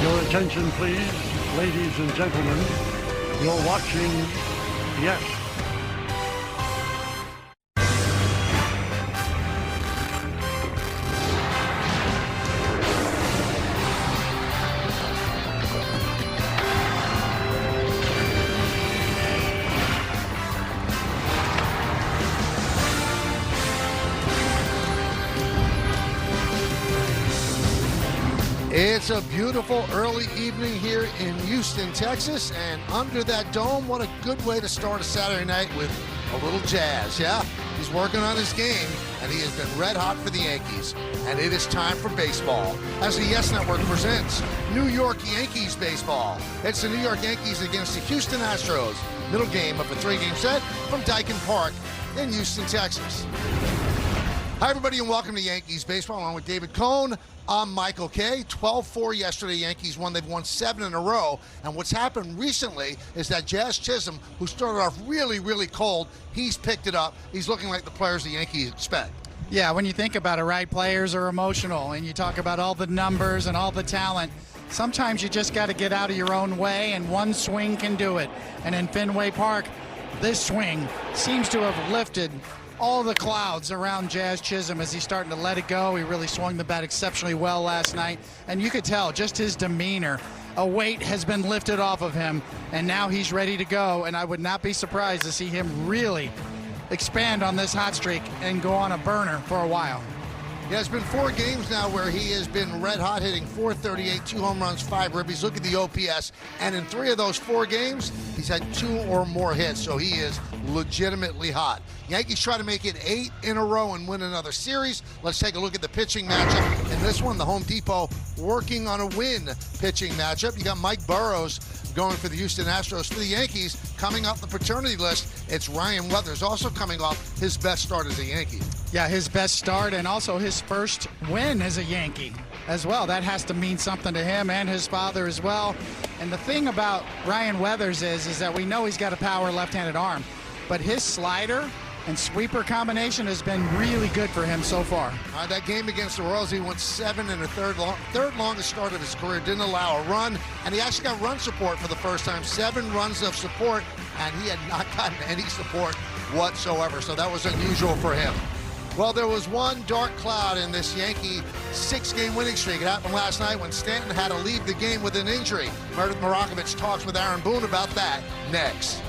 Your attention, please, ladies and gentlemen. You're watching, yes, It's a beautiful early evening here in Houston, Texas, and under that dome, what a good way to start a Saturday night with a little jazz, yeah? He's working on his game, and he has been red hot for the Yankees, and it is time for baseball as the Yes Network presents New York Yankees baseball. It's the New York Yankees against the Houston Astros, middle game of a three-game set from Daikin Park in Houston, Texas. Hi, everybody, and welcome to Yankees Baseball, along with David Cohn. I'm Michael Kay. 12-4 yesterday. Yankees won. They've won 7 in a row. And what's happened recently is that Jazz Chisholm, who started off really, really cold, he's picked it up. He's looking like the players the Yankees expect. Yeah, when you think about it, right, players are emotional, and you talk about all the numbers and all the talent. Sometimes you just got to get out of your own way, and one swing can do it. And in Fenway Park, this swing seems to have lifted all the clouds around Jazz Chisholm as he's starting to let it go. He really swung the bat exceptionally well last night, and you could tell just his demeanor. A weight has been lifted off of him, and now he's ready to go, and I would not be surprised to see him really expand on this hot streak and go on a burner for a while. Yeah, it's been 4 games now where he has been red hot, hitting .438, 2 home runs, 5 ribbies. Look at the OPS, and in 3 of those 4 games, he's had 2 or more hits, so he is legitimately hot. Yankees try to make it 8 in a row and win another series. Let's take a look at the pitching matchup. In this one, the Home Depot working on a win pitching matchup. You got Mike Burrows going for the Houston Astros. For the Yankees, coming off the paternity list, it's Ryan Weathers, also coming off his best start as a Yankee. Yeah, his best start and also his first win as a Yankee as well. That has to mean something to him and his father as well. And the thing about Ryan Weathers is that we know he's got a power left-handed arm, but his slider and sweeper combination has been really good for him so far. That game against the Royals, he went 7 in the third longest start of his career, didn't allow a run, and he actually got run support for the first time. 7 runs of support, and he had not gotten any support whatsoever, so that was unusual for him. Well, there was one dark cloud in this Yankee 6-game winning streak. It happened last night when Stanton had to leave the game with an injury. Meredith Marakovich talks with Aaron Boone about that next.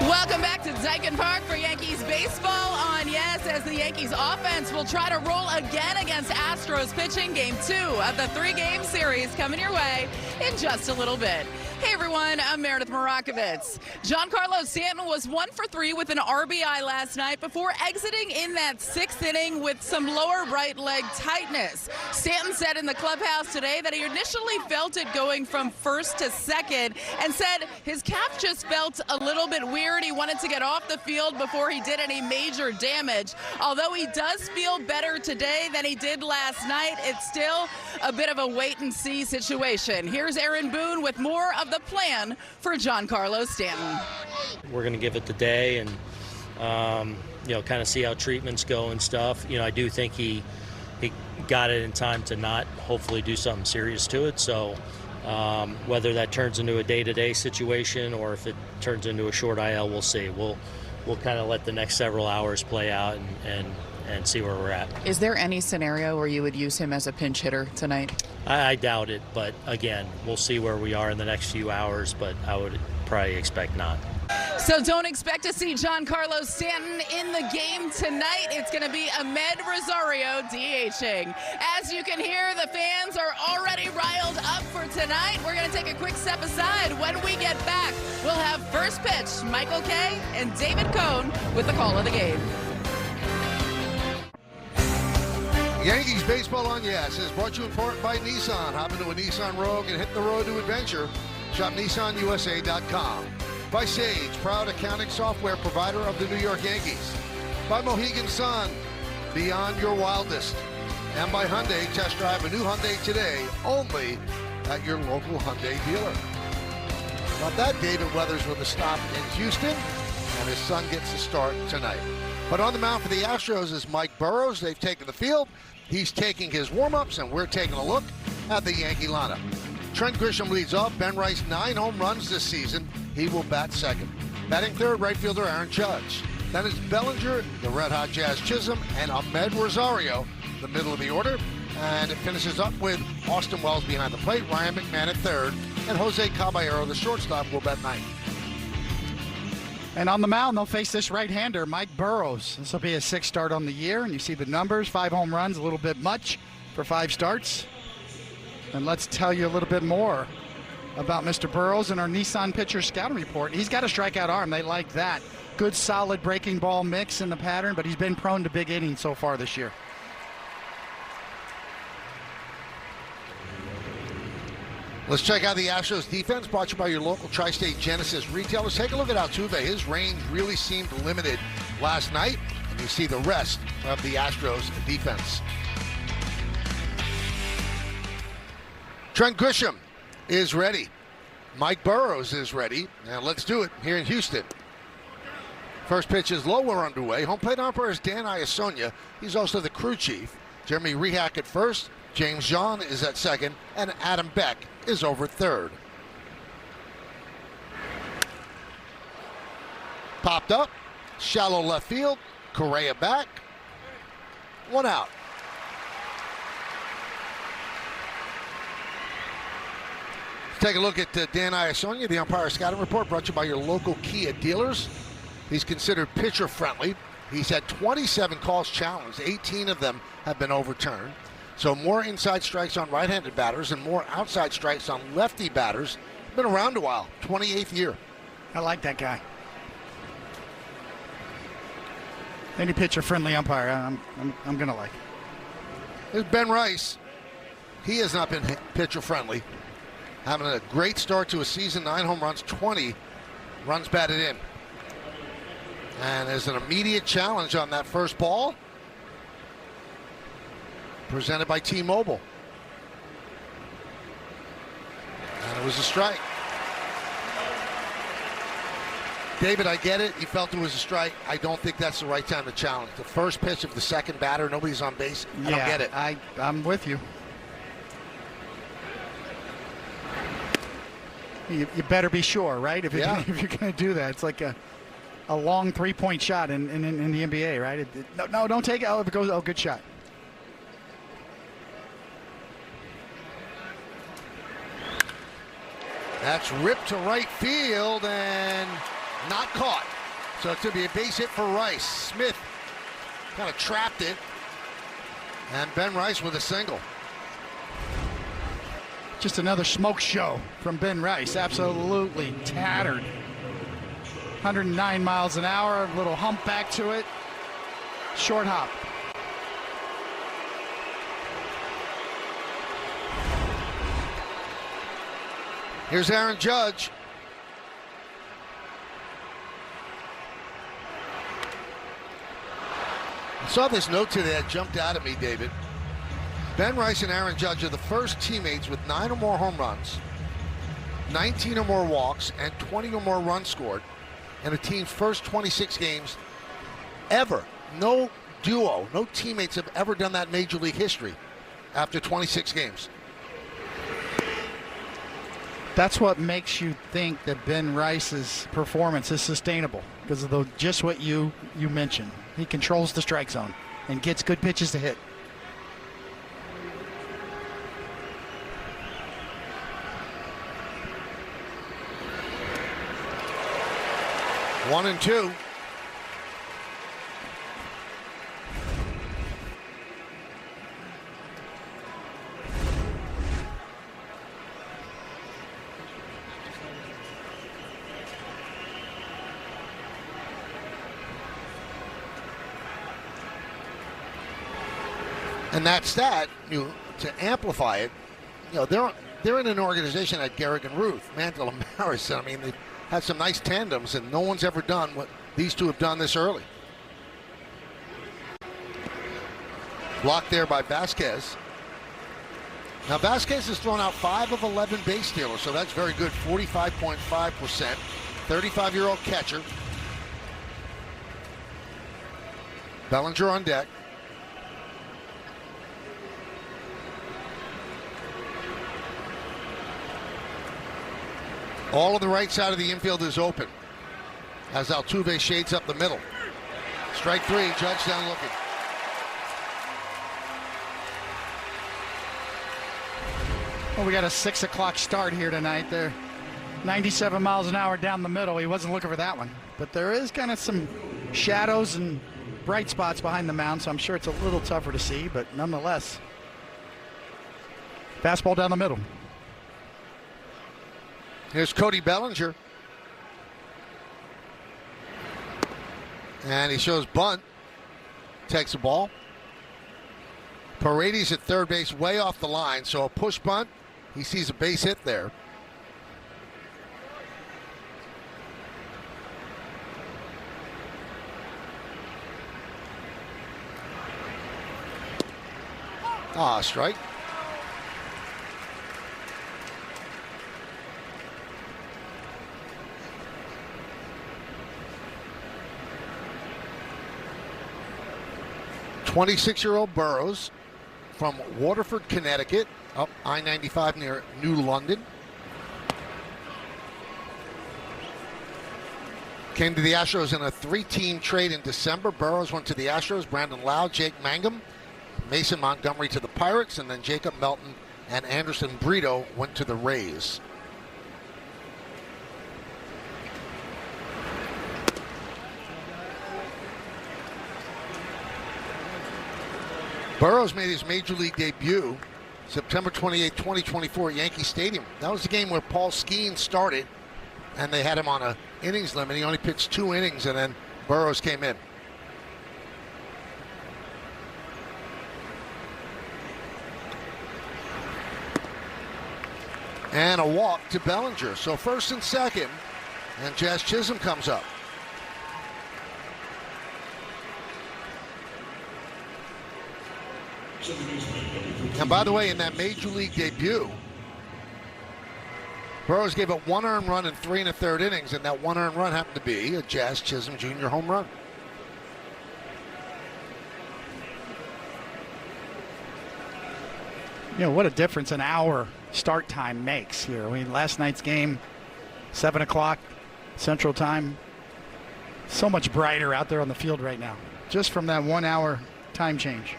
Welcome back to Daikin Park for Yankees baseball on Yes, as the Yankees offense will try to roll again against Astros pitching game 2 of the 3-game series coming your way in just a little bit. Hey everyone, I'm Meredith Marakovich. Giancarlo Stanton was 1 for 3 with an RBI last night before exiting in that 6th inning with some lower right leg tightness. Stanton said in the clubhouse today that he initially felt it going from first to second and said his calf just felt a little bit weird. He wanted to get off the field before he did any major damage. Although he does feel better today than he did last night, it's still a bit of a wait-and-see situation. Here's Aaron Boone with more of the plan for Giancarlo Stanton. We're going to give it the day and, kind of see how treatments go and stuff. I do think he got it in time to not hopefully do something serious to it. So whether that turns into a day-to-day situation or if it turns into a short IL, we'll see. We'll kind of let the next several hours play out and see where we're at. Is there any scenario where you would use him as a pinch hitter tonight? I doubt it, but again, we'll see where we are in the next few hours, but I would probably expect not. So don't expect to see Giancarlo Stanton in the game tonight. It's going to be Ahmed Rosario DHing. As you can hear, the fans are already riled up for tonight. We're going to take a quick step aside. When we get back, we'll have first pitch, Michael Kay and David Cohn with the call of the game. Yankees baseball on Yes is brought to you in part by Nissan. Hop into a Nissan Rogue and hit the road to adventure. Shop NissanUSA.com. By Sage, proud accounting software provider of the New York Yankees. By Mohegan Sun, beyond your wildest. And by Hyundai, test drive a new Hyundai today, only at your local Hyundai dealer. About that, David Weathers with a stop in Houston, and his son gets the start tonight. But on the mound for the Astros is Mike Burrows. They've taken the field. He's taking his warm-ups, and we're taking a look at the Yankee lineup. Trent Grisham leads off. Ben Rice, 9 home runs this season. He will bat second. Batting third, right fielder Aaron Judge. Then it's Bellinger, the Red Hot Jazz Chisholm, and Ahmed Rosario, the middle of the order. And it finishes up with Austin Wells behind the plate, Ryan McMahon at third, and Jose Caballero, the shortstop, will bat ninth. And on the mound, they'll face this right-hander, Mike Burrows. This will be his 6th start on the year, and you see the numbers, 5 home runs, a little bit much for 5 starts. And let's tell you a little bit more about Mr. Burrows in our Nissan pitcher scouting report. He's got a strikeout arm. They like that. Good, solid breaking ball mix in the pattern, but he's been prone to big innings so far this year. Let's check out the Astros defense, brought to you by your local Tri-State Genesis retailers. Take a look at Altuve. His range really seemed limited last night, and you see the rest of the Astros defense. Trent Grisham is ready. Mike Burrows is ready. Now let's do it here in Houston. First pitch is low, we're underway. Home plate umpire is Dan Iasonia. He's also the crew chief. Jeremy Rehack at first. James John is at second, and Adam Beck is over third. Popped up, shallow left field, Correa back, 1 out. Let's take a look at Dan Iasonia, the umpire scouting report, brought to you by your local Kia dealers. He's considered pitcher friendly. He's had 27 calls challenged, 18 of them have been overturned. So more inside strikes on right-handed batters and more outside strikes on lefty batters. Been around a while, 28th year. I like that guy. Any pitcher-friendly umpire, I'm gonna like. There's Ben Rice. He has not been pitcher-friendly. Having a great start to a season, 9 home runs, 20 runs batted in. And there's an immediate challenge on that first ball. Presented by T-Mobile. And it was a strike. David, I get it. He felt it was a strike. I don't think that's the right time to challenge. The first pitch of the second batter, nobody's on base. I don't get it. I'm with you. You better be sure, right? If you're going to do that, it's like a long 3-point shot in the NBA, right? No, don't take it. Oh, if it goes, oh, good shot. That's ripped to right field and not caught. So it's going to be a base hit for Rice. Smith kind of trapped it. And Ben Rice with a single. Just another smoke show from Ben Rice. Absolutely tattered. 109 miles an hour, a little hump back to it. Short hop. Here's Aaron Judge. I saw this note today that jumped out at me, David. Ben Rice and Aaron Judge are the first teammates with 9 or more home runs, 19 or more walks, and 20 or more runs scored in a team's first 26 games ever. No duo, no teammates have ever done that in Major League history after 26 games. That's what makes you think that Ben Rice's performance is sustainable, because of just what you mentioned. He controls the strike zone and gets good pitches to hit. One and two. And that's that. To amplify it, they're in an organization at Garrick and Ruth, Mantle and Maris. I mean, they've had some nice tandems, and no one's ever done what these two have done this early. Blocked there by Vasquez. Now Vasquez has thrown out 5 of 11 base stealers, so that's very good. 45.5%. 35-year-old catcher. Bellinger on deck. All of the right side of the infield is open as Altuve shades up the middle. Strike three, Judge down looking. Well, we got a 6 o'clock start here tonight. They're 97 miles an hour down the middle. He wasn't looking for that one. But there is kind of some shadows and bright spots behind the mound, so I'm sure it's a little tougher to see, but nonetheless. Fastball down the middle. Here's Cody Bellinger. And he shows bunt. Takes the ball. Paredes at third base way off the line, so a push bunt. He sees a base hit there. Strike. "26-year-old Burrows from Waterford, Connecticut, up I-95 near New London. Came to the Astros in a 3-team trade in December. Burrows went to the Astros, Brandon Lau, Jake Mangum, Mason Montgomery to the Pirates, and then Jacob Melton and Anderson Brito went to the Rays. Burrows made his major league debut September 28, 2024 at Yankee Stadium. That was the game where Paul Skeens started, and they had him on a innings limit. He only pitched 2 innings, and then Burrows came in. And a walk to Bellinger. So first and second, and Jazz Chisholm comes up. And by the way, in that major league debut, Burrows gave up 1 earned run in 3 1/3 innings, and that 1 earned run happened to be a Jazz Chisholm Jr. home run. You know, what a difference an hour start time makes here. I mean, last night's game, 7 o'clock Central Time, so much brighter out there on the field right now, just from that 1 hour time change.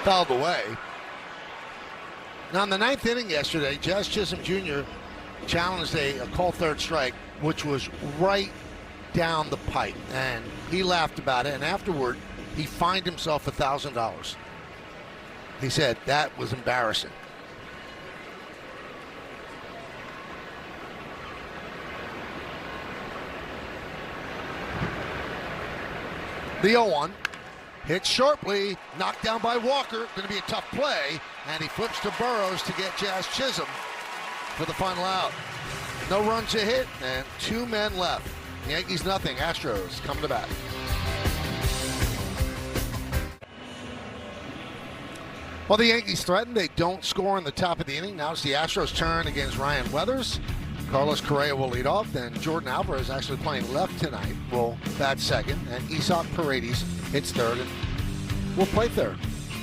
Fouled away. Now in the 9th inning yesterday, Jazz Chisholm Jr. challenged a call third strike, which was right down the pipe, and he laughed about it, and afterward he fined himself $1,000. He said that was embarrassing. The 0-1. Hit sharply, knocked down by Walker. Going to be a tough play, and he flips to Burrows to get Jazz Chisholm for the final out. No runs to hit, and 2 men left. Yankees nothing. Astros coming to bat. Well, the Yankees threaten. They don't score in the top of the inning. Now it's the Astros' turn against Ryan Weathers. Carlos Correa will lead off. Then Jordan Alvarez, actually playing left tonight, will bat second. And Isaac Paredes hits third and will play third.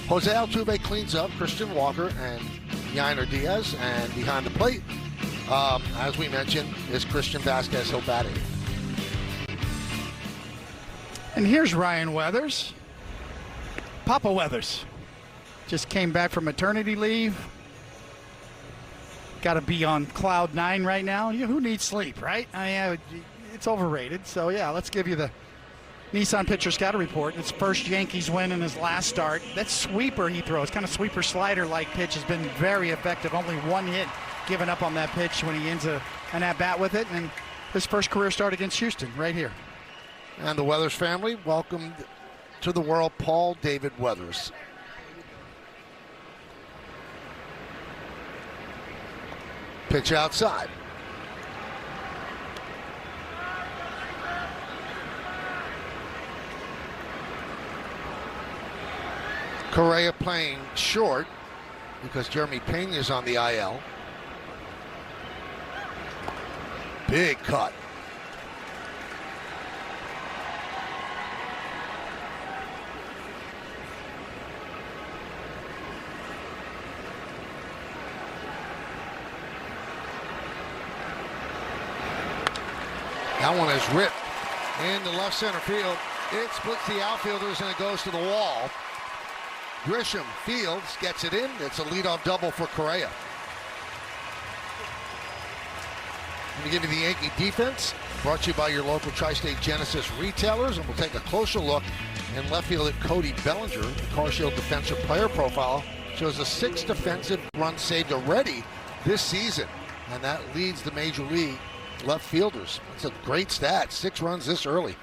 Jose Altuve cleans up Christian Walker and Yainer Diaz. And behind the plate, as we mentioned, is Christian Vasquez. He'll bat eighth. And here's Ryan Weathers. Papa Weathers just came back from maternity leave. Got to be on cloud 9 right now. Who needs sleep, right? It's overrated. So, yeah, let's give you the Nissan Pitcher Scatter Report. It's first Yankees win in his last start. That sweeper he throws, kind of sweeper slider-like pitch, has been very effective. Only 1 hit given up on that pitch when he ends an at-bat with it. And his first career start against Houston right here. And the Weathers family welcomed to the world Paul David Weathers. Pitch outside. Correa playing short because Jeremy Pena's on the IL. Big cut. That one is ripped into left center field. It splits the outfielders and it goes to the wall. Grisham Fields gets it in. It's a leadoff double for Correa. Let me give you the Yankee defense, brought to you by your local Tri-State Genesis retailers, and we'll take a closer look in left field at Cody Bellinger. The CarShield defensive player profile shows a 6 defensive runs saved already this season, and that leads the major league left fielders. That's a great stat, 6 runs this early.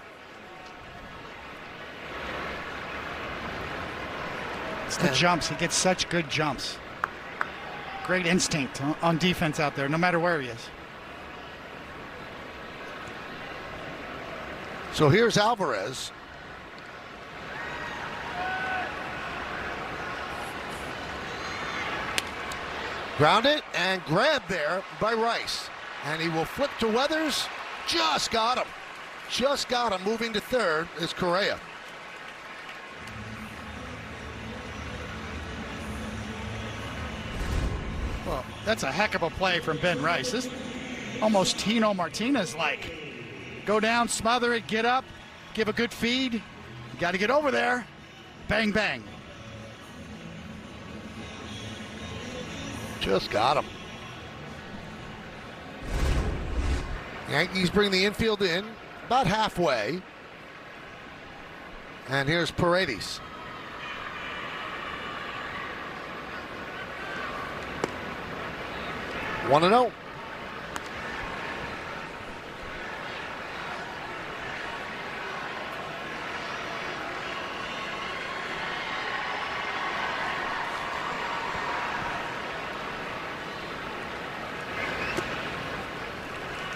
It's the jumps. He gets such good jumps. Great instinct on defense out there, no matter where he is. So here's Alvarez. Grounded and grabbed there by Rice. And he will flip to Weathers. Just got him. Just got him. Moving to third is Correa. Well, that's a heck of a play from Ben Rice. This almost Tino Martinez-like. Go down, smother it, get up, give a good feed. You got to get over there. Bang, bang. Just got him. Yankees bring the infield in about halfway. And here's Paredes. One and 0.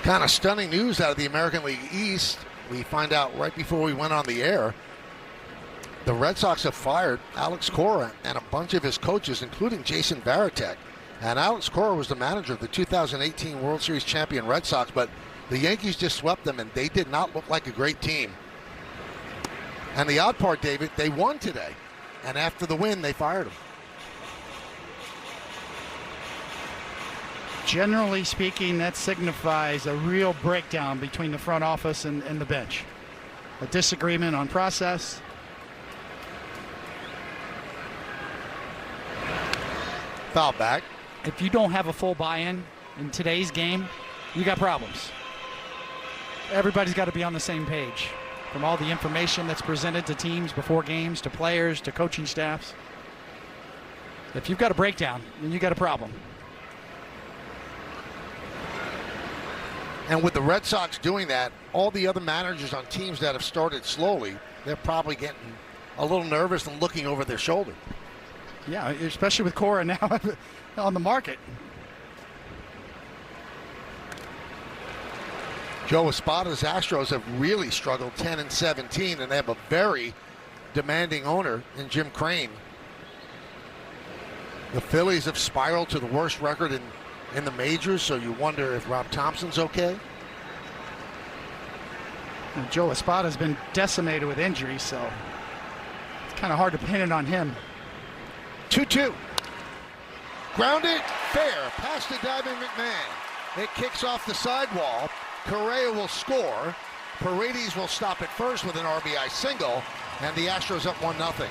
Kind of stunning news out of the American League East. We find out right before we went on the air. The Red Sox have fired Alex Cora and a bunch of his coaches, including Jason Varitek. And Alex Cora was the manager of the 2018 World Series champion Red Sox, but the Yankees just swept them, and they did not look like a great team. And the odd part, David, they won today. And after the win, they fired him. Generally speaking, that signifies a real breakdown between the front office and the bench. A disagreement on process. Foul back. If you don't have a full buy-in in today's game, you got problems. Everybody's got to be on the same page, from all the information that's presented to teams before games, to players, to coaching staffs. If you've got a breakdown, then you got a problem. And with the Red Sox doing that, all the other managers on teams that have started slowly, they're probably getting a little nervous and looking over their shoulder. Yeah, especially with Cora now on the market. Joe Espada's Astros have really struggled 10-17, and they have a very demanding owner in Jim Crane. The Phillies have spiraled to the worst record in the majors, so you wonder if Rob Thompson's okay. And Joe Espada's been decimated with injuries, so it's kind of hard to pin it on him. 2-2. Grounded, fair, past the diving McMahon. It kicks off the sidewall. Correa will score. Paredes will stop at first with an RBI single, and the Astros up 1-0.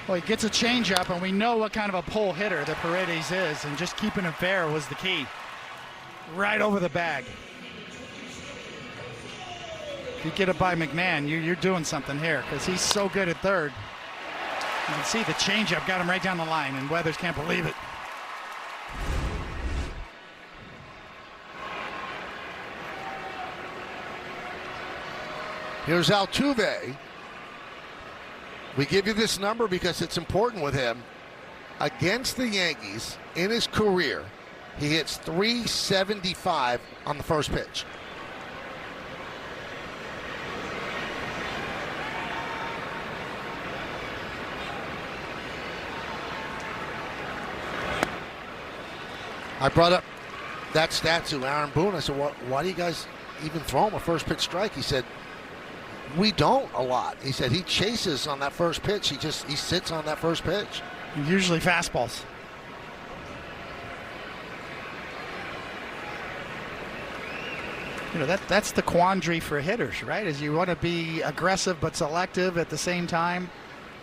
Well, he gets a changeup, and we know what kind of a pull hitter that Paredes is, and just keeping him fair was the key. Right over the bag. If you get it by McMahon, you're doing something here, because he's so good at third. You can see the changeup got him right down the line, and Weathers can't believe it. Here's Altuve. We give you this number because it's important with him. Against the Yankees in his career, he hits .375 on the first pitch. I brought up that stat to Aaron Boone. I said, why do you guys even throw him a first pitch strike? He said, we don't a lot. He said he chases on that first pitch. He sits on that first pitch. Usually fastballs. You know, that's the quandary for hitters, right? Is you want to be aggressive but selective at the same time.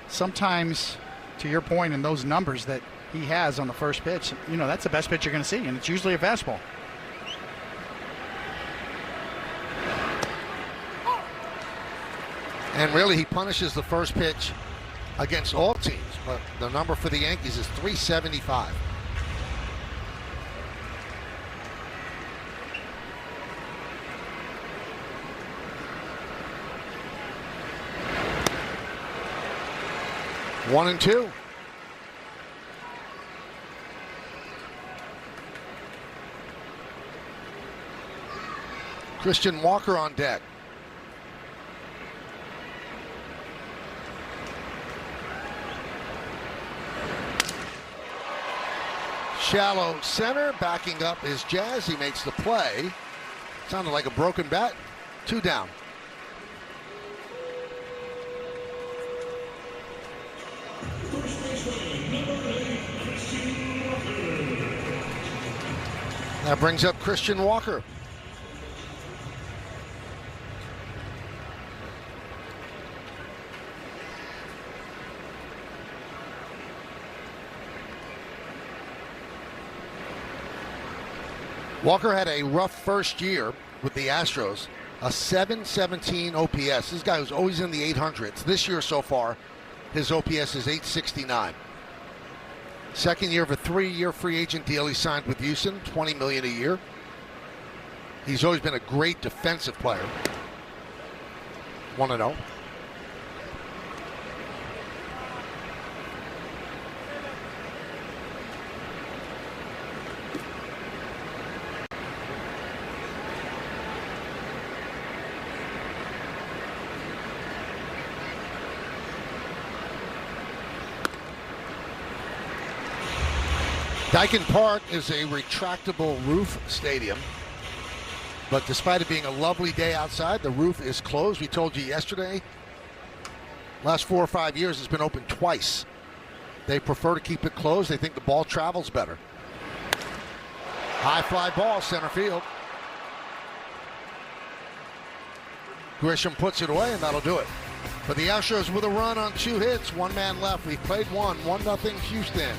Sometimes, to your point, in those numbers that he has on the first pitch, you know, that's the best pitch you're going to see, and it's usually a fastball. And really, he punishes the first pitch against all teams, but the number for the Yankees is 375. One and two. Christian Walker on deck. Shallow center, backing up is Jazz. He makes the play. Sounded like a broken bat. 2 down. That brings up Christian Walker. Walker had a rough first year with the Astros, a 717 OPS. This guy was always in the 800s. This year so far, his OPS is 869. Second year of a 3-year free agent deal he signed with Houston, $20 million a year. He's always been a great defensive player. 1-0. Daikin Park is a retractable roof stadium, but despite it being a lovely day outside, the roof is closed. We told you yesterday, last 4 or 5 years it's been open twice. They prefer to keep it closed. They think the ball travels better. High fly ball, center field. Grisham puts it away, and that'll do it. For the Astros with a run on 2 hits, 1 man left. We've played 1-0 Houston.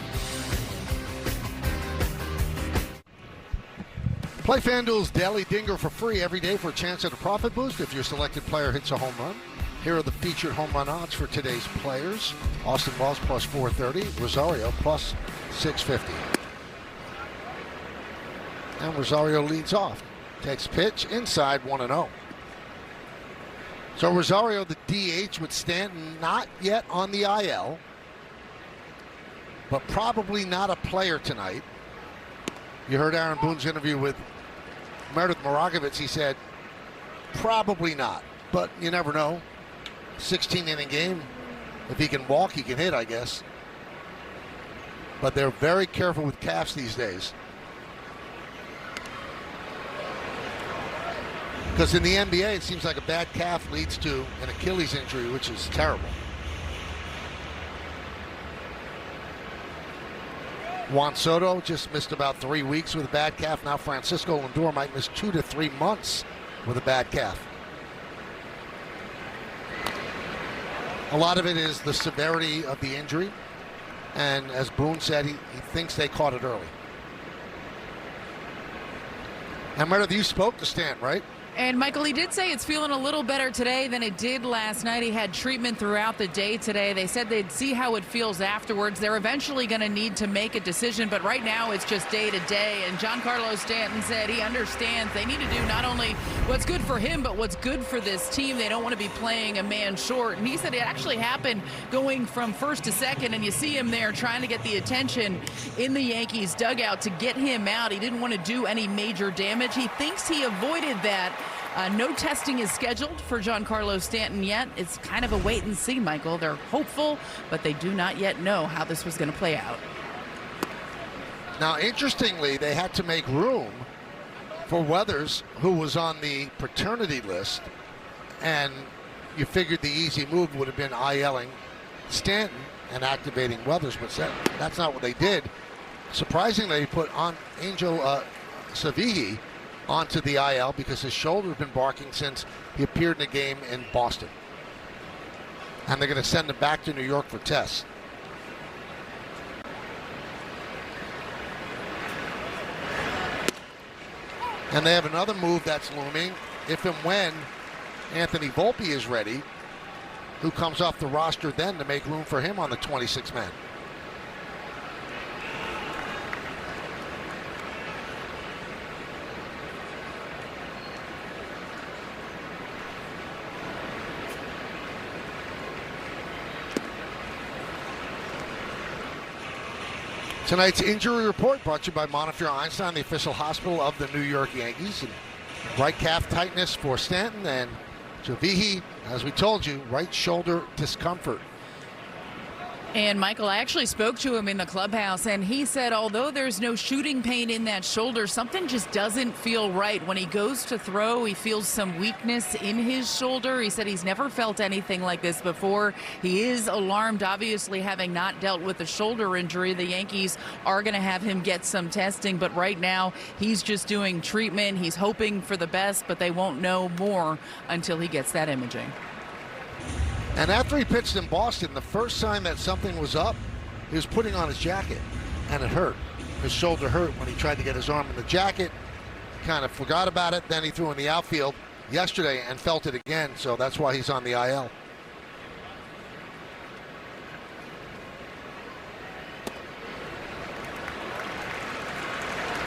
Play FanDuel's Daily Dinger for free every day for a chance at a profit boost if your selected player hits a home run. Here are the featured home run odds for today's players. Austin Wells plus 430, Rosario plus 650. And Rosario leads off. Takes pitch inside 1-0. So Rosario, the DH, with Stanton not yet on the IL, but probably not a player tonight. You heard Aaron Boone's interview with Meredith Moragovitz. He said, probably not, but you never know. 16-inning game. If he can walk, he can hit, I guess. But they're very careful with calves these days. Because in the NBA, it seems like a bad calf leads to an Achilles injury, which is terrible. Juan Soto just missed about 3 weeks with a bad calf. Now Francisco Lindor might miss 2 to 3 months with a bad calf. A lot of it is the severity of the injury. And as Boone said, he thinks they caught it early. And Meredith, you spoke to Stan, right? And Michael, he did say it's feeling a little better today than it did last night. He had treatment throughout the day today. They said they'd see how it feels afterwards. They're eventually going to need to make a decision, but right now it's just day to day. And Giancarlo Stanton said he understands they need to do not only what's good for him, but what's good for this team. They don't want to be playing a man short. And he said it actually happened going from first to second, and you see him there trying to get the attention in the Yankees dugout to get him out. He didn't want to do any major damage. He thinks he avoided that. No testing is scheduled for Giancarlo Stanton yet. It's kind of a wait and see, Michael. They're hopeful, but they do not yet know how this was going to play out. Now, interestingly, they had to make room for Weathers, who was on the paternity list, and you figured the easy move would have been ILing Stanton and activating Weathers, but that's not what they did. Surprisingly, they put on Angel Savihi onto the IL because his shoulder's been barking since he appeared in a game in Boston. And they're going to send him back to New York for tests. And they have another move that's looming if and when Anthony Volpe is ready, who comes off the roster then to make room for him on the 26 man. Tonight's injury report brought to you by Montefiore Einstein, the official hospital of the New York Yankees. And right calf tightness for Stanton, and Javihi, as we told you, right shoulder discomfort. And Michael, I actually spoke to him in the clubhouse, and he said although there's no shooting pain in that shoulder, something just doesn't feel right. When he goes to throw, he feels some weakness in his shoulder. He said he's never felt anything like this before. He is alarmed, obviously, having not dealt with a shoulder injury. The Yankees are going to have him get some testing, but right now he's just doing treatment. He's hoping for the best, but they won't know more until he gets that imaging. And after he pitched in Boston, the first sign that something was up, he was putting on his jacket, and it hurt. His shoulder hurt when he tried to get his arm in the jacket. Kind of forgot about it. Then he threw in the outfield yesterday and felt it again, so that's why he's on the IL.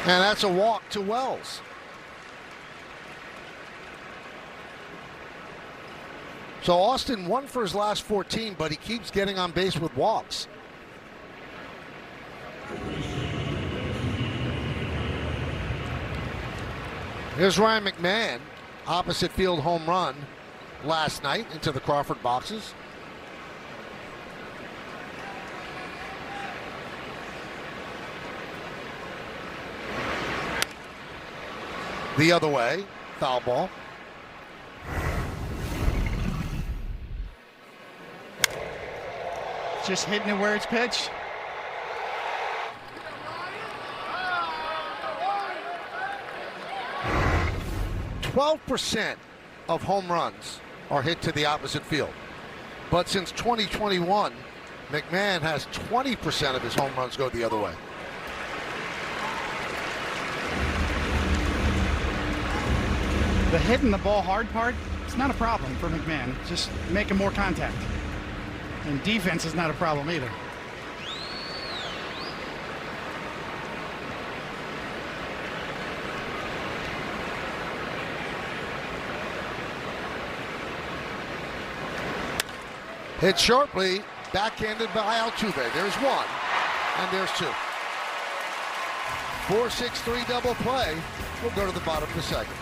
And that's a walk to Wells. So Austin won for his last 14, but he keeps getting on base with walks. Here's Ryan McMahon, opposite field home run last night into the Crawford boxes. The other way, foul ball. Just hitting it where it's pitched. %12 of home runs are hit to the opposite field. But since 2021, McMahon has 20% of his home runs go the other way. The hitting the ball hard part, it's not a problem for McMahon. Just making more contact. And defense is not a problem either. Hit sharply, backhanded by Altuve. There's one, and there's two. 4-6-3 double play. We'll go to the bottom of the second.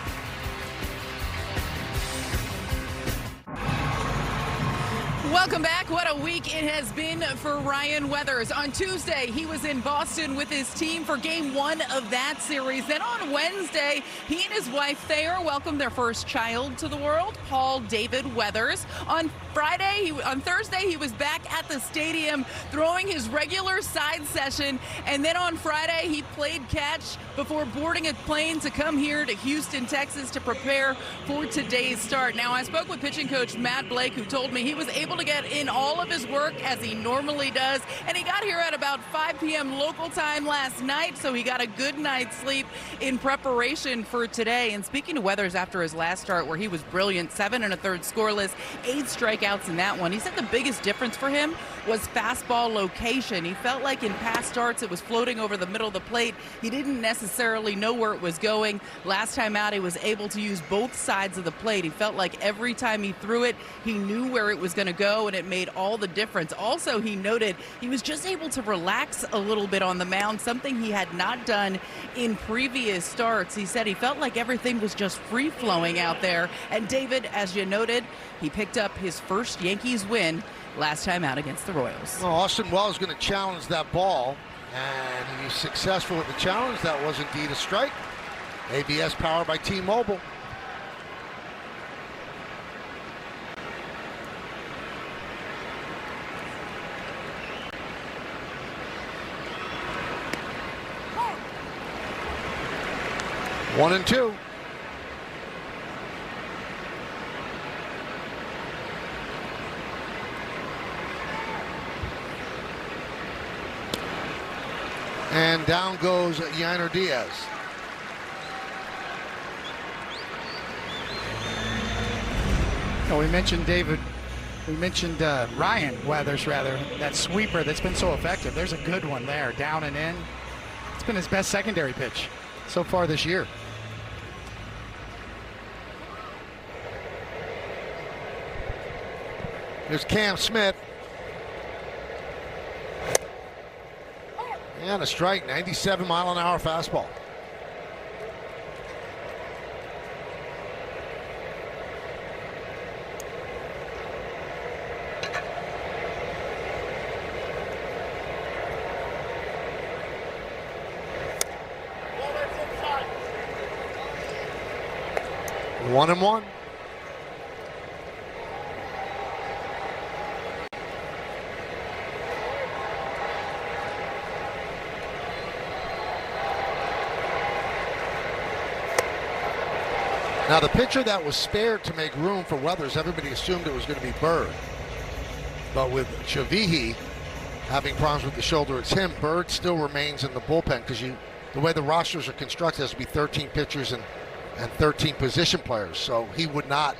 Welcome back. What a week it has been for Ryan Weathers. On Tuesday, he was in Boston with his team for Game 1 of that series. Then on Wednesday, he and his wife Thayer welcomed their first child to the world, Paul David Weathers. On Thursday, he was back at the stadium throwing his regular side session. And then on Friday, he played catch before boarding a plane to come here to Houston, Texas to prepare for today's start. Now, I spoke with pitching coach Matt Blake, who told me he was able to get in all of his work as he normally does, and he got here at about 5 p.m. local time last night, so he got a good night's sleep in preparation for today. And speaking to Weathers after his last start, where he was brilliant, 7 1/3 scoreless, 8 strikeouts in that one, he said the biggest difference for him was fastball location. He felt like in past starts it was floating over the middle of the plate. He didn't necessarily know where it was going. Last time out, he was able to use both sides of the plate. He felt like every time he threw it, he knew where it was going to go, and it made all the difference. Also, he noted he was just able to relax a little bit on the mound, something he had not done in previous starts. He said he felt like everything was just free-flowing out there. And David, as you noted, he picked up his first Yankees win last time out against the Royals. Well, Austin Wells is going to challenge that ball, and he's successful with the challenge. That was indeed a strike. ABS powered by T-Mobile. 1-2. And down goes Yainer Diaz. Oh, we mentioned Ryan Weathers, rather, that sweeper that's been so effective. There's a good one there, down and in. It's been his best secondary pitch so far this year. Here's Cam Smith. And a strike, 97-mile-an-hour fastball. One and one. Now the pitcher that was spared to make room for Weathers, everybody assumed it was going to be Bird. But with Chavihi having problems with the shoulder, it's him. Bird still remains in the bullpen because the way the rosters are constructed, has to be 13 pitchers and 13 position players. So he would not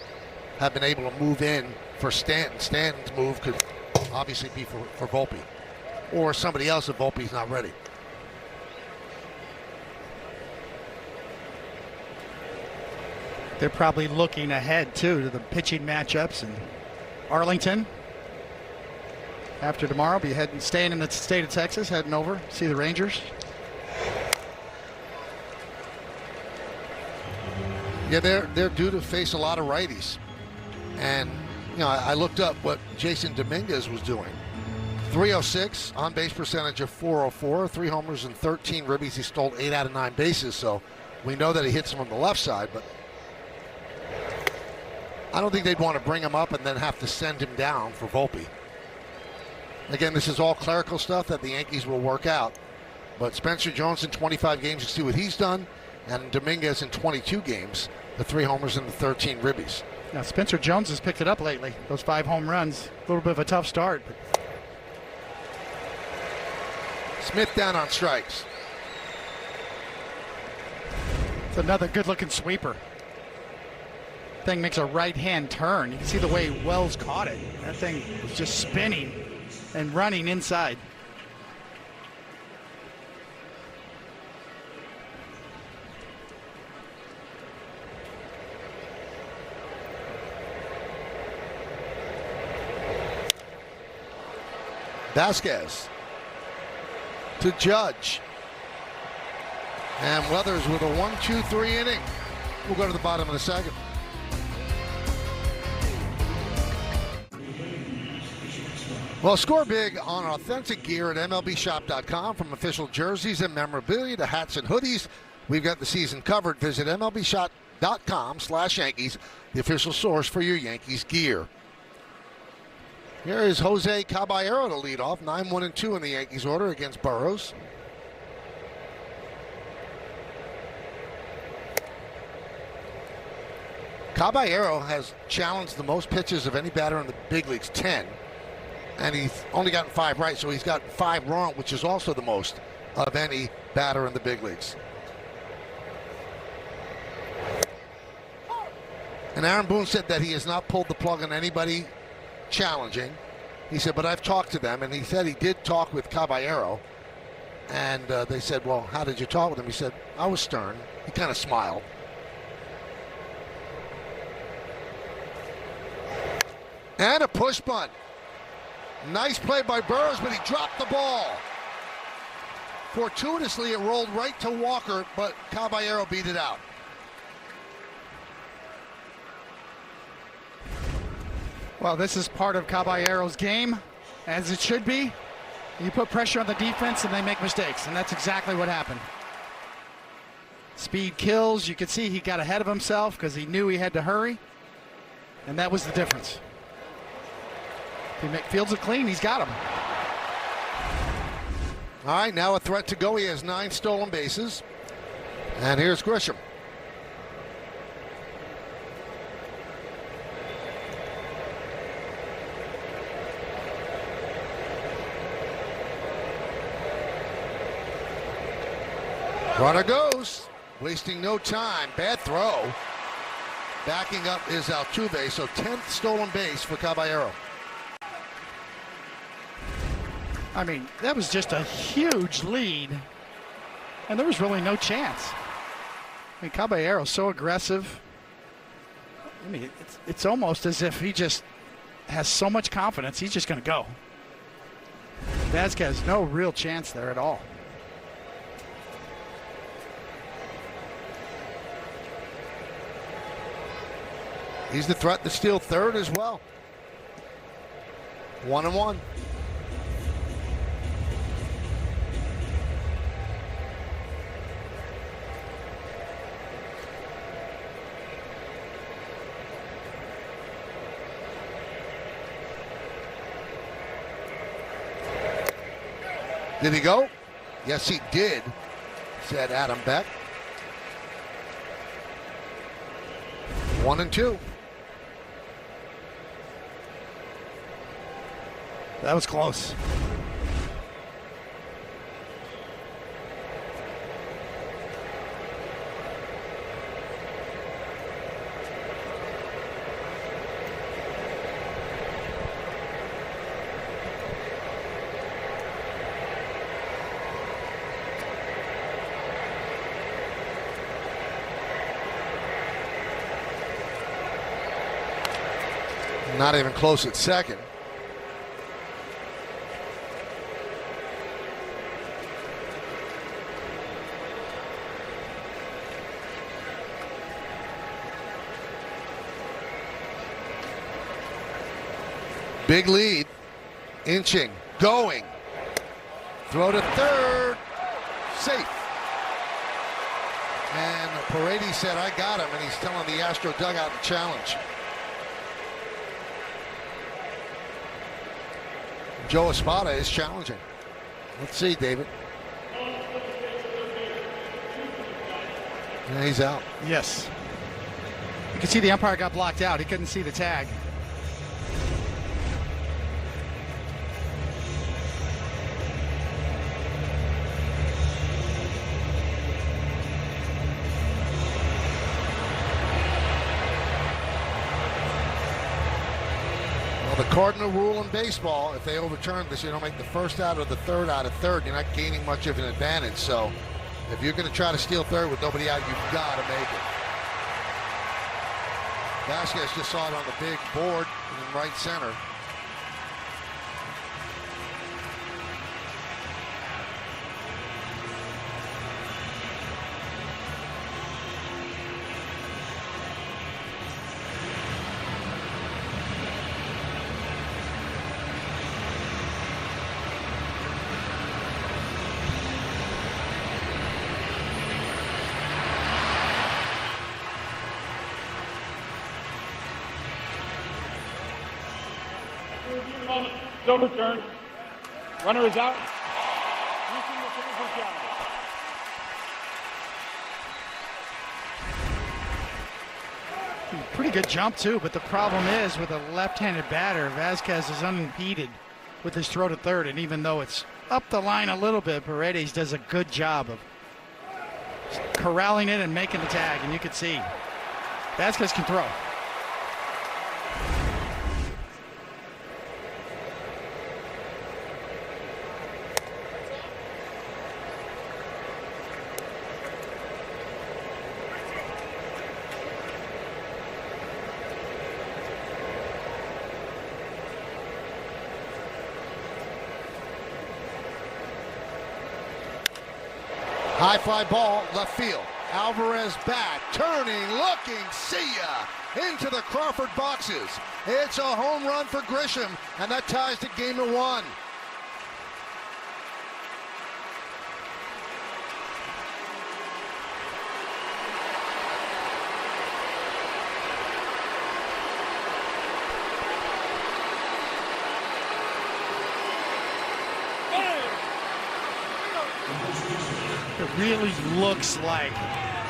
have been able to move in for Stanton. Stanton's move could obviously be for Volpe or somebody else if Volpe's not ready. They're probably looking ahead, too, to the pitching matchups. And Arlington, after tomorrow, be staying in the state of Texas, heading over, see the Rangers. Yeah, they're due to face a lot of righties. And, I looked up what Jason Dominguez was doing. 306, on-base percentage of 404, 3 homers and 13 ribbies. He stole 8 out of 9 bases, so we know that he hits them on the left side, but I don't think they'd want to bring him up and then have to send him down for Volpe. Again, this is all clerical stuff that the Yankees will work out. But Spencer Jones in 25 games, you see what he's done. And Dominguez in 22 games, the 3 homers and the 13 ribbies. Now, Spencer Jones has picked it up lately. Those 5 home runs. A little bit of a tough start. But Smith down on strikes. it's another good-looking sweeper. Thing makes a right-hand turn. You can see the way Wells caught it. That thing was just spinning and running inside. Vasquez to Judge. And Weathers with a 1-2-3 inning. We'll go to the bottom of the second. Well, score big on authentic gear at MLBshop.com. From official jerseys and memorabilia to hats and hoodies, we've got the season covered. Visit MLBshop.com/Yankees, the official source for your Yankees gear. Here is Jose Caballero to lead off, 9-1-2 in the Yankees order against Burrows. Caballero has challenged the most pitches of any batter in the big leagues, 10. And he's only gotten 5 right, so he's got 5 wrong, which is also the most of any batter in the big leagues. And Aaron Boone said that he has not pulled the plug on anybody challenging. He said, but I've talked to them, and he said he did talk with Caballero. And they said, well, how did you talk with him? He said, I was stern. He kind of smiled. And a push bunt. Nice play by Burrows, but he dropped the ball. Fortuitously, it rolled right to Walker, but Caballero beat it out. Well, this is part of Caballero's game, as it should be. You put pressure on the defense and they make mistakes, and that's exactly what happened. Speed kills. You could see he got ahead of himself because he knew he had to hurry, and that was the difference. If he fields it clean, he's got him. All right, now a threat to go. He has 9 stolen bases. And here's Grisham. Runner goes, wasting no time. Bad throw. Backing up is Altuve, so 10th stolen base for Caballero. I mean, that was just a huge lead, and there was really no chance. I mean, Caballero's so aggressive. I mean, it's almost as if he just has so much confidence, he's just going to go. Vasquez, no real chance there at all. He's the threat to steal third as well. 1-1. Did he go? Yes, he did, said Adam Beck. 1-2. That was close. Not even close at second. Big lead, inching, going. Throw to third, safe. And Paredes said, I got him, and he's telling the Astro dugout to challenge. Joe Espada is challenging. Let's see, David. Yeah, he's out. Yes. You can see the umpire got blocked out. He couldn't see the tag. The cardinal rule in baseball, if they overturn this, you don't make the first out or the third out of third, you're not gaining much of an advantage. So if you're going to try to steal third with nobody out, you've got to make it. Vasquez just saw it on the big board in right center. It's overturned. Runner is out. Pretty good jump too, but the problem is with a left-handed batter, Vasquez is unimpeded with his throw to third, and even though it's up the line a little bit, Paredes does a good job of corralling it and making the tag, and you can see Vasquez can throw. High fly ball, left field. Alvarez back, turning, looking, see ya! Into the Crawford boxes. It's a home run for Grisham, and that ties the game to 1. It really looks like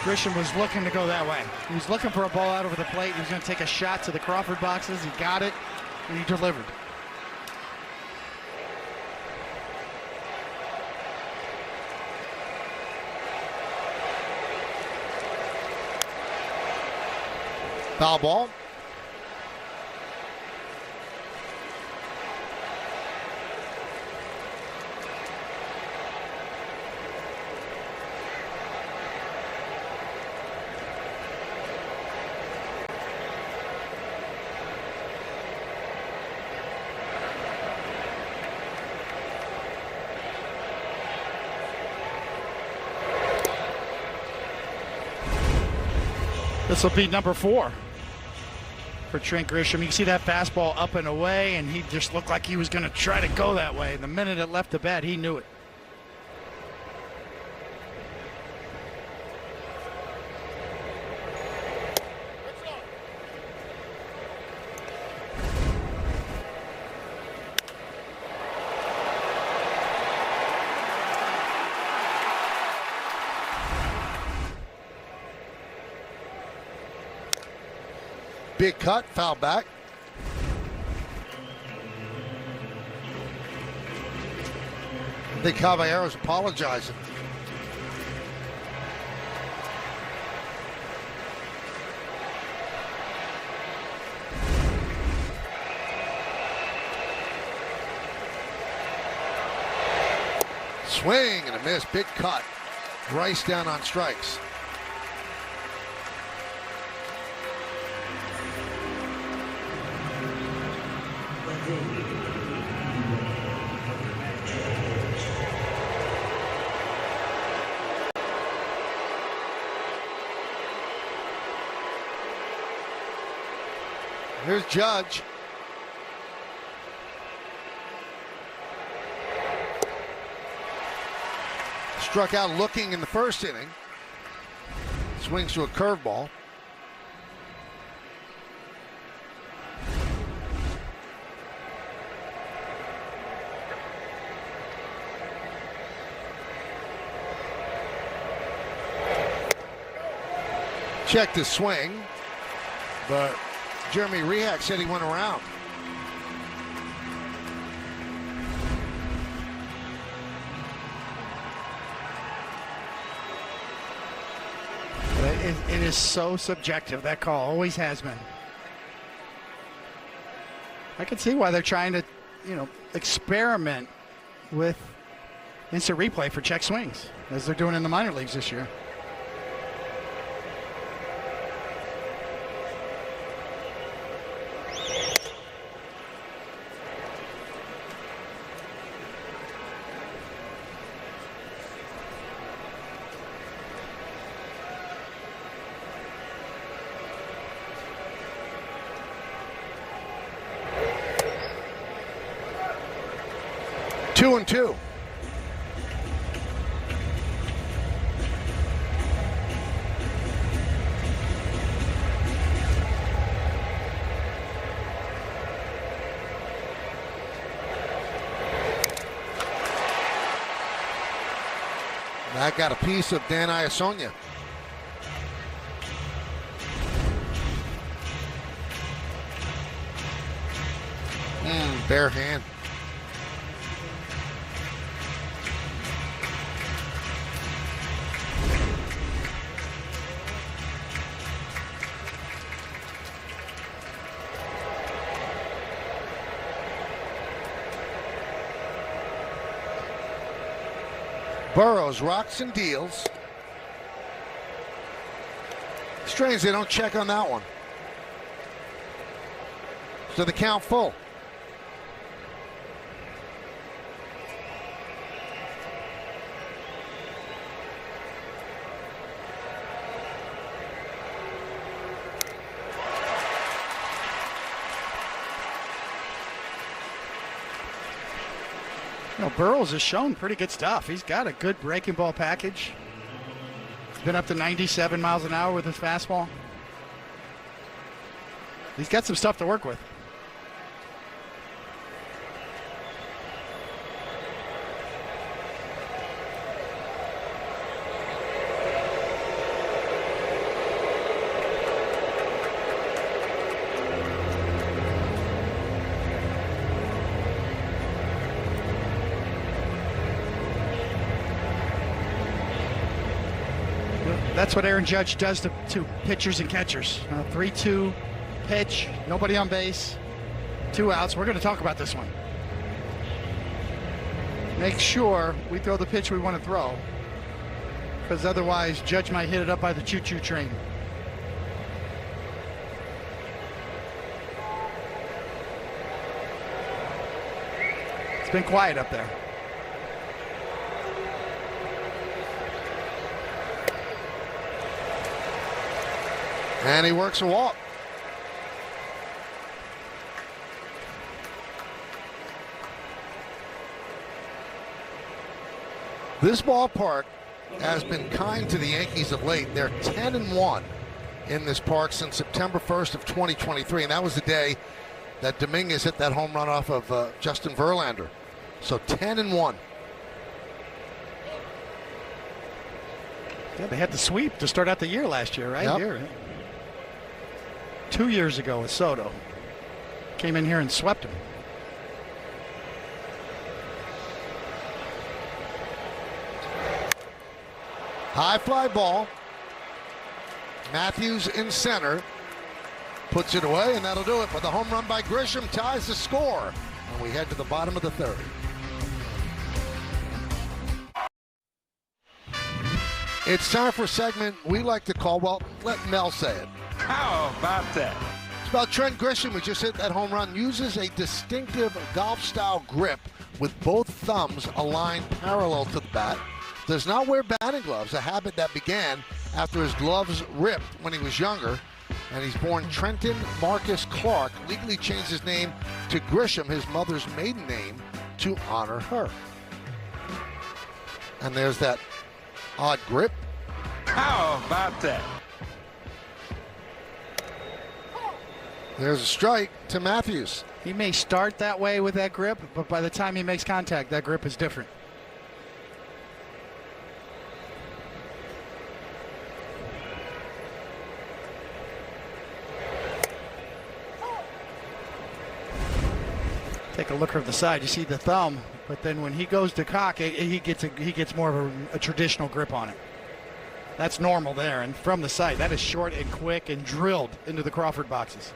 Grisham was looking to go that way. He was looking for a ball out over the plate. He was going to take a shot to the Crawford boxes. He got it, and he delivered. Foul ball. This will be number 4 for Trent Grisham. You can see that fastball up and away, and he just looked like he was going to try to go that way. The minute it left the bat, he knew it. Big cut, foul back. I think Caballero's apologizing. Swing and a miss, big cut. Rice down on strikes. Here's Judge. Struck out looking in the first inning. Swings to a curveball. Checked his swing, but Jeremy Rehak said he went around. It is so subjective, that call. Always has been. I can see why they're trying to, experiment with instant replay for check swings, as they're doing in the minor leagues this year. Two and two. That got a piece of Dan Iasonia. Bare hand. Burrows rocks and deals. Strange they don't check on that one. So the count full. Burrows has shown pretty good stuff. He's got a good breaking ball package. He's been up to 97 miles an hour with his fastball. He's got some stuff to work with. That's what Aaron Judge does to pitchers and catchers. 3-2 pitch, nobody on base, 2 outs. We're going to talk about this one. Make sure we throw the pitch we want to throw, because otherwise Judge might hit it up by the choo-choo train. It's been quiet up there. And he works a walk. This ballpark has been kind to the Yankees of late. They're 10-1 in this park since September 1st of 2023, and that was the day that Dominguez hit that home run off of Justin Verlander. So 10-1. Yeah, they had the sweep to start out the year last year, right? Yep. Here. 2 years ago with Soto. Came in here and swept him. High fly ball. Matthews in center. Puts it away, and that'll do it. But the home run by Grisham ties the score. And we head to the bottom of the third. It's time for a segment we like to call, well, let Mel say it. How about that? It's about Trent Grisham, who just hit that home run. Uses a distinctive golf-style grip with both thumbs aligned parallel to the bat. Does not wear batting gloves, a habit that began after his gloves ripped when he was younger. And he's born Trenton Marcus Clark, legally changed his name to Grisham, his mother's maiden name, to honor her. And there's that odd grip. How about that? There's a strike to Matthews. He may start that way with that grip, but by the time he makes contact, that grip is different. Take a look from the side. You see the thumb, but then when he goes to cock, he gets more of a traditional grip on it. That's normal there, and from the side, that is short and quick and drilled into the Crawford boxes.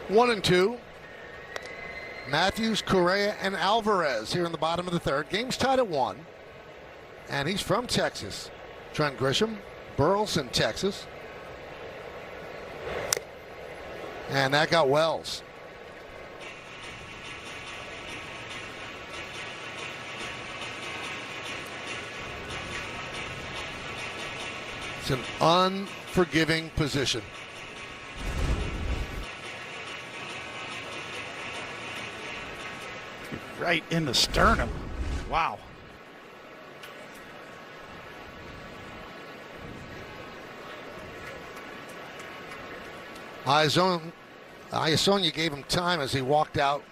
One and two. Matthews, Correa, and Alvarez here in the bottom of the third. Game's tied at 1. And he's from Texas. Trent Grisham, Burleson, Texas. And that got Wells. It's an unforgiving position. Right in the sternum. Wow. Iasonia gave him time as he walked out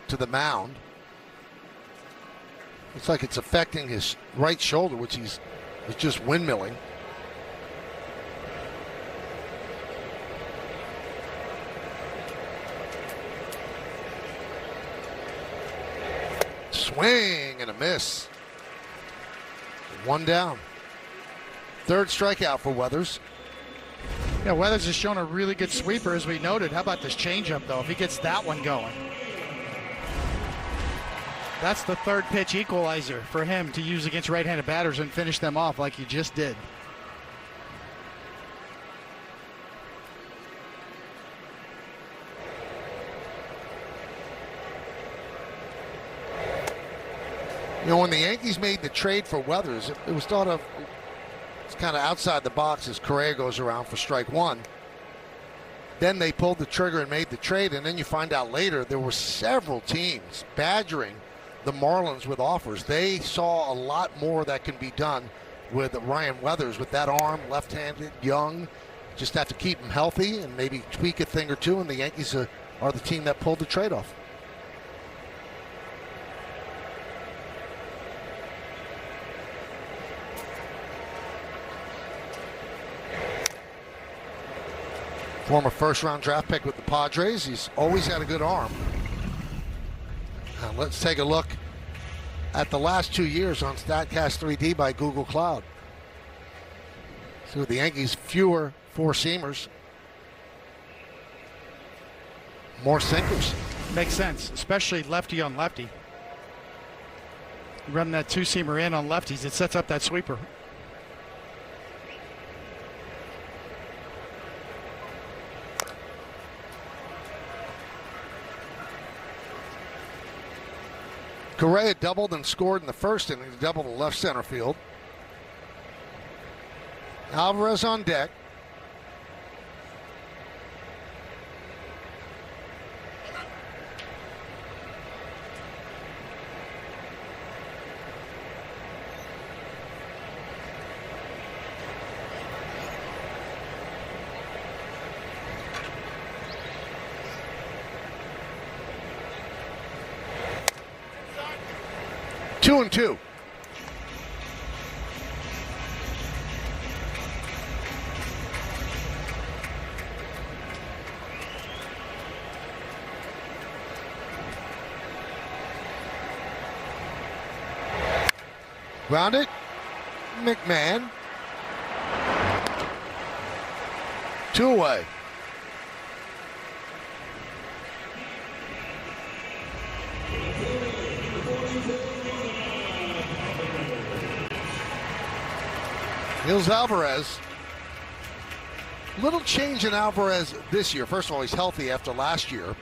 to the mound. Looks like it's affecting his right shoulder, which he's just windmilling. Swing and a miss. 1 down. Third strikeout for Weathers. Yeah, Weathers has shown a really good sweeper, as we noted. How about this changeup, though, if he gets that one going? That's the third pitch equalizer for him to use against right-handed batters and finish them off like he just did. You know, when the Yankees made the trade for Weathers, it was thought of, it's kind of outside the box as Correa goes around for strike 1. Then they pulled the trigger and made the trade, and then you find out later there were several teams badgering the Marlins with offers. They saw a lot more that can be done with Ryan Weathers with that arm, left-handed, young. Just have to keep him healthy and maybe tweak a thing or two, and the Yankees are the team that pulled the trade off. Former first-round draft pick with the Padres. He's always had a good arm. And let's take a look at the last 2 years on StatCast 3D by Google Cloud. See with the Yankees, fewer four-seamers, more sinkers. Makes sense, especially lefty on lefty. Run that two-seamer in on lefties, it sets up that sweeper. Correa doubled and scored in the first inning to double the left center field. Alvarez on deck. Two and two. Grounded. McMahon. Two away. Here's Alvarez. Little change in Alvarez this year. First of all, he's healthy after last year,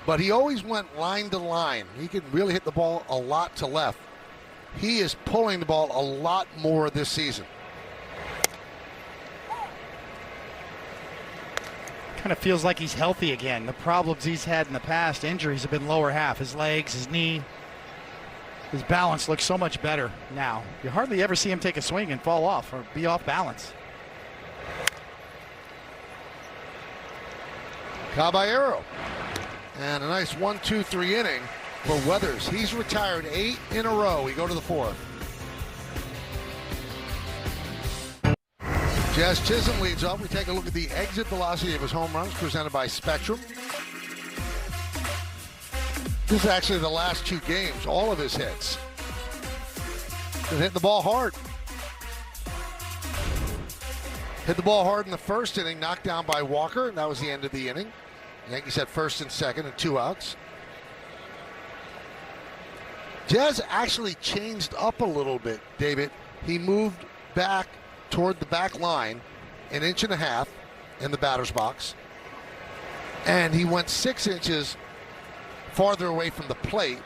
but he always went line to line. He could really hit the ball a lot to left. He is pulling the ball a lot more this season. Kind of feels like he's healthy again. The problems he's had in the past, injuries, have been lower half. His legs, his knee. His balance looks so much better now. You hardly ever see him take a swing and fall off or be off balance. Caballero. And a nice 1-2-3 inning for Weathers. He's retired 8 in a row. We go to the 4th. Jazz Chisholm leads off. We take a look at the exit velocity of his home runs presented by Spectrum. This is actually the last 2 games, all of his hits. Been hitting the ball hard. Hit the ball hard in the first inning, knocked down by Walker, and that was the end of the inning. The Yankees had first and second and 2 outs. Jazz actually changed up a little bit, David. He moved back toward the back line, 1.5 inches in the batter's box, and he went 6 inches farther away from the plate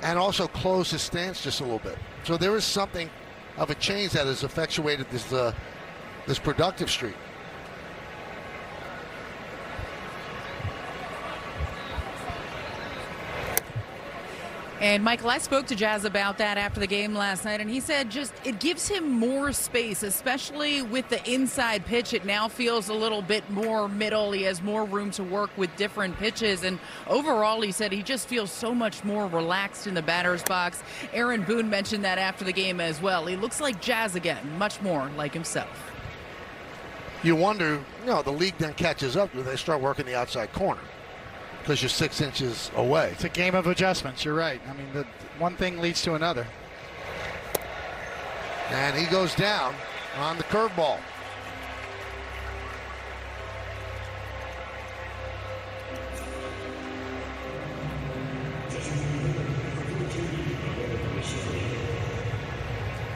and also closed his stance just a little bit. So there is something of a change that has effectuated this productive streak. And Michael, I spoke to Jazz about that after the game last night, and he said just it gives him more space, especially with the inside pitch. It now feels a little bit more middle. He has more room to work with different pitches, and overall, he said he just feels so much more relaxed in the batter's box. Aaron Boone mentioned that after the game as well. He looks like Jazz again, much more like himself. You wonder, the league then catches up. Do they start working the outside corner? Because you're 6 inches away. It's a game of adjustments. You're right. I mean, the one thing leads to another. And he goes down on the curveball.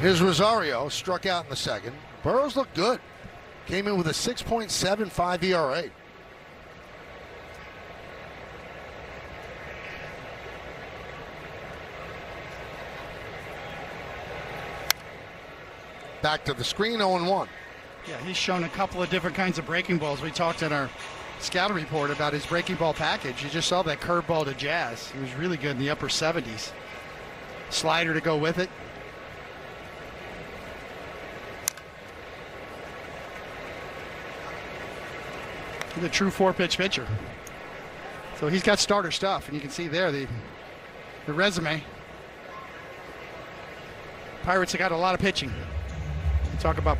Here's Rosario, struck out in the second. Burrows looked good. Came in with a 6.75 ERA. Back to the screen, 0-1. Yeah, he's shown a couple of different kinds of breaking balls. We talked in our scouting report about his breaking ball package. You just saw that curveball to Jazz. He was really good in the upper 70s. Slider to go with it. He's a true 4-pitch pitcher. So he's got starter stuff, and you can see there the resume. Pirates have got a lot of pitching. Talk about,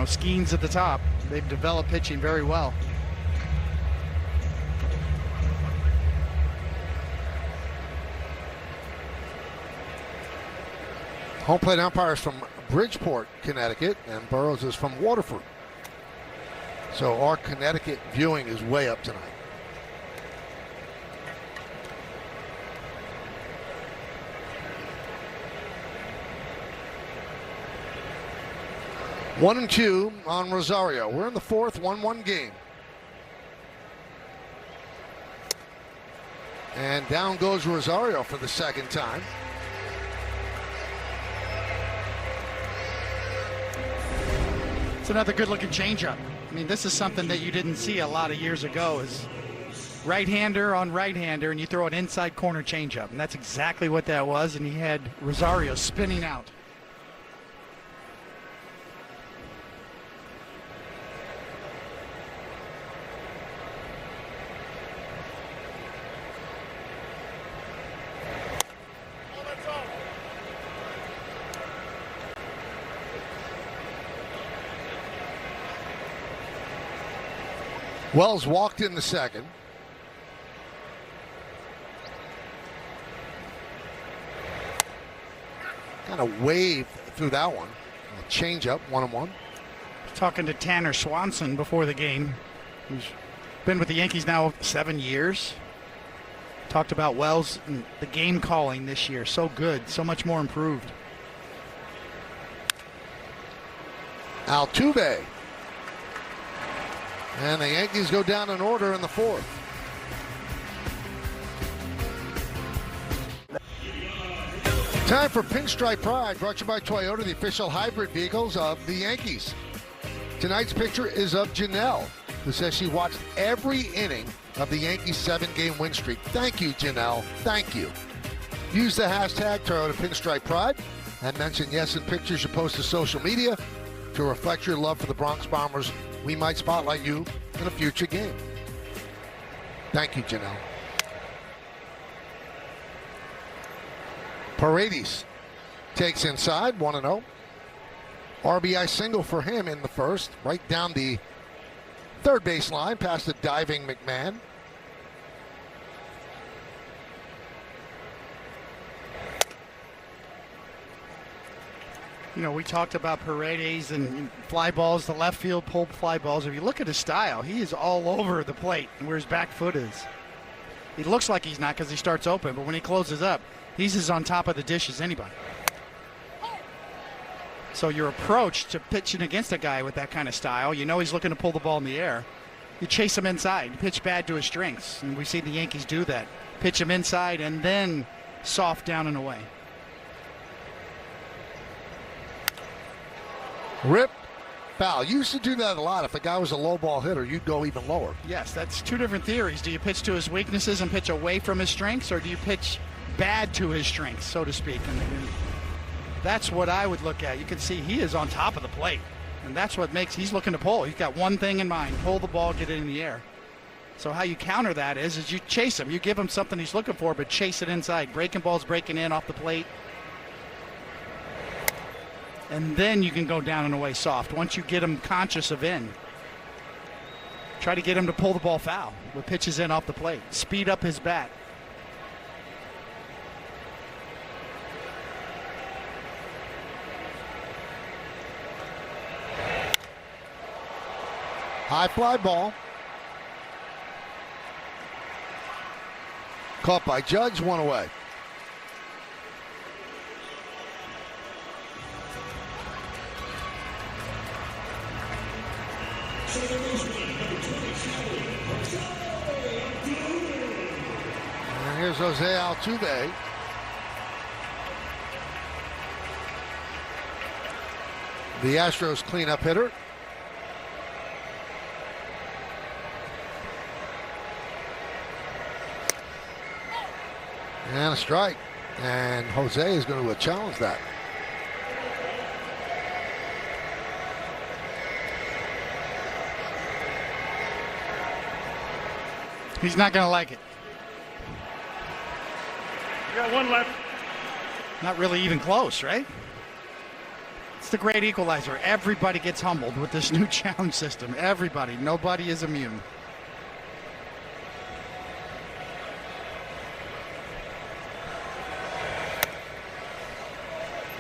Skeens at the top. They've developed pitching very well. Home plate umpire is from Bridgeport, Connecticut, and Burroughs is from Waterford. So our Connecticut viewing is way up tonight. One and two on Rosario. We're in the fourth, 1-1 game. And down goes Rosario for the second time. It's another good-looking changeup. I mean, this is something that you didn't see a lot of years ago, is right-hander on right-hander, and you throw an inside corner changeup. And that's exactly what that was, and he had Rosario spinning out. Wells walked in the second. Kind of waved through that one. A change up, 1-1. Talking to Tanner Swanson before the game, who's been with the Yankees now 7 years. Talked about Wells and the game calling this year. So good, so much more improved. Altuve. And the Yankees go down in order in the fourth. Time for Pinstripe Pride, brought to you by Toyota, the official hybrid vehicles of the Yankees. Tonight's picture is of Janelle, who says she watched every inning of the Yankees' 7-game win streak. Thank you, Janelle. Thank you. Use the hashtag Toyota Pinstripe Pride and mention yes in pictures you post to social media to reflect your love for the Bronx Bombers. We might spotlight you in a future game. Thank you, Janelle. Paredes takes inside, 1-0. RBI single for him in the first, right down the third base line, past the diving McMahon. You know, we talked about Paredes and fly balls, the left field pulled fly balls. If you look at his style, he is all over the plate and where his back foot is. He looks like he's not because he starts open, but when he closes up, he's as on top of the dish as anybody. So your approach to pitching against a guy with that kind of style, you know he's looking to pull the ball in the air. You chase him inside, you pitch bad to his strengths, and we see the Yankees do that. Pitch him inside and then soft down and away. Rip, foul. You used to do that a lot. If a guy was a low ball hitter, you'd go even lower. Yes, that's two different theories. Do you pitch to his weaknesses and pitch away from his strengths, or do you pitch bad to his strengths, so to speak? And that's what I would look at. You can see he is on top of the plate, and that's what makes he's looking to pull. He's got one thing in mind: pull the ball, get it in the air. So how you counter that is you chase him. You give him something he's looking for, but chase it inside. Breaking balls breaking in off the plate. And then you can go down and away soft once you get him conscious of in. Try to get him to pull the ball foul with pitches in off the plate. Speed up his bat. High fly ball. Caught by Judge, one away. And here's Jose Altuve. The Astros cleanup hitter. And a strike. And Jose is going to challenge that. He's not going to like it. You got one left. Not really even close, right? It's the great equalizer. Everybody gets humbled with this new challenge system. Everybody. Nobody is immune.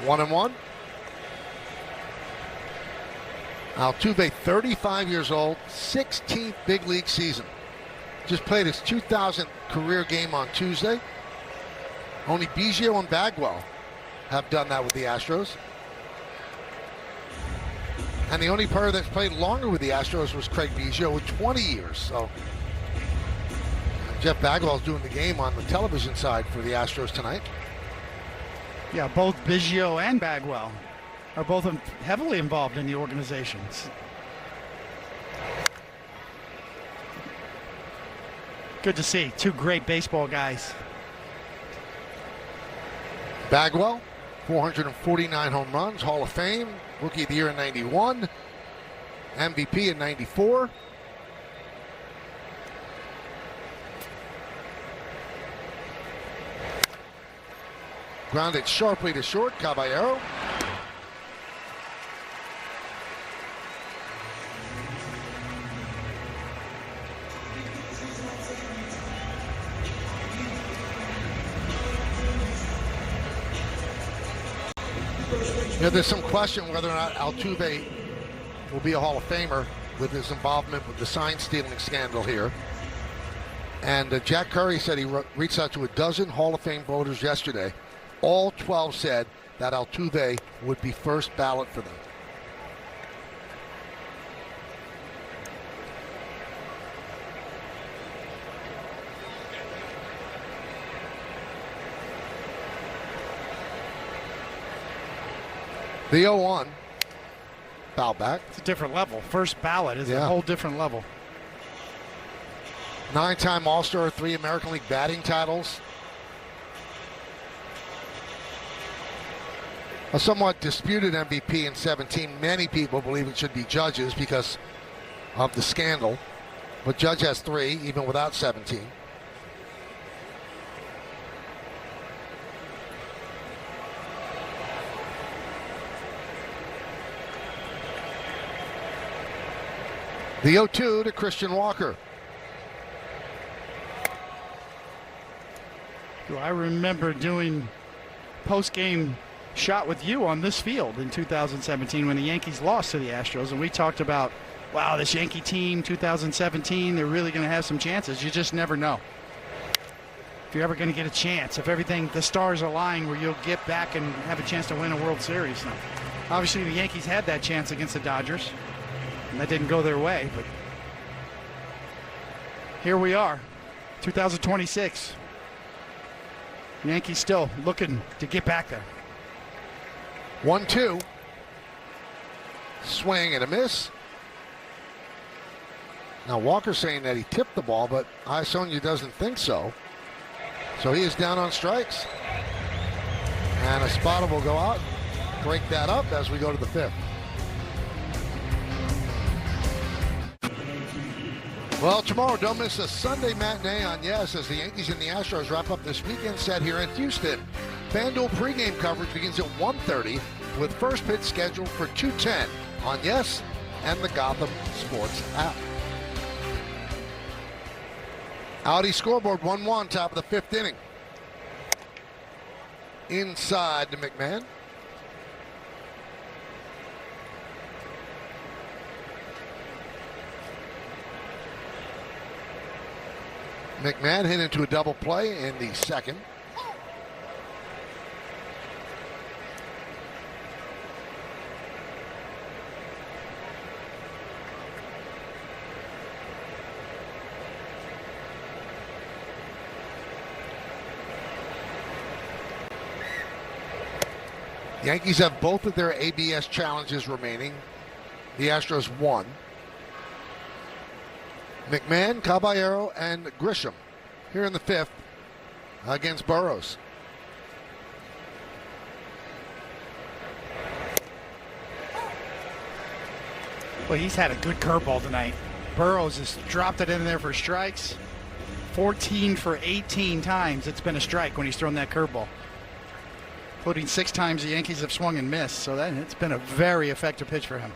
1-1. Altuve, 35 years old, 16th big league season. Just played his 2000th career game on Tuesday. Only Biggio and Bagwell have done that with the Astros. And the only player that's played longer with the Astros was Craig Biggio with 20 years. So Jeff Bagwell's doing the game on the television side for the Astros tonight. Yeah, both Biggio and Bagwell are both heavily involved in the organizations. Good to see. Two great baseball guys. Bagwell, 449 home runs, Hall of Fame, Rookie of the Year in 91, MVP in 94. Grounded sharply to short, Caballero. You know, there's some question whether or not Altuve will be a Hall of Famer with his involvement with the sign stealing scandal here. And Jack Curry said he reached out to a dozen Hall of Fame voters yesterday. All 12 said that Altuve would be first ballot for them. The 0-1. Foul back. It's a different level. First ballot is a whole different level. 9-time All-Star, 3 American League batting titles. A somewhat disputed MVP in 17. Many people believe it should be Judge's because of the scandal. But Judge has 3, even without 17. The 0-2 to Christian Walker. I remember doing post-game shot with you on this field in 2017 when the Yankees lost to the Astros, and we talked about, wow, this Yankee team 2017, they're really going to have some chances. You just never know if you're ever going to get a chance, if the stars are align where you'll get back and have a chance to win a World Series. Now, obviously the Yankees had that chance against the Dodgers, and that didn't go their way, but here we are, 2026. Yankees still looking to get back there. 1-2. Swing and a miss. Now Walker's saying that he tipped the ball, but Sonia doesn't think so. So he is down on strikes. And a spotter will go out. Break that up as we go to the 5th. Well, tomorrow, don't miss a Sunday matinee on Yes as the Yankees and the Astros wrap up this weekend set here in Houston. FanDuel pregame coverage begins at 1:30 with first pitch scheduled for 2:10 on Yes and the Gotham Sports app. Audi scoreboard 1-1, top of the 5th inning. Inside to McMahon. McMahon hit into a double play in the 2nd. Yankees have both of their ABS challenges remaining. The Astros 1. McMahon, Caballero, and Grisham here in the 5th against Burrows. Well, he's had a good curveball tonight. Burrows has dropped it in there for strikes. 14 for 18 times it's been a strike when he's thrown that curveball, including 6 times the Yankees have swung and missed. So it's been a very effective pitch for him.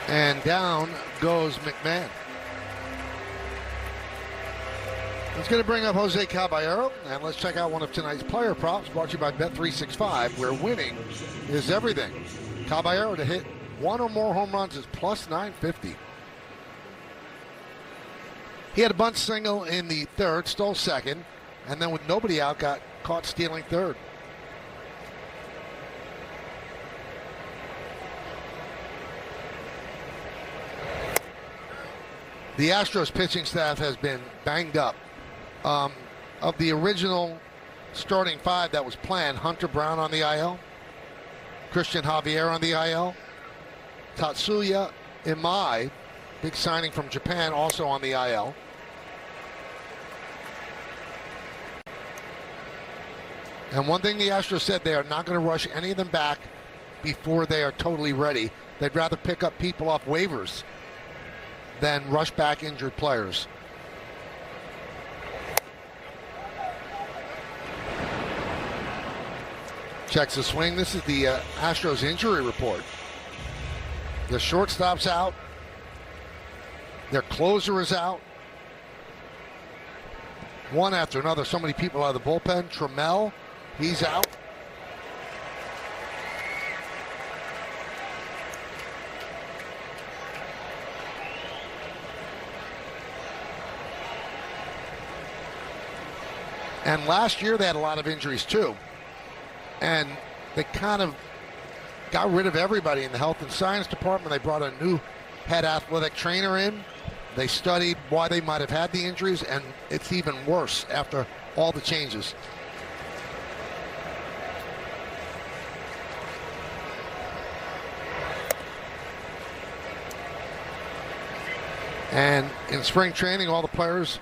And down goes McMahon. It's going to bring up Jose Caballero, and let's check out one of tonight's player props brought to you by Bet365, where winning is everything. Caballero to hit one or more home runs is plus 950. He had a bunt single in the third, stole second, and then with nobody out, got caught stealing third. The Astros pitching staff has been banged up. Of the original starting five that was planned, Hunter Brown on the IL, Christian Javier on the IL, Tatsuya Imai, big signing from Japan, also on the IL. And one thing the Astros said, they are not going to rush any of them back before they are totally ready. They'd rather pick up people off waivers than rush back injured players. Checks the swing. This is the Astros injury report. The shortstop's out. Their closer is out. One after another. So many people out of the bullpen. Trammell, he's out. And last year they had a lot of injuries too. And they kind of got rid of everybody in the health and science department. They brought a new head athletic trainer in. They studied why they might have had the injuries, and it's even worse after all the changes. And in spring training, all the players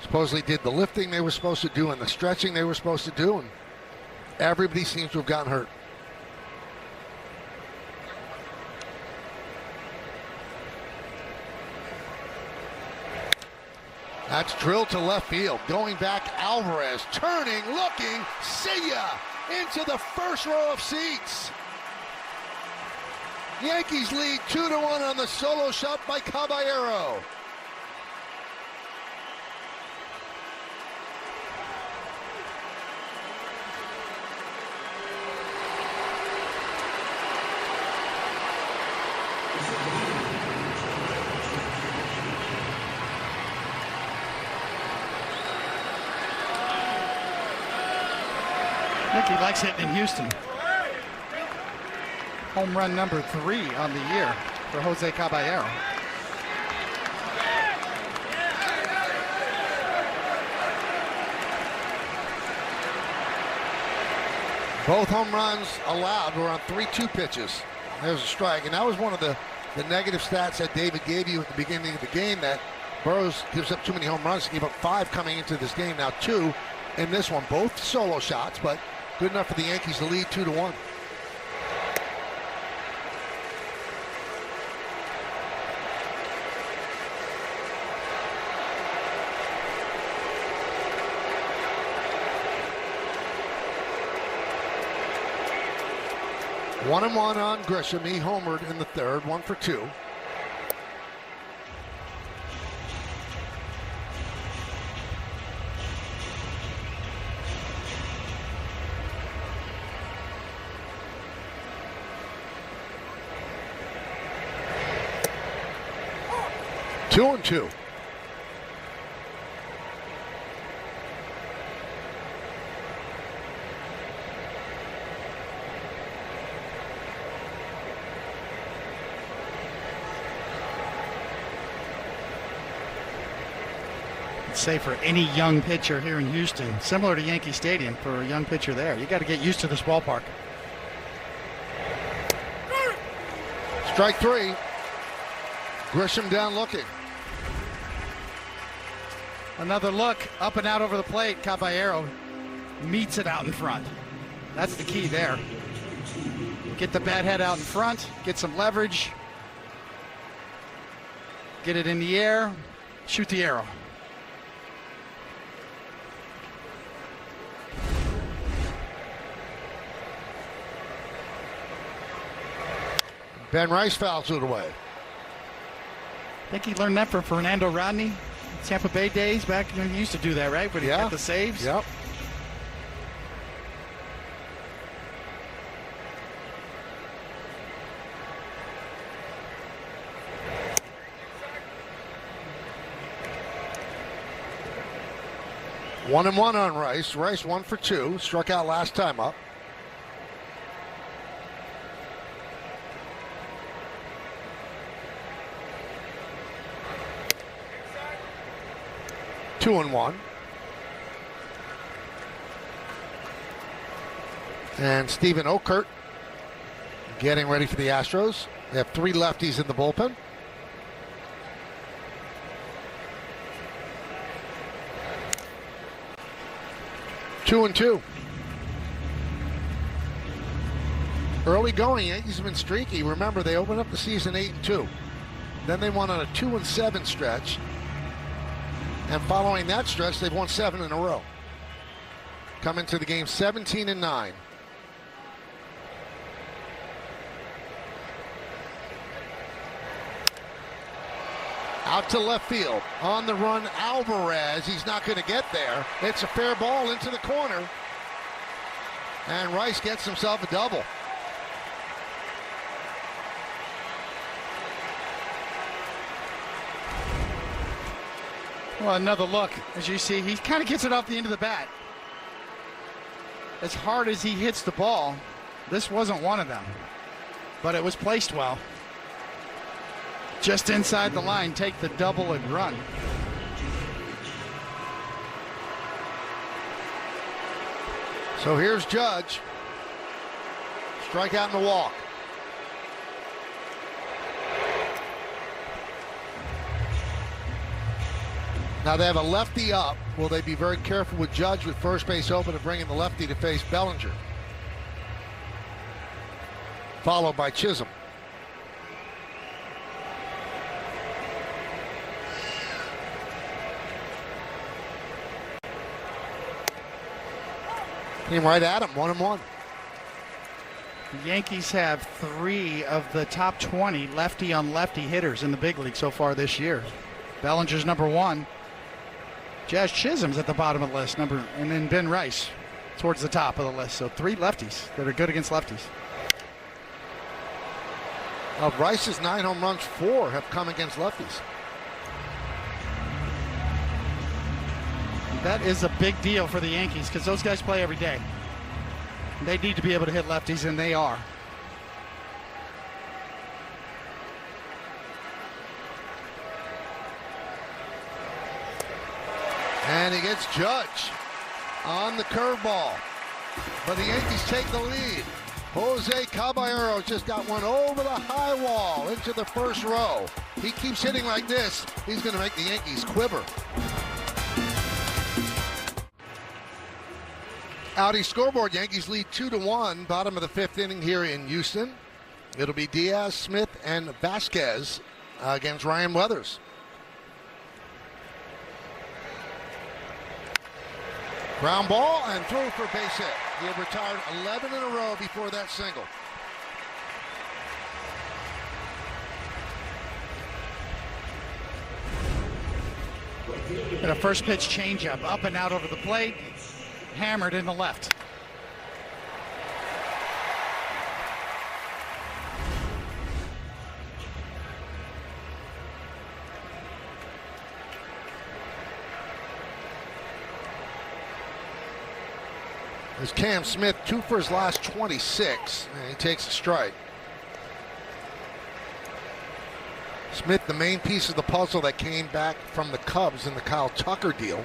supposedly did the lifting they were supposed to do and the stretching they were supposed to do, and everybody seems to have gotten hurt. That's drilled to left field. Going back, Alvarez turning, looking, see ya! Into the first row of seats. Yankees lead 2-1 on the solo shot by Caballero. I think he likes hitting in Houston. Home run number 3 on the year for Jose Caballero. Both home runs allowed were on 3-2 pitches. There's a strike, and that was one of the negative stats that David gave you at the beginning of the game, that Burrows gives up too many home runs. He gave up 5 coming into this game, now 2 in this one. Both solo shots, but good enough for the Yankees to lead 2-1. One and one on Grisham. He homered in the third, 1 for 2. Two and 2. Say for any young pitcher here in Houston, similar to Yankee Stadium for a young pitcher there, you got to get used to this ballpark. Strike 3. Grisham down looking. Another look, up and out over the plate. Caballero meets it out in front. That's the key there. Get the bat head out in front, get some leverage, get it in the air, shoot the arrow. Ben Rice fouls it away. I think he learned that from Fernando Rodney Tampa Bay days back when he used to do that, right? When he got the saves. Yep. One and one on Rice. Rice 1 for 2. Struck out last time up. Two and one. And Stephen Okert getting ready for the Astros. They have 3 lefties in the bullpen. Two and two. Early going, Yankees have been streaky. Remember, they opened up the season 8-2. Then they won on a 2-7 stretch. And following that stretch, they've won 7 in a row. Come into the game 17-9. Out to left field. On the run, Alvarez. He's not going to get there. It's a fair ball into the corner. And Rice gets himself a double. Well, another look. As you see, he kind of gets it off the end of the bat. As hard as he hits the ball, this wasn't one of them. But it was placed well. Just inside the line, take the double and run. So here's Judge. Strikeout and a walk. Now they have a lefty up. Will they be very careful with Judge with first base open and bringing the lefty to face Bellinger? Followed by Chisholm. Came right at him, 1-1. The Yankees have 3 of the top 20 lefty-on-lefty hitters in the big league so far this year. Bellinger's number 1. Jazz Chisholm's at the bottom of the list, and then Ben Rice towards the top of the list. So 3 lefties that are good against lefties. Of Rice's 9 home runs, 4 have come against lefties. That is a big deal for the Yankees because those guys play every day. They need to be able to hit lefties, and they are. And he gets Judge on the curveball. But the Yankees take the lead. Jose Caballero just got one over the high wall into the first row. He keeps hitting like this, he's going to make the Yankees quiver. Audi scoreboard, Yankees lead 2-1, bottom of the 5th inning here in Houston. It'll be Diaz, Smith, and Vasquez against Ryan Weathers. Ground ball and through for base hit. He had retired 11 in a row before that single. And a first pitch changeup, up and out over the plate, hammered in the left. There's Cam Smith, 2 for his last 26, and he takes a strike. Smith, the main piece of the puzzle that came back from the Cubs in the Kyle Tucker deal.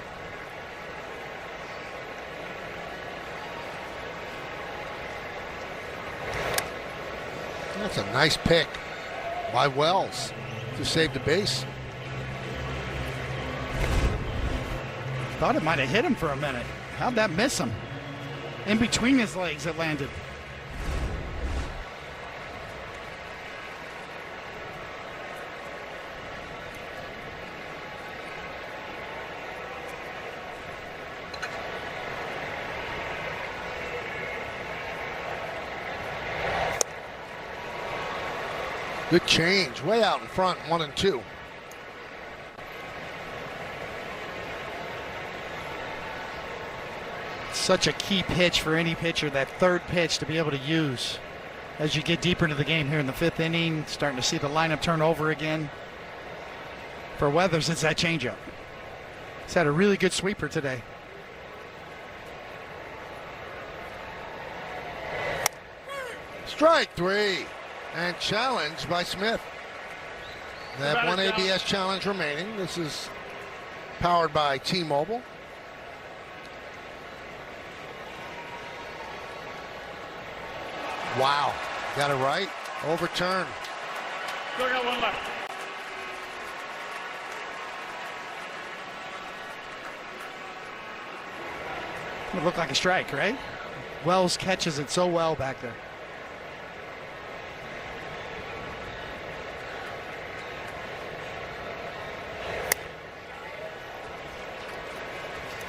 That's a nice pick by Wells to save the base. Thought it might have hit him for a minute. How'd that miss him? In between his legs it landed. Good change, way out in front, 1-2. Such a key pitch for any pitcher, that third pitch to be able to use as you get deeper into the game here in the 5th inning, starting to see the lineup turn over again. For Weathers, it's that changeup. He's had a really good sweeper today. Strike 3, and challenged by Smith. They have one ABS challenge remaining. This is powered by T-Mobile. Wow, got it right. Overturned. Still got one left. It would look like a strike, right? Wells catches it so well back there.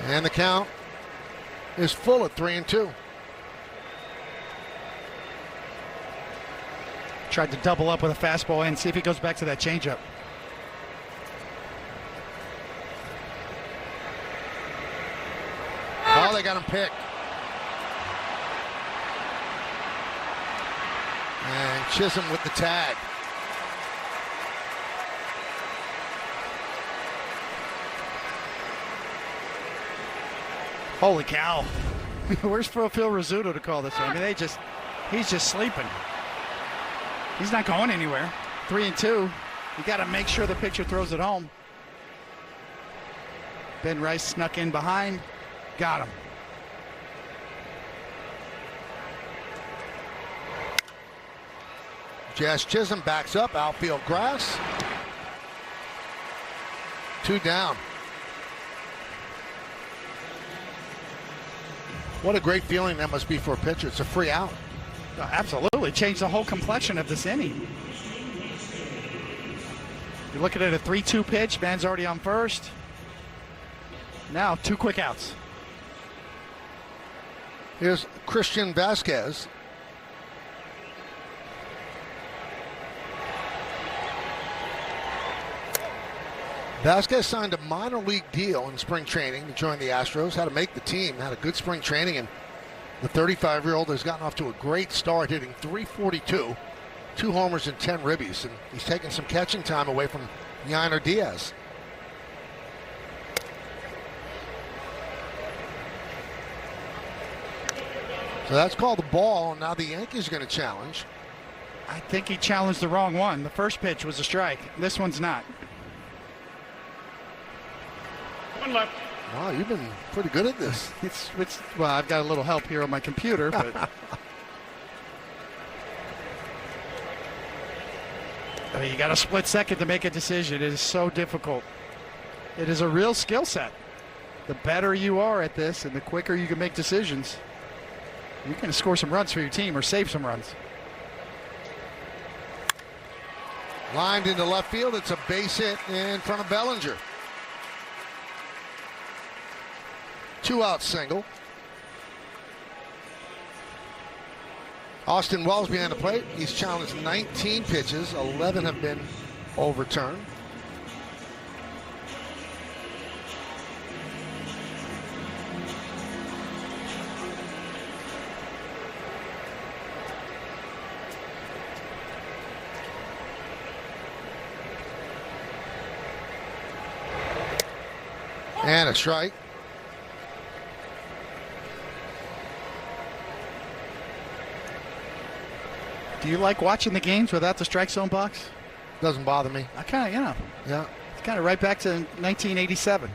And the count is full at 3-2. Tried to double up with a fastball and see if he goes back to that changeup. Oh, they got him picked. And Chisholm with the tag. Holy cow. Where's Phil Rizzuto to call this one? I mean, he's just sleeping. He's not going anywhere. 3-2. You got to make sure the pitcher throws it home. Ben Rice snuck in behind. Got him. Jazz Chisholm backs up, outfield grass. 2 down. What a great feeling that must be for a pitcher. It's a free out. Absolutely. Changed the whole complexion of this inning. You're looking at a 3-2 pitch. Man's already on first. Now 2 quick outs. Here's Christian Vasquez. Vasquez signed a minor league deal in spring training to join the Astros. Had to make the team. Had a good spring training, and the 35-year-old has gotten off to a great start, hitting .342, 2 homers and 10 ribbies, and he's taking some catching time away from Yainer Diaz. So that's called the ball, and now the Yankees are going to challenge. I think he challenged the wrong one. The first pitch was a strike. This one's not. One left. Wow, you've been pretty good at this. Well, I've got a little help here on my computer, but I mean, you got a split second to make a decision. It is so difficult. It is a real skill set. The better you are at this and the quicker you can make decisions, you can score some runs for your team or save some runs. Lined into left field. It's a base hit in front of Bellinger. 2-out single. Austin Wells behind the plate. He's challenged 19 pitches. 11 have been overturned. And a strike. Do you like watching the games without the strike zone box? Doesn't bother me. I kind of, Yeah. it's kind of right back to 1987.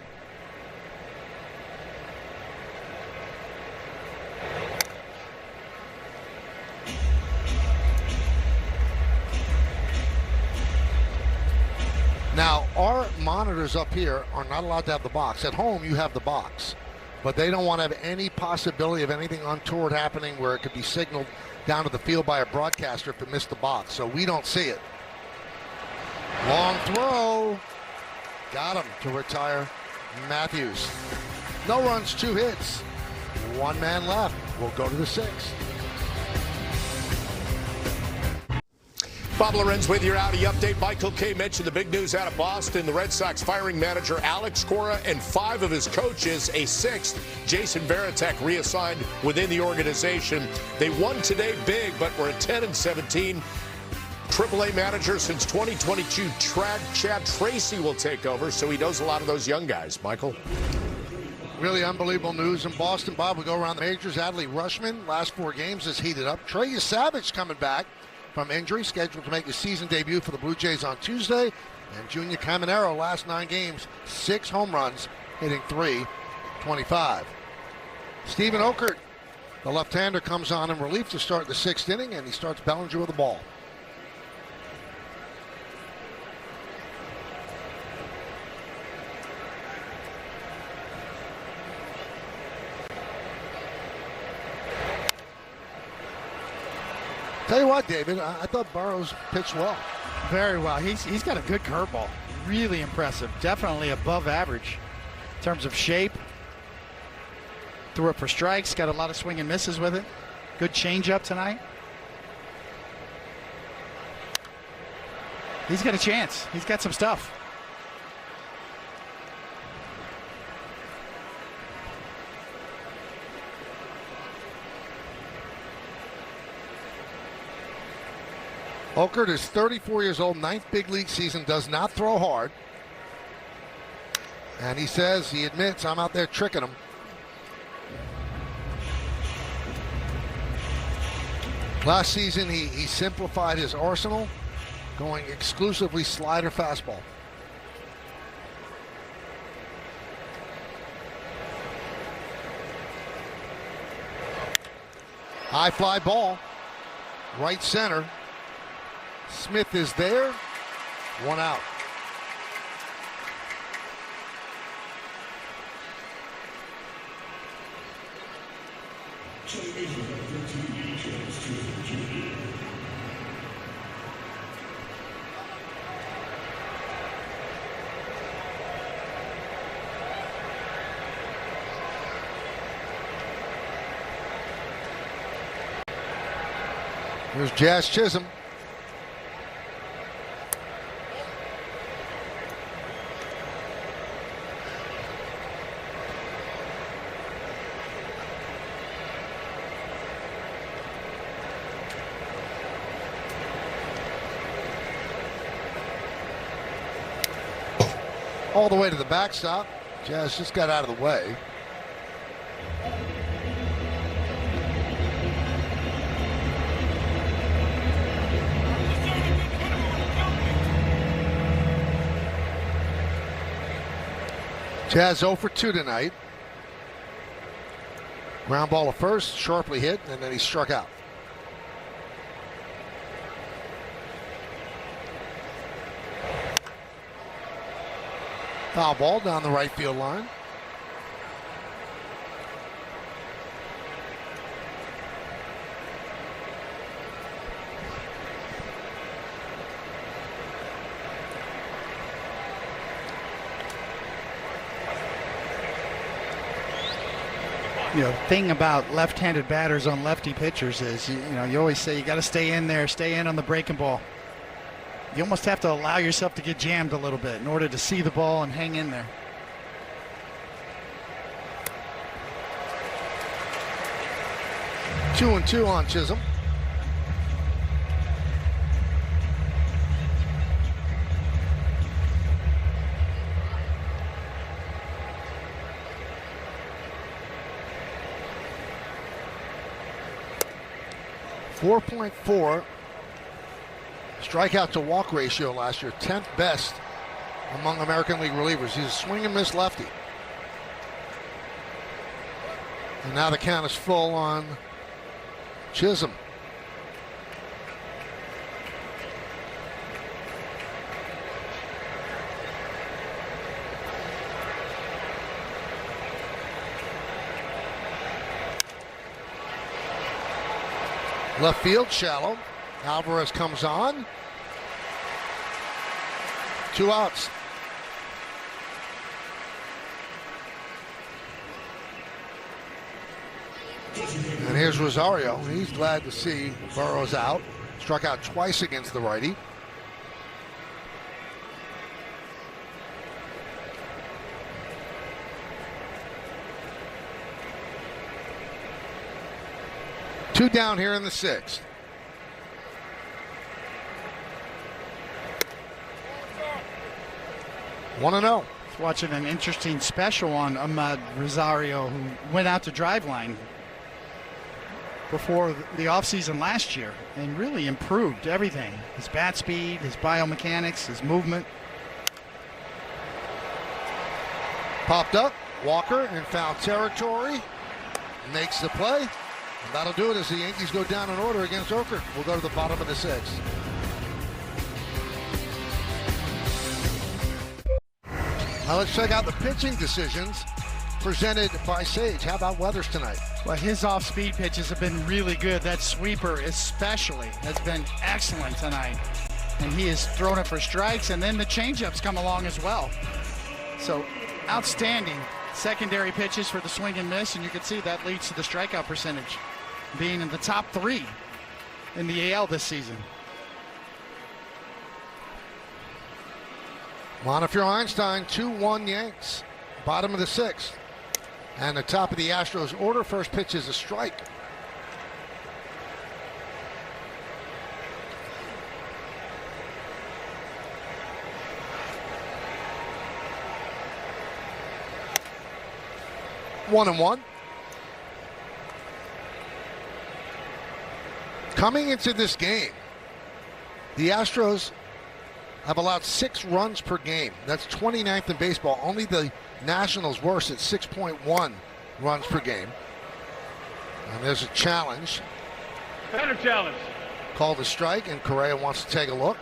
Now, our monitors up here are not allowed to have the box. At home, you have the box. But they don't want to have any possibility of anything untoward happening where it could be signaled down to the field by a broadcaster if it missed the box. So we don't see it. Long throw. Got him to retire Matthews. No runs, 2 hits. 1 man left. We'll go to the 6th. Bob Lorenz with your Audi update. Michael Kay mentioned the big news out of Boston. The Red Sox firing manager Alex Cora and 5 of his coaches, a 6th, Jason Varitek, reassigned within the organization. They won today big, but were at 10-17. AAA manager since 2022, Chad Tracy will take over, so he knows a lot of those young guys. Michael? Really unbelievable news in Boston. Bob, we go around the majors. Adley Rutschman, last 4 games, has heated up. Trey Savage coming back from injury, scheduled to make his season debut for the Blue Jays on Tuesday. And Junior Caminero, last 9 games, 6 home runs, hitting .325. Stephen Okert, the left-hander, comes on in relief to start the 6th inning, and he starts Bellinger with the ball. Tell you what, David, I thought Burrows pitched well. Very well. He's got a good curveball. Really impressive. Definitely above average in terms of shape. Threw it for strikes. Got a lot of swing and misses with it. Good changeup tonight. He's got a chance. He's got some stuff. Okert is 34 years old, 9th big league season, does not throw hard. And he says, he admits, I'm out there tricking him. Last season, he simplified his arsenal, going exclusively slider fastball. High fly ball, right center. Smith is there, 1 out. Here's Jazz Chisholm. All the way to the backstop. Jazz just got out of the way. Jazz 0 for 2 tonight. Ground ball to first, sharply hit, and then he struck out. Foul ball down the right field line. You know, thing about left-handed batters on lefty pitchers is, you always say you got to stay in there, stay in on the breaking ball. You almost have to allow yourself to get jammed a little bit in order to see the ball and hang in there. Two and 2 on Chisholm. .4 strikeout to walk ratio last year, 10th best among American League relievers. He's a swing and miss lefty. And now the count is full on Chisholm. Left field, shallow. Alvarez comes on. 2 outs. And here's Rosario. He's glad to see Burrows out. Struck out twice against the righty. Two down here in the sixth. 1-0. Watching an interesting special on Ahmad Rosario, who went out to Driveline before the offseason last year and really improved everything. His bat speed, his biomechanics, his movement. Popped up. Walker in foul territory. Makes the play. And that'll do it as the Yankees go down in order against Oakland. We'll go to the bottom of the sixth. Now let's check out the pitching decisions presented by Sage. How about Weathers tonight? Well, his off-speed pitches have been really good. That sweeper especially has been excellent tonight. And he has thrown it for strikes, and then the changeups come along as well. So outstanding secondary pitches for the swing and miss, and you can see that leads to the strikeout percentage being in the top 3 in the AL this season. Montefiore Einstein, 2-1 Yanks. Bottom of the sixth. And the top of the Astros order. First pitch is a strike. One and one. Coming into this game, the Astros have allowed 6 runs per game. That's 29th in baseball. Only the Nationals worse at 6.1 runs per game. And there's a challenge. Better challenge. Called a strike, and Correa wants to take a look.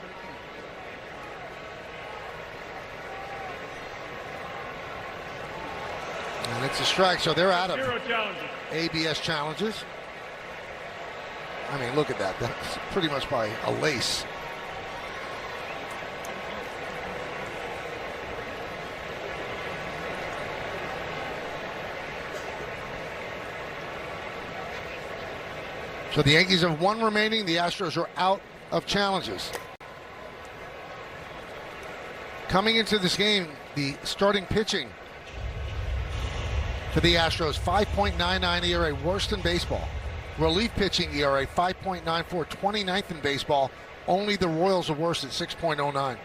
And it's a strike, so they're out of 0 challenges. ABS challenges. I mean, look at that. That's pretty much by a lace. So the Yankees have 1 remaining. The Astros are out of challenges. Coming into this game, the starting pitching for the Astros, 5.99 ERA, worst in baseball. Relief pitching ERA, 5.94, 29th in baseball. Only the Royals are worse at 6.09.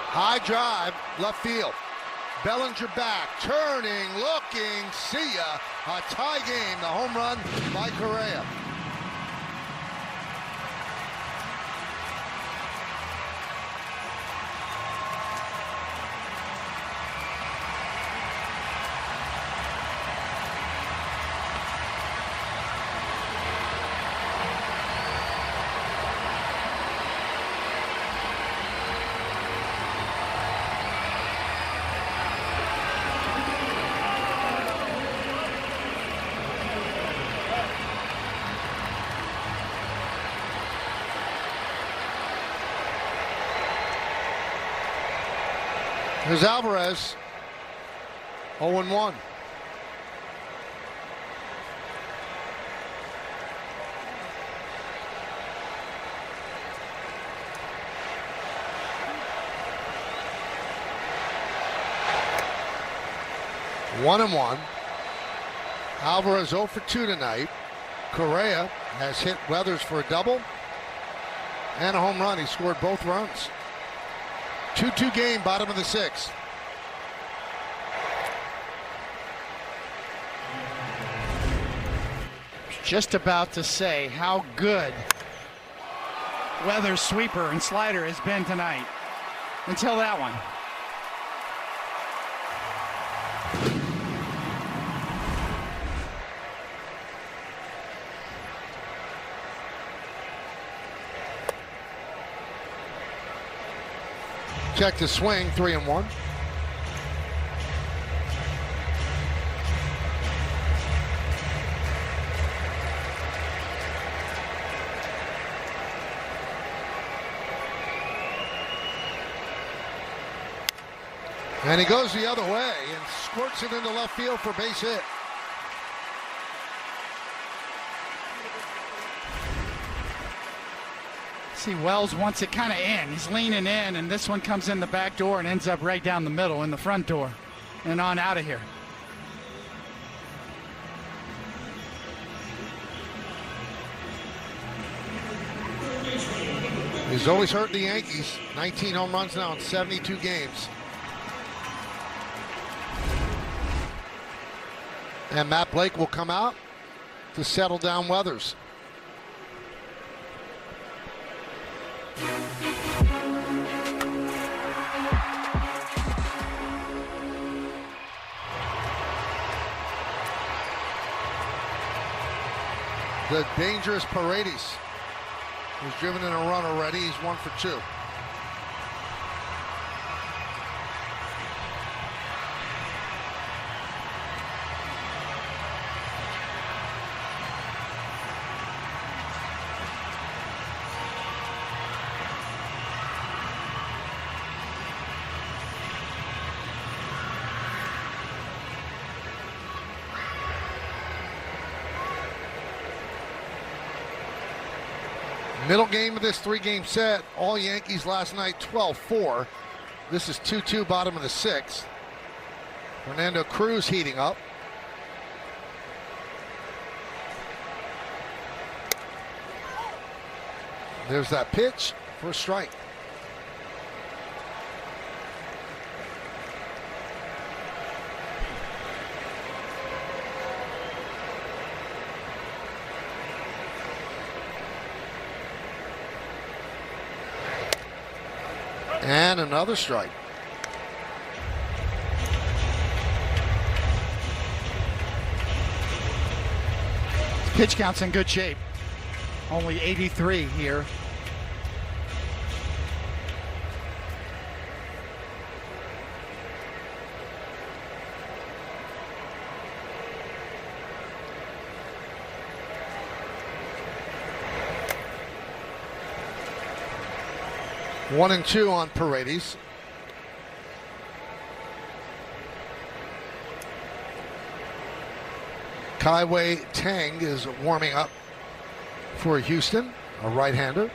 High drive, left field. Bellinger back, turning, looking, see ya. A tie game, the home run by Correa. Here's Alvarez, 0-1. One and one. Alvarez 0 for 2 tonight. Correa has hit Weathers for a double and a home run. He scored both runs. 2-2 game, bottom of the sixth. Just about to say how good Weathers' sweeper and slider has been tonight. Until that one. Check the swing, 3-1. And he goes the other way and squirts it into left field for base hit. See, Wells wants it kind of in. He's leaning in, and this one comes in the back door and ends up right down the middle in the front door and on out of here. He's always hurt the Yankees. 19 home runs now in 72 games. And Matt Blake will come out to settle down Weathers. The dangerous Paredes, who's driven in a run already. He's 1 for 2. Middle game of this 3-game set. All Yankees last night, 12-4. This is 2-2, bottom of the 6th. Fernando Cruz heating up. There's that pitch for a strike. And another strike. Pitch count's in good shape. Only 83 here. One and 2 on Paredes. Kaiwei Tang is warming up for Houston, a right-hander.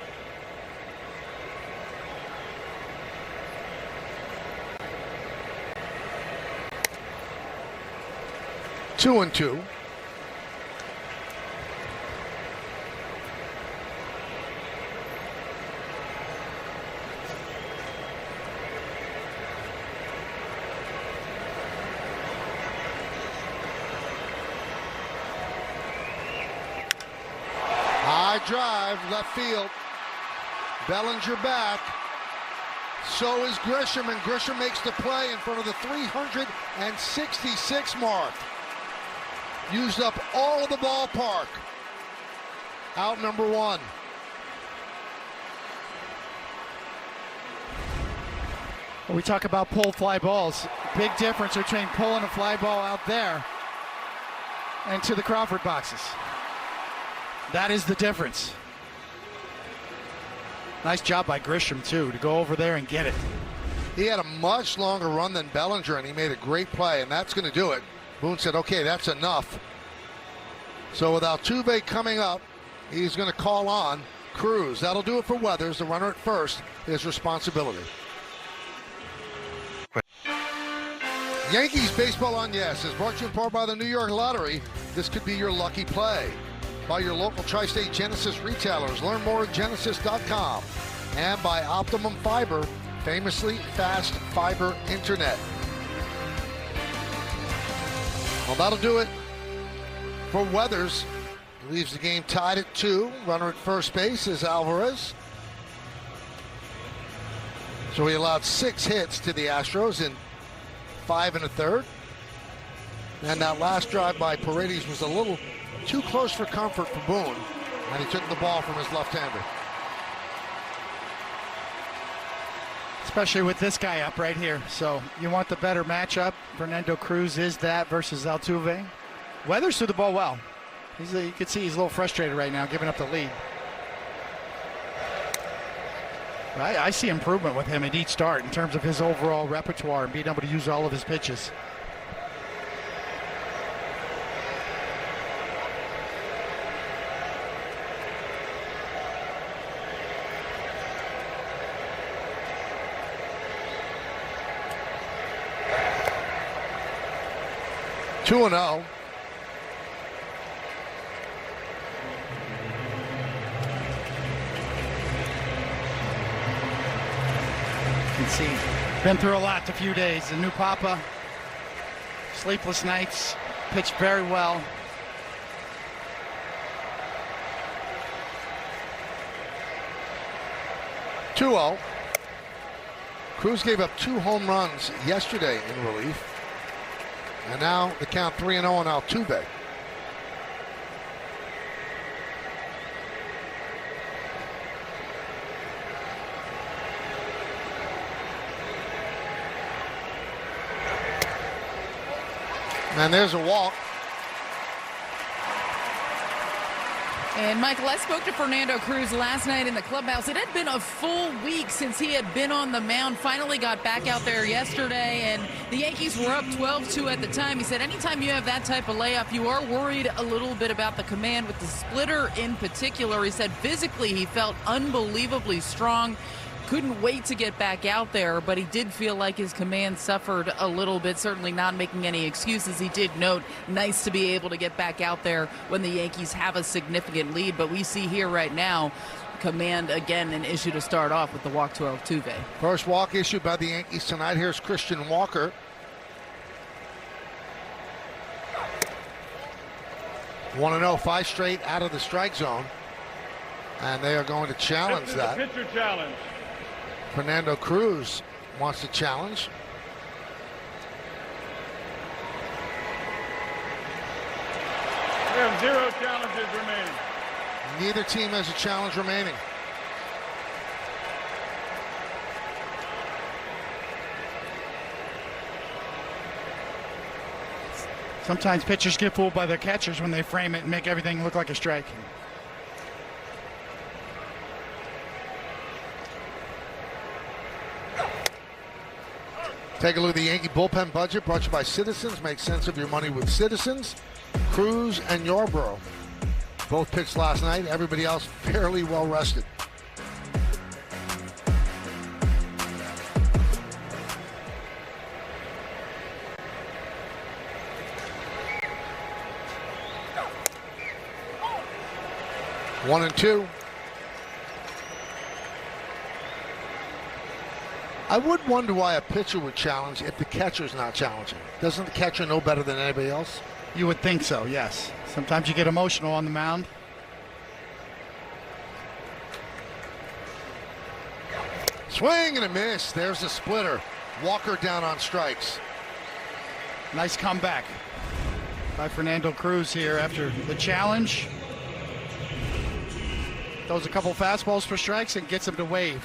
Two and 2. Drive, left field. Bellinger back. So is Grisham, and Grisham makes the play in front of the 366 mark. Used up all of the ballpark. Out number 1. We talk about pull fly balls. Big difference between pulling a fly ball out there and to the Crawford boxes. That is the difference. Nice job by Grisham, too, to go over there and get it. He had a much longer run than Bellinger, and he made a great play, and that's going to do it. Boone said, okay, that's enough. So with Altuve coming up, he's going to call on Cruz. That'll do it for Weathers. The runner at first, his responsibility. Yankees Baseball on Yes is brought to you in part by the New York Lottery. This could be your lucky play. By your local Tri-State Genesis retailers. Learn more at genesis.com. And by Optimum Fiber, famously fast fiber internet. Well, that'll do it for Weathers. He leaves the game tied at 2. Runner at first base is Alvarez. So he allowed 6 hits to the Astros in 5 1/3. And that last drive by Paredes was a little too close for comfort for Boone, and he took the ball from his left-hander. Especially with this guy up right here. So you want the better matchup. Fernando Cruz is that versus Altuve. Weathers threw the ball well. You can see he's a little frustrated right now, giving up the lead. I see improvement with him at each start in terms of his overall repertoire and being able to use all of his pitches. 2-0. You can see, been through a lot a few days. The new papa, sleepless nights, pitched very well. Cruz gave up 2 home runs yesterday in relief. And now the count 3-0 on Altuve. And there's a walk. And Michael, I spoke to Fernando Cruz last night in the clubhouse. It had been a full week since he had been on the mound. Finally got back out there yesterday, and the Yankees were up 12-2 at the time. He said anytime you have that type of layoff, you are worried a little bit about the command with the splitter in particular. He said physically he felt unbelievably strong. Couldn't wait to get back out there, but he did feel like his command suffered a little bit, certainly not making any excuses. He did note, nice to be able to get back out there when the Yankees have a significant lead, but we see here right now, command again an issue to start off with the walk to Altuve. First walk issued by the Yankees tonight. Here's Christian Walker. Want to know 5 straight out of the strike zone, and they are going to challenge that. Pitcher challenge. Fernando Cruz wants to challenge. We have 0 challenges remaining. Neither team has a challenge remaining. Sometimes pitchers get fooled by their catchers when they frame it and make everything look like a strike. Take a look at the Yankee bullpen budget brought to you by Citizens. Make sense of your money with Citizens. Cruz and Yarbrough both pitched last night. Everybody else fairly well rested. One and two. I would wonder why a pitcher would challenge if the catcher's not challenging. Doesn't the catcher know better than anybody else? You would think so, yes. Sometimes you get emotional on the mound. Swing and a miss. There's a splitter. Walker down on strikes. Nice comeback by Fernando Cruz here after the challenge. Throws a couple fastballs for strikes and gets him to wave.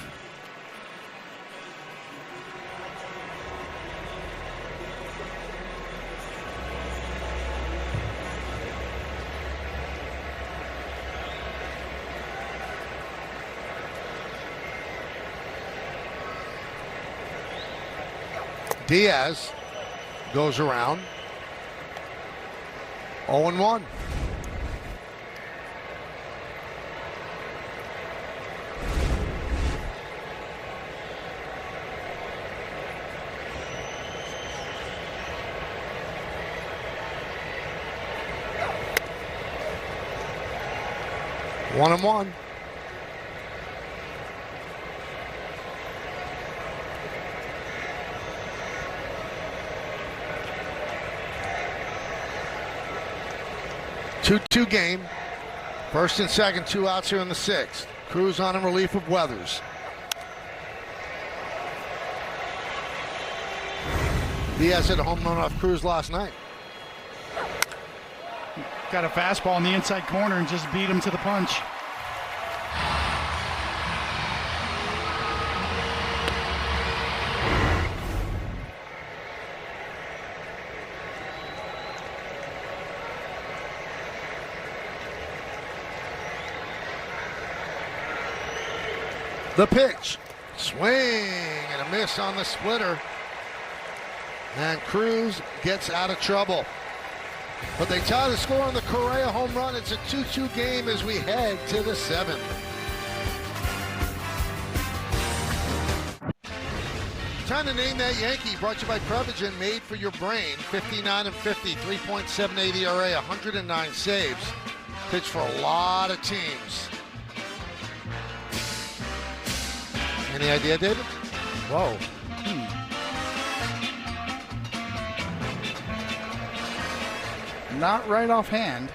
Diaz goes around. 0-1. One and one. Two game. First and second, 2 outs here in the 6th. Cruz on in relief of Weathers. Diaz hit a home run off Cruz last night. Got a fastball in the inside corner and just beat him to the punch. The pitch. Swing and a miss on the splitter. And Cruz gets out of trouble. But they tie the score on the Correa home run. It's a 2-2 game as we head to the 7th. Trying to name that Yankee, brought to you by Prevagen, made for your brain. 59 and 50, 3.78 ERA, 109 saves. Pitched for a lot of teams. Any idea, David? Whoa. Not right offhand.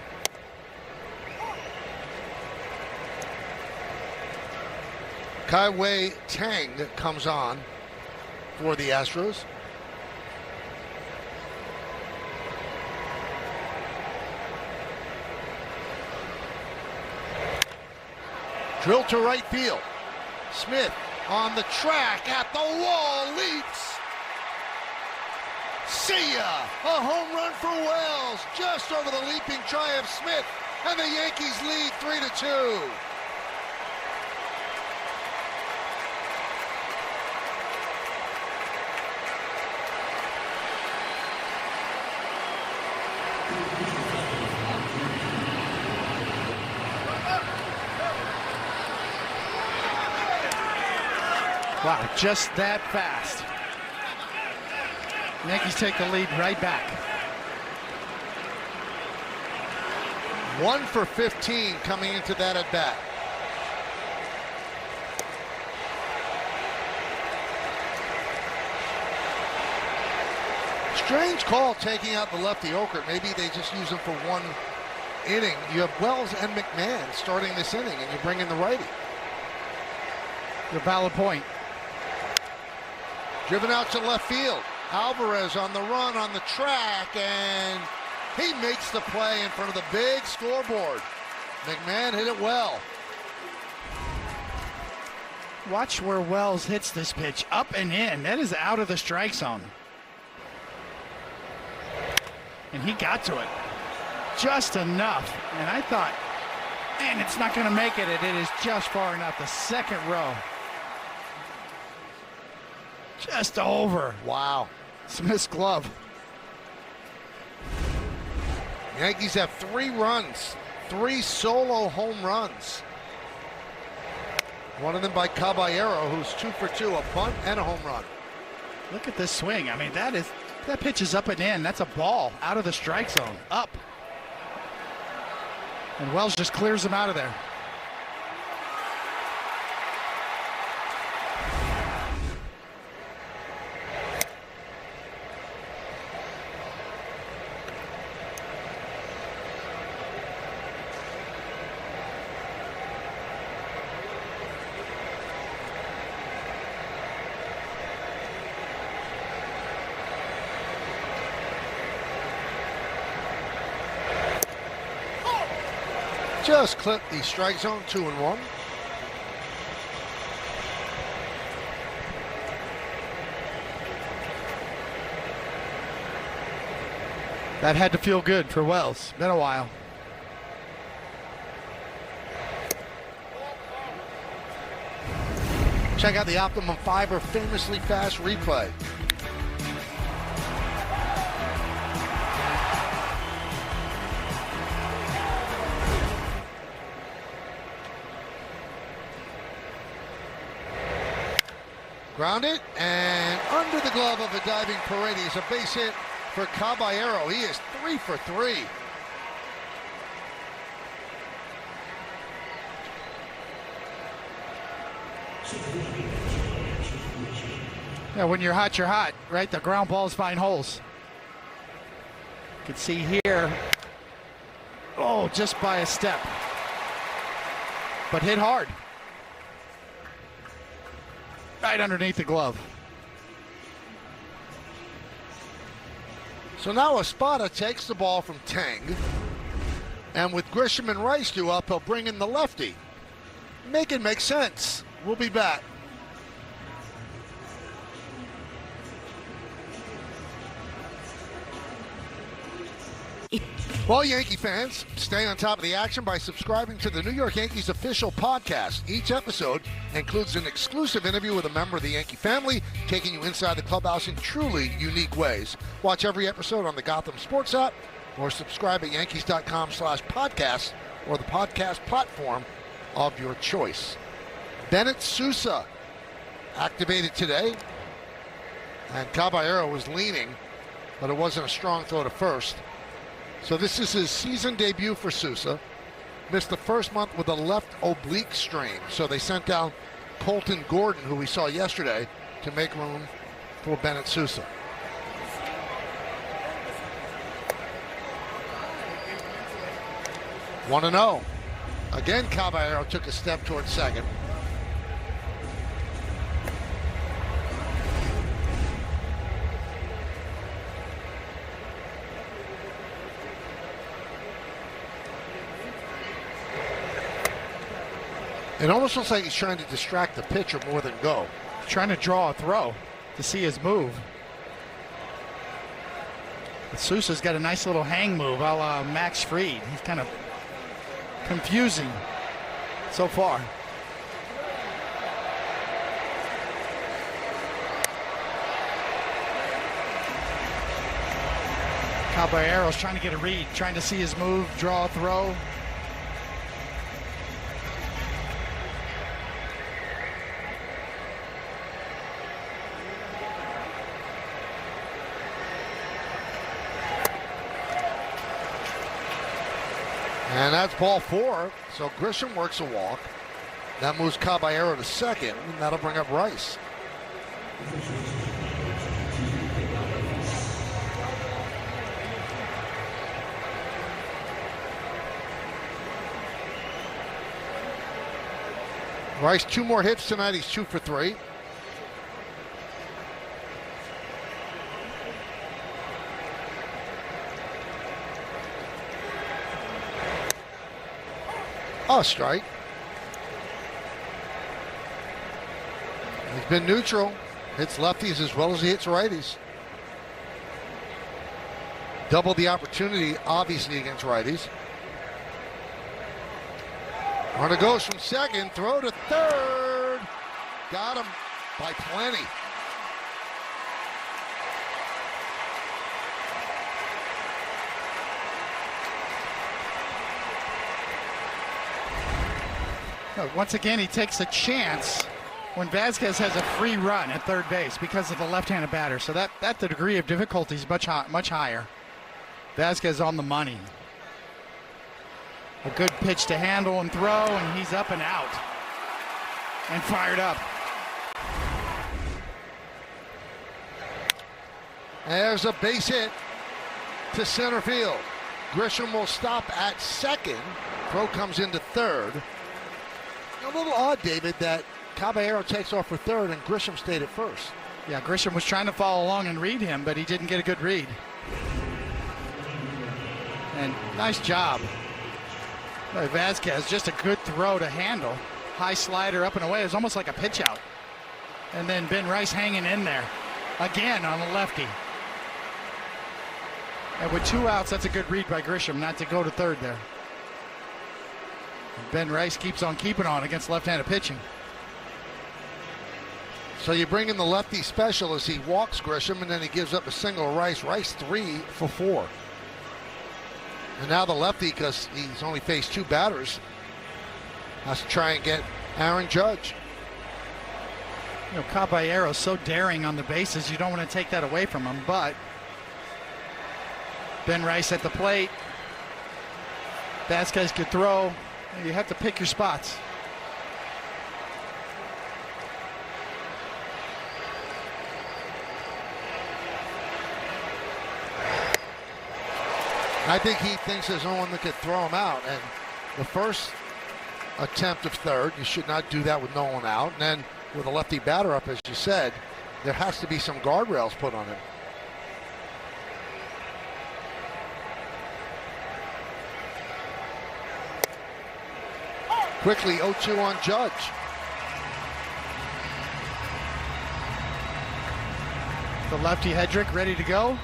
Kai-Wei Tang comes on for the Astros. Drill to right field. Smith on the track, at the wall, leaps. See ya! A home run for Wells, just over the leaping try of Smith, and the Yankees lead 3-2. Wow, just that fast. Yankees take the lead right back. 1 for 15 coming into that at bat. Strange call taking out the lefty Okert. Maybe they just use him for one inning. You have Wells and McMahon starting this inning, and you bring in the righty. A valid point. Driven out to left field. Alvarez on the run on the track, and he makes the play in front of the big scoreboard. McMahon hit it well. Watch where Wells hits this pitch. Up and in. That is out of the strike zone. And he got to it just enough. And I thought, man, it's not going to make it. It is just far enough. The second row. Just over. Wow. Smith's glove. Yankees have 3 runs, 3 solo home runs. One of them by Caballero, who's 2 for 2, a bunt and a home run. Look at this swing. I mean, that pitch is up and in. That's a ball out of the strike zone. Up. And Wells just clears him out of there. Just clipped the strike zone, 2-1. That had to feel good for Wells. Been a while. Check out the Optimum Fiber famously fast replay. Grounded and under the glove of a diving Paredes. A base hit for Caballero. He is 3 for 3. Yeah, when you're hot, right? The ground balls find holes. You can see here. Oh, just by a step. But hit hard. Right underneath the glove. So now Espada takes the ball from Tang. And with Grisham and Rice due up, he'll bring in the lefty. Make it make sense. We'll be back. Well, Yankee fans, stay on top of the action by subscribing to the New York Yankees official podcast. Each episode includes an exclusive interview with a member of the Yankee family, taking you inside the clubhouse in truly unique ways. Watch every episode on the Gotham Sports app or subscribe at yankees.com/podcast or the podcast platform of your choice. Bennett Sousa activated today. And Caballero was leaning, but it wasn't a strong throw to first. So this is his season debut for Sousa. Missed the first month with a left oblique strain. So they sent down Colton Gordon, who we saw yesterday, to make room for Bennett Sousa. One and 0. Again, Caballero took a step towards second. It almost looks like he's trying to distract the pitcher more than go. Trying to draw a throw to see his move. But Sousa's got a nice little hang move a la Max Fried. He's kind of confusing so far. Caballero's trying to get a read, trying to see his move, draw a throw. And that's ball 4. So Grisham works a walk. That moves Caballero to second, and that'll bring up Rice. Rice 2 more hits tonight. He's 2 for 3. Oh, strike. He's been neutral. Hits lefties as well as he hits righties. Double the opportunity, obviously, against righties. Runner goes from second, throw to third. Got him by plenty. Once again, he takes a chance when Vasquez has a free run at third base because of the left-handed batter. So that the degree of difficulty is much higher. Vasquez on the money. A good pitch to handle and throw, and he's up and out. And fired up. There's a base hit to center field. Grisham will stop at second. Throw comes into third. A little odd, David, that Caballero takes off for third and Grisham stayed at first. Yeah, Grisham was trying to follow along and read him, but he didn't get a good read. And nice job by Vasquez. Just a good throw to handle. High slider up and away. It was almost like a pitch out. And then Ben Rice hanging in there. Again on the lefty. And with 2 outs, that's a good read by Grisham not to go to third there. And Ben Rice keeps on keeping on against left-handed pitching. So you bring in the lefty special as he walks Grisham, and then he gives up a single to Rice. Rice 3 for 4. And now the lefty, because he's only faced 2 batters, has to try and get Aaron Judge. You know, Caballero's so daring on the bases, you don't want to take that away from him, but Ben Rice at the plate. Vasquez could throw. You have to pick your spots. I think he thinks there's no one that could throw him out. And the first attempt of third, you should not do that with no one out. And then with a lefty batter up, as you said, there has to be some guardrails put on him. Quickly 0-2 on Judge. The lefty Hedrick ready to go.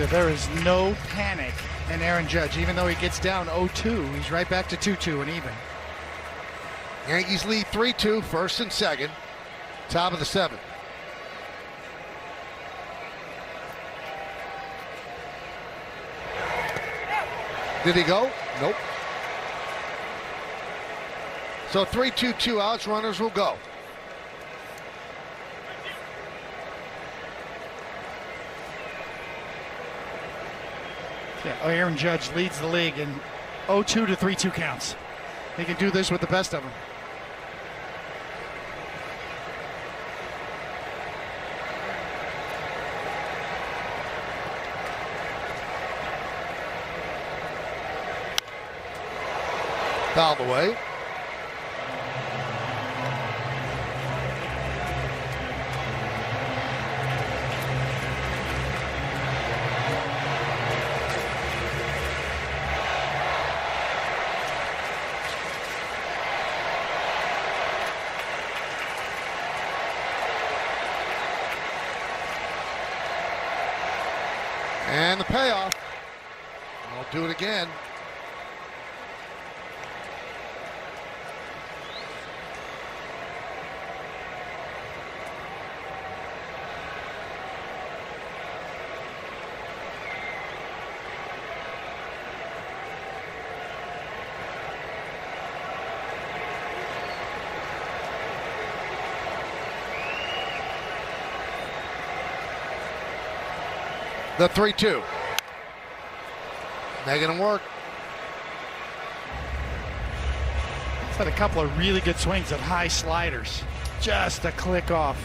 Yeah, there is no panic in Aaron Judge. Even though he gets down 0-2, he's right back to 2-2 and even. Yankees lead 3-2, first and second. Top of the seventh. Did he go? Nope. So 3-2, 2 outs, runners will go. Yeah, Aaron Judge leads the league in 0-2 to 3-2 counts. He can do this with the best of them. Fouled away. And the payoff. I'll do it again. The 3-2. Making him work. He's had a couple of really good swings at high sliders. Just a click off.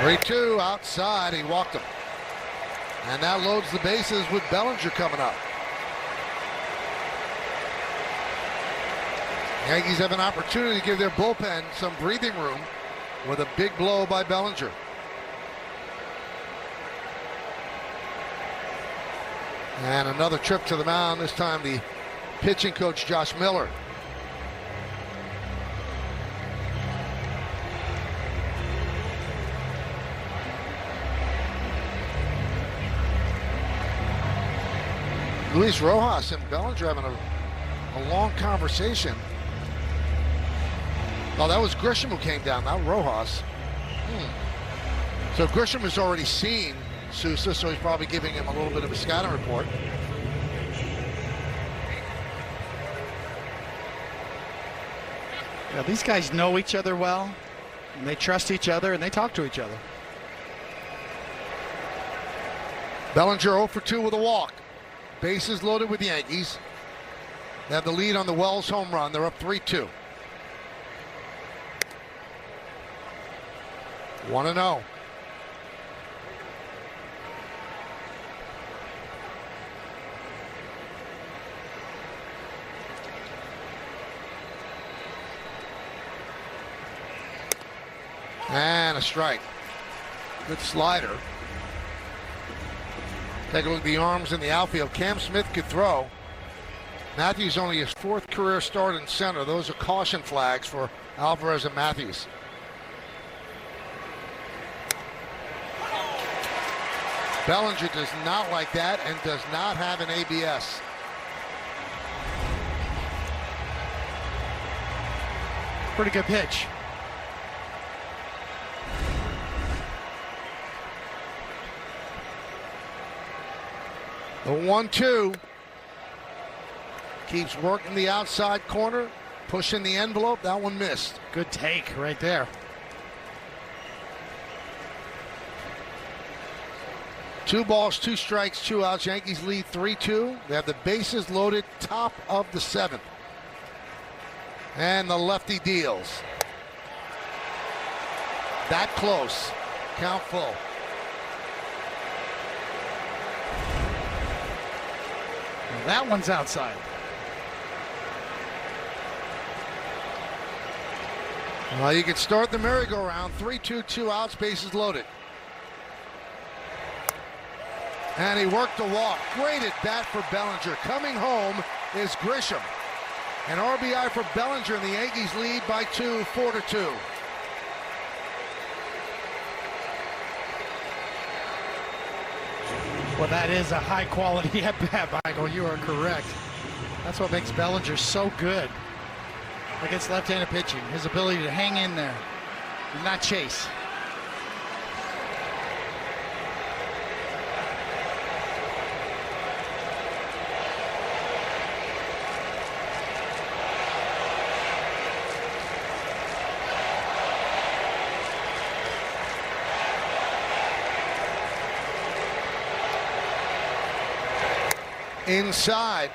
Three-two outside, he walked him. And that loads the bases with Bellinger coming up. Yankees have an opportunity to give their bullpen some breathing room with a big blow by Bellinger. And another trip to the mound, this time the pitching coach Josh Miller. Luis Rojas and Bellinger having a long conversation. Oh, that was Grisham who came down, not Rojas. So Grisham has already seen Sousa, so he's probably giving him a little bit of a scouting report. Yeah, these guys know each other well, and they trust each other, and they talk to each other. Bellinger 0 for 2 with a walk. Bases loaded with the Yankees. They have the lead on the Wells home run. They're up 3-2. 1-0. And a strike. Good slider. Take a look at the arms in the outfield. Cam Smith could throw. Matthews only his 4th career start in center. Those are caution flags for Alvarez and Matthews. Bellinger does not like that and does not have an ABS. Pretty good pitch. The 1-2 keeps working the outside corner, pushing the envelope. That one missed. Good take right there. 2 balls, 2 strikes, 2 outs. Yankees lead 3-2. They have the bases loaded, top of the 7th. And the lefty deals. That close. Count full. That one's outside. Well, you can start the merry-go-round. 3-2, 2 outs, bases loaded. And he worked the walk. Great at bat for Bellinger. Coming home is Grisham. An RBI for Bellinger, and the Yankees lead by 2, 4-2. Well, that is a high-quality at-bat, Michael. You are correct. That's what makes Bellinger so good against left-handed pitching. His ability to hang in there and not chase. Inside.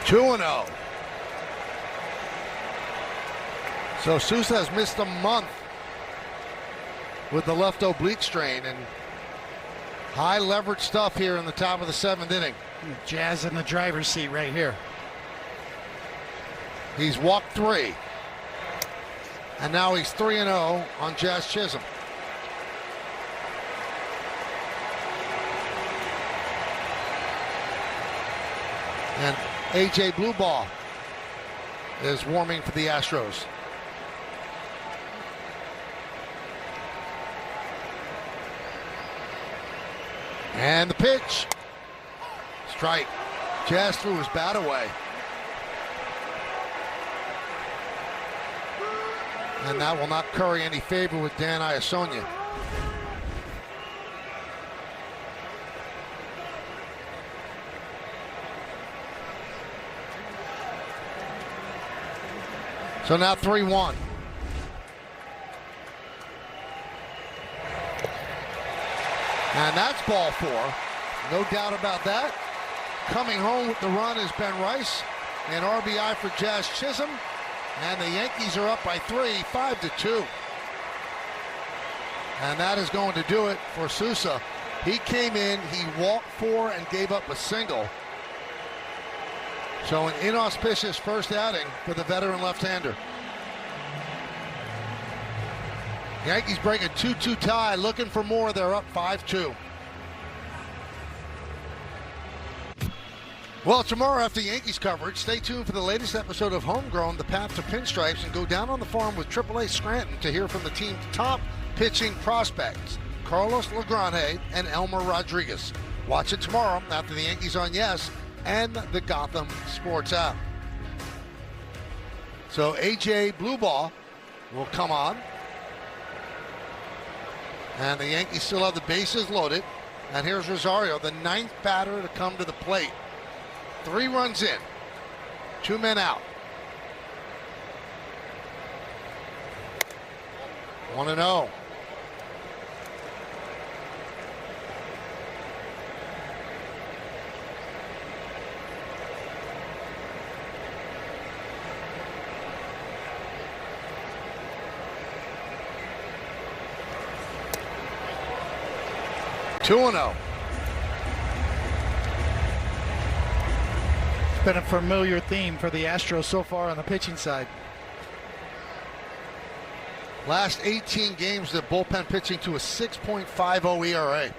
Two 2-0. So Sousa has missed a month with the left oblique strain, and high leverage stuff here in the top of the 7th inning. Jazz in the driver's seat right here. He's walked 3. And now he's 3-0 on Jazz Chisholm. And A.J. Blueball is warming for the Astros. And the pitch. Strike. Jazz threw his bat away. And that will not curry any favor with Dan Iasonia. So now 3-1. And that's ball 4. No doubt about that. Coming home with the run is Ben Rice. An RBI for Jazz Chisholm. And the Yankees are up by 3, 5-2. And that is going to do it for Sousa. He came in, he walked 4 and gave up a single. So an inauspicious first outing for the veteran left-hander. Yankees break a 2-2 tie, looking for more. They're up 5-2. Well, tomorrow after Yankees coverage, stay tuned for the latest episode of Homegrown, The Path to Pinstripes, and go down on the farm with AAA Scranton to hear from the team's top pitching prospects, Carlos Legrande and Elmer Rodriguez. Watch it tomorrow after the Yankees on Yes and the Gotham Sports app. So A.J. Blueball will come on. And the Yankees still have the bases loaded. And here's Rosario, the 9th batter to come to the plate. 3 runs in, 2 men out. 1-0. It's been a familiar theme for the Astros so far on the pitching side. Last 18 games, the bullpen pitching to a 6.50 ERA.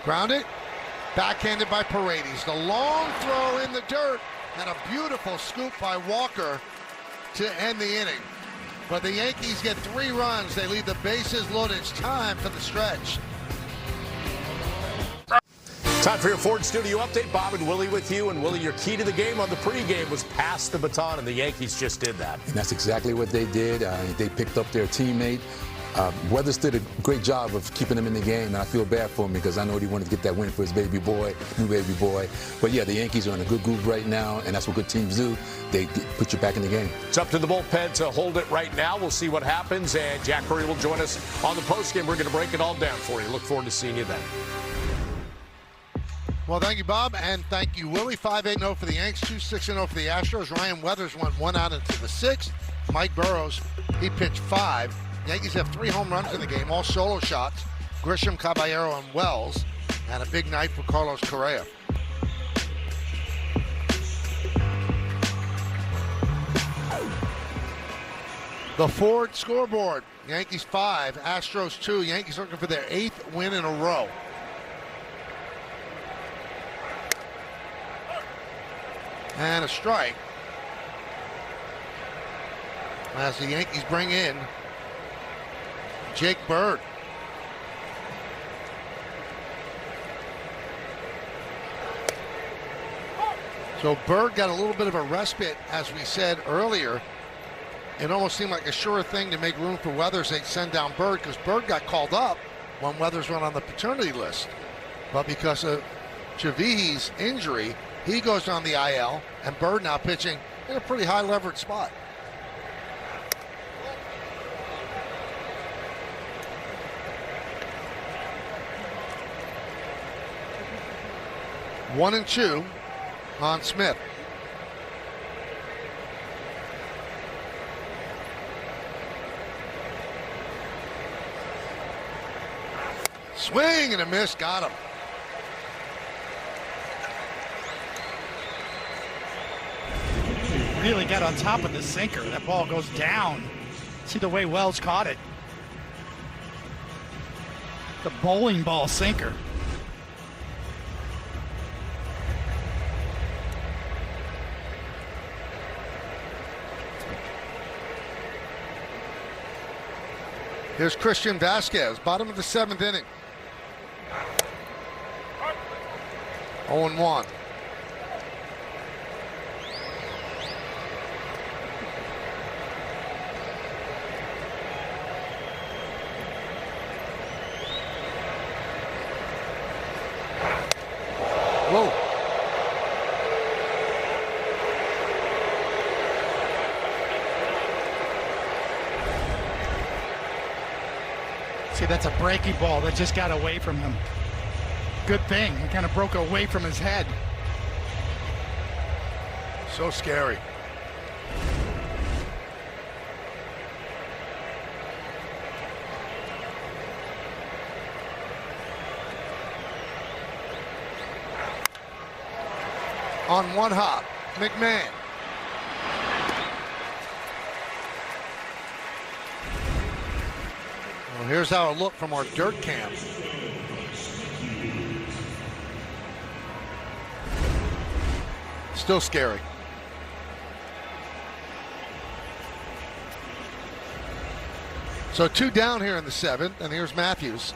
Grounded, backhanded by Paredes. The long throw in the dirt, and a beautiful scoop by Walker to end the inning. But the Yankees get 3 runs. They leave the bases loaded. It's time for the stretch. Time for your Ford Studio update. Bob and Willie with you. And Willie, your key to the game on the pregame was pass the baton, and the Yankees just did that. And that's exactly what they did. They picked up their teammate. Weathers did a great job of keeping him in the game, and I feel bad for him because I know he wanted to get that win for his baby boy, new baby boy. But yeah, the Yankees are in a good groove right now, and that's what good teams do. They put you back in the game. It's up to the bullpen to hold it right now. We'll see what happens, and Jack Curry will join us on the postgame. We're going to break it all down for you. Look forward to seeing you then. Well, thank you, Bob, and thank you, Willie. 5-8-0 for the Yanks, 2-6-0 for the Astros. Ryan Weathers went 1 out into the 6th. Mike Burrows, he pitched 5. Yankees have 3 home runs in the game, all solo shots. Grisham, Caballero, and Wells. And a big night for Carlos Correa. The Ford scoreboard. Yankees 5, Astros 2. Yankees looking for their 8th win in a row. And a strike as the Yankees bring in Jake Bird. So Bird got a little bit of a respite, as we said earlier. It almost seemed like a sure thing to make room for Weathers. They'd send down Bird because Bird got called up when Weathers went on the paternity list. But because of Chavi's injury, he goes on the IL, and Bird now pitching in a pretty high leverage spot. One and 2 on Smith. Swing and a miss, got him. Really got on top of the sinker. That ball goes down. See the way Wells caught it. The bowling ball sinker. Here's Christian Vasquez, bottom of the 7th inning. 0-1. Whoa. See, that's a breaky ball that just got away from him. Good thing. He kind of broke away from his head. So scary. On one hop, McMahon. Well, here's how it looked from our dirt cam. Still scary. So 2 down here in the 7th, and here's Matthews.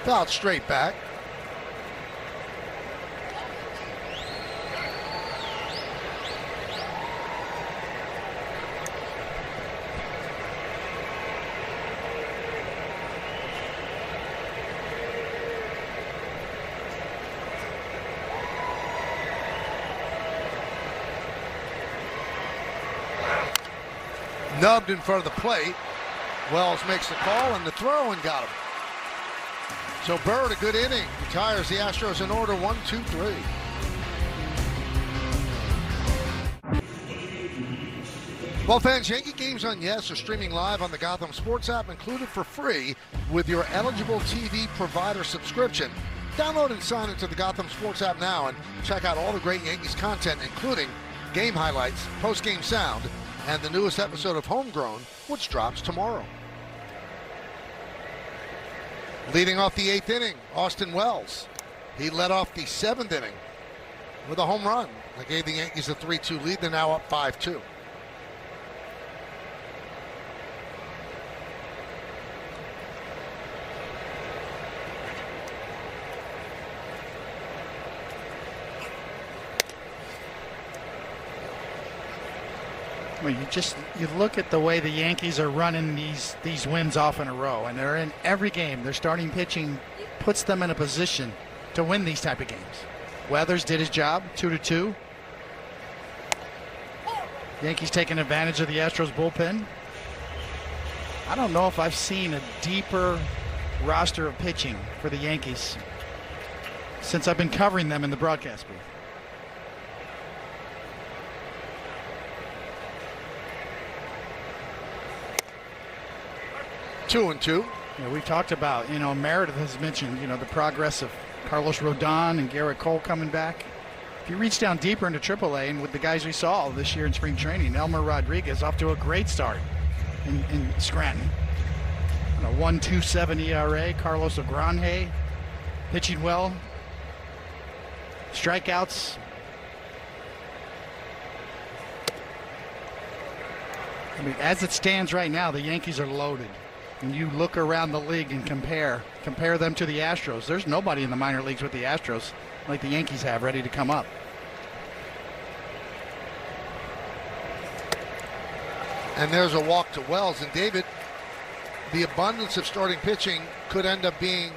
Fouled straight back. Nubbed in front of the plate. Wells makes the call and the throw and got him. So Bird, a good inning, retires the Astros in order, 1-2-3. Well, fans, Yankee games on Yes are streaming live on the Gotham Sports app, included for free with your eligible TV provider subscription. Download and sign into the Gotham Sports app now and check out all the great Yankees content, including game highlights, post-game sound, and the newest episode of Homegrown, which drops tomorrow. Leading off the 8th inning, Austin Wells. He led off the 7th inning with a home run that gave the Yankees a 3-2 lead. They're now up 5-2. Well, you look at the way the Yankees are running these wins off in a row, and they're in every game. Their starting pitching puts them in a position to win these type of games. Weathers did his job, 2-2. Yankees taking advantage of the Astros bullpen. I don't know if I've seen a deeper roster of pitching for the Yankees since I've been covering them in the broadcast booth. Two and two. Yeah, we've talked about, Meredith has mentioned, the progress of Carlos Rodon and Garrett Cole coming back. If you reach down deeper into AAA, and with the guys we saw this year in spring training, Elmer Rodriguez off to a great start in Scranton. 1.27 ERA. Carlos Agranje pitching well. Strikeouts. I mean, as it stands right now, the Yankees are loaded. And you look around the league and compare them to the Astros. There's nobody in the minor leagues with the Astros like the Yankees have ready to come up. And there's a walk to Wells. And David, the abundance of starting pitching could end up being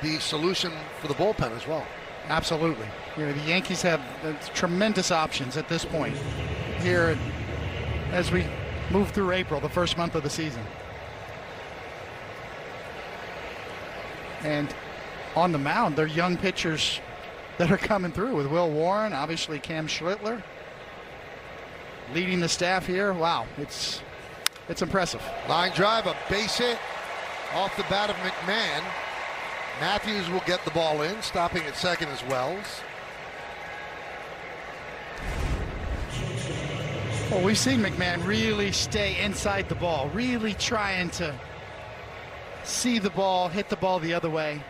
the solution for the bullpen as well. Absolutely. The Yankees have tremendous options at this point here as we move through April, the first month of the season. And on the mound, they're young pitchers that are coming through with Will Warren, obviously Cam Schlittler leading the staff here. Wow, it's impressive. Line drive, a base hit off the bat of McMahon. Matthews will get the ball in, stopping at second as Wells. Well, we've seen McMahon really stay inside the ball, really trying to see the ball, hit the ball the other way.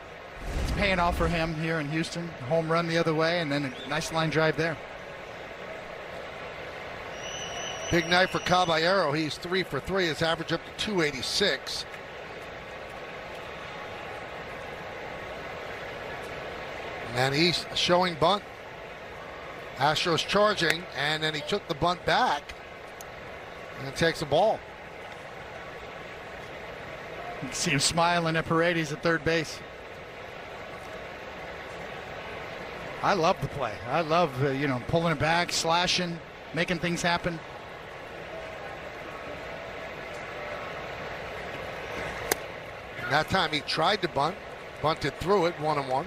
It's paying off for him here in Houston. A home run the other way, and then a nice line drive there. Big night for Caballero. He's 3 for 3. His average up to 286. And he's showing bunt. Astros charging, and then he took the bunt back and takes the ball. You can see him smiling at Paredes at third base. I love the play. I love, pulling it back, slashing, making things happen. And that time he tried to bunt, bunted through it, 1-1.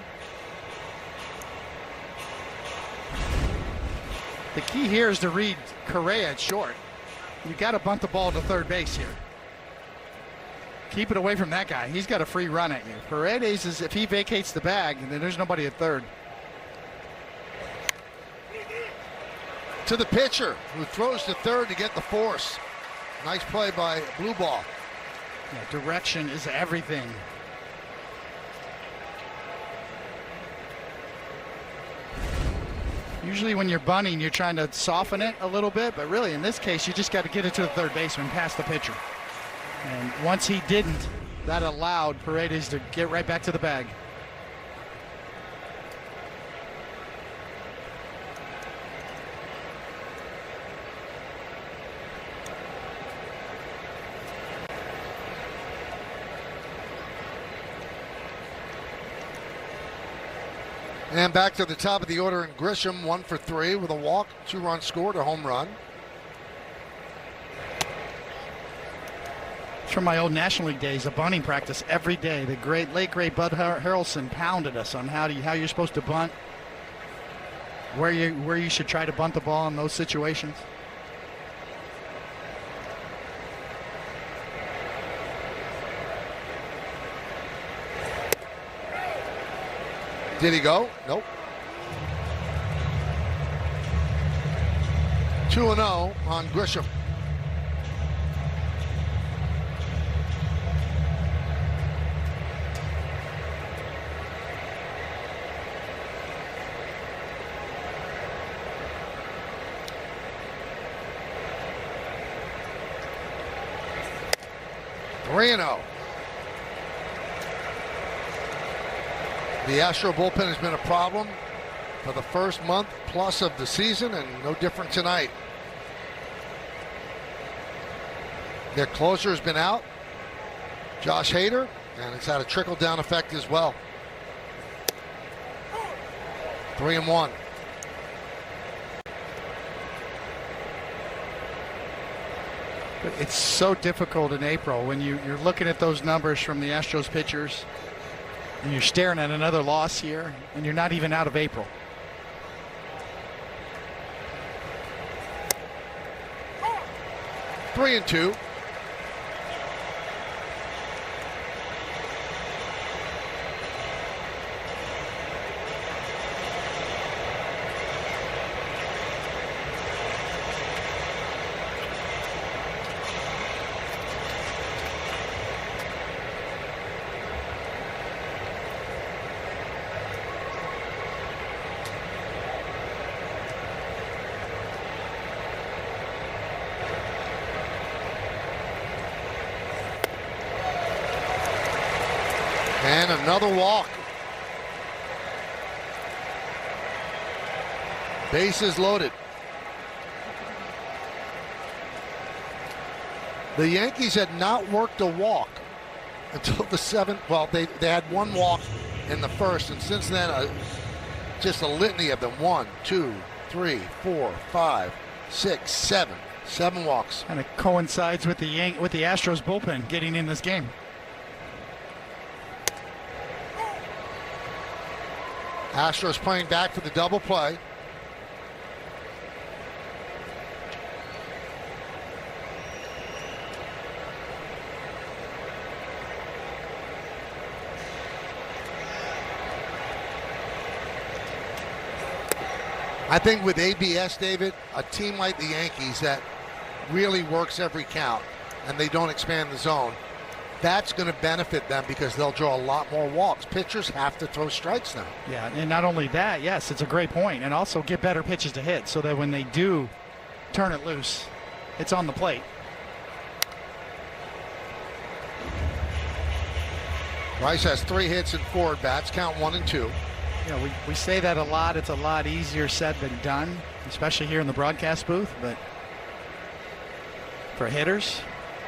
The key here is to read Correa at short. You got to bunt the ball to third base here. Keep it away from that guy. He's got a free run at you. Paredes is, if he vacates the bag, then there's nobody at third. To the pitcher, who throws to third to get the force. Nice play by Blue Ball. Yeah, direction is everything. Usually when you're bunting, you're trying to soften it a little bit, but really in this case, you just got to get it to the third baseman past the pitcher. And once he didn't, that allowed Paredes to get right back to the bag. And back to the top of the order in Grisham, 1 for 3 with a walk, 2-run scored, a home run. From my old National League days, a bunting practice every day. The late great Bud Harrelson pounded us on how you're supposed to bunt, where you should try to bunt the ball in those situations. Did he go? Nope. 2-0 on Grisham. The Astro bullpen has been a problem for the first month plus of the season, and no different tonight. Their closer has been out, Josh Hader, and it's had a trickle-down effect as well. 3-1. But it's so difficult in April when you're looking at those numbers from the Astros pitchers, and you're staring at another loss here, and you're not even out of April. Three and two. And another walk. Bases loaded. The Yankees had not worked a walk until the seventh. Well, they had one walk in the first, and since then, just a litany of them. 1, 2, 3, 4, 5, 6, 7. 7 walks. And it coincides with the Astros bullpen getting in this game. Astros playing back for the double play. I think with ABS, David, a team like the Yankees that really works every count and they don't expand the zone, that's going to benefit them because they'll draw a lot more walks. Pitchers have to throw strikes now. Yeah, and not only that, yes, it's a great point, and also get better pitches to hit so that when they do turn it loose, it's on the plate. Rice has 3 hits and 4 at-bats, count 1 and 2. You know, we say that a lot. It's a lot easier said than done, especially here in the broadcast booth, but for hitters,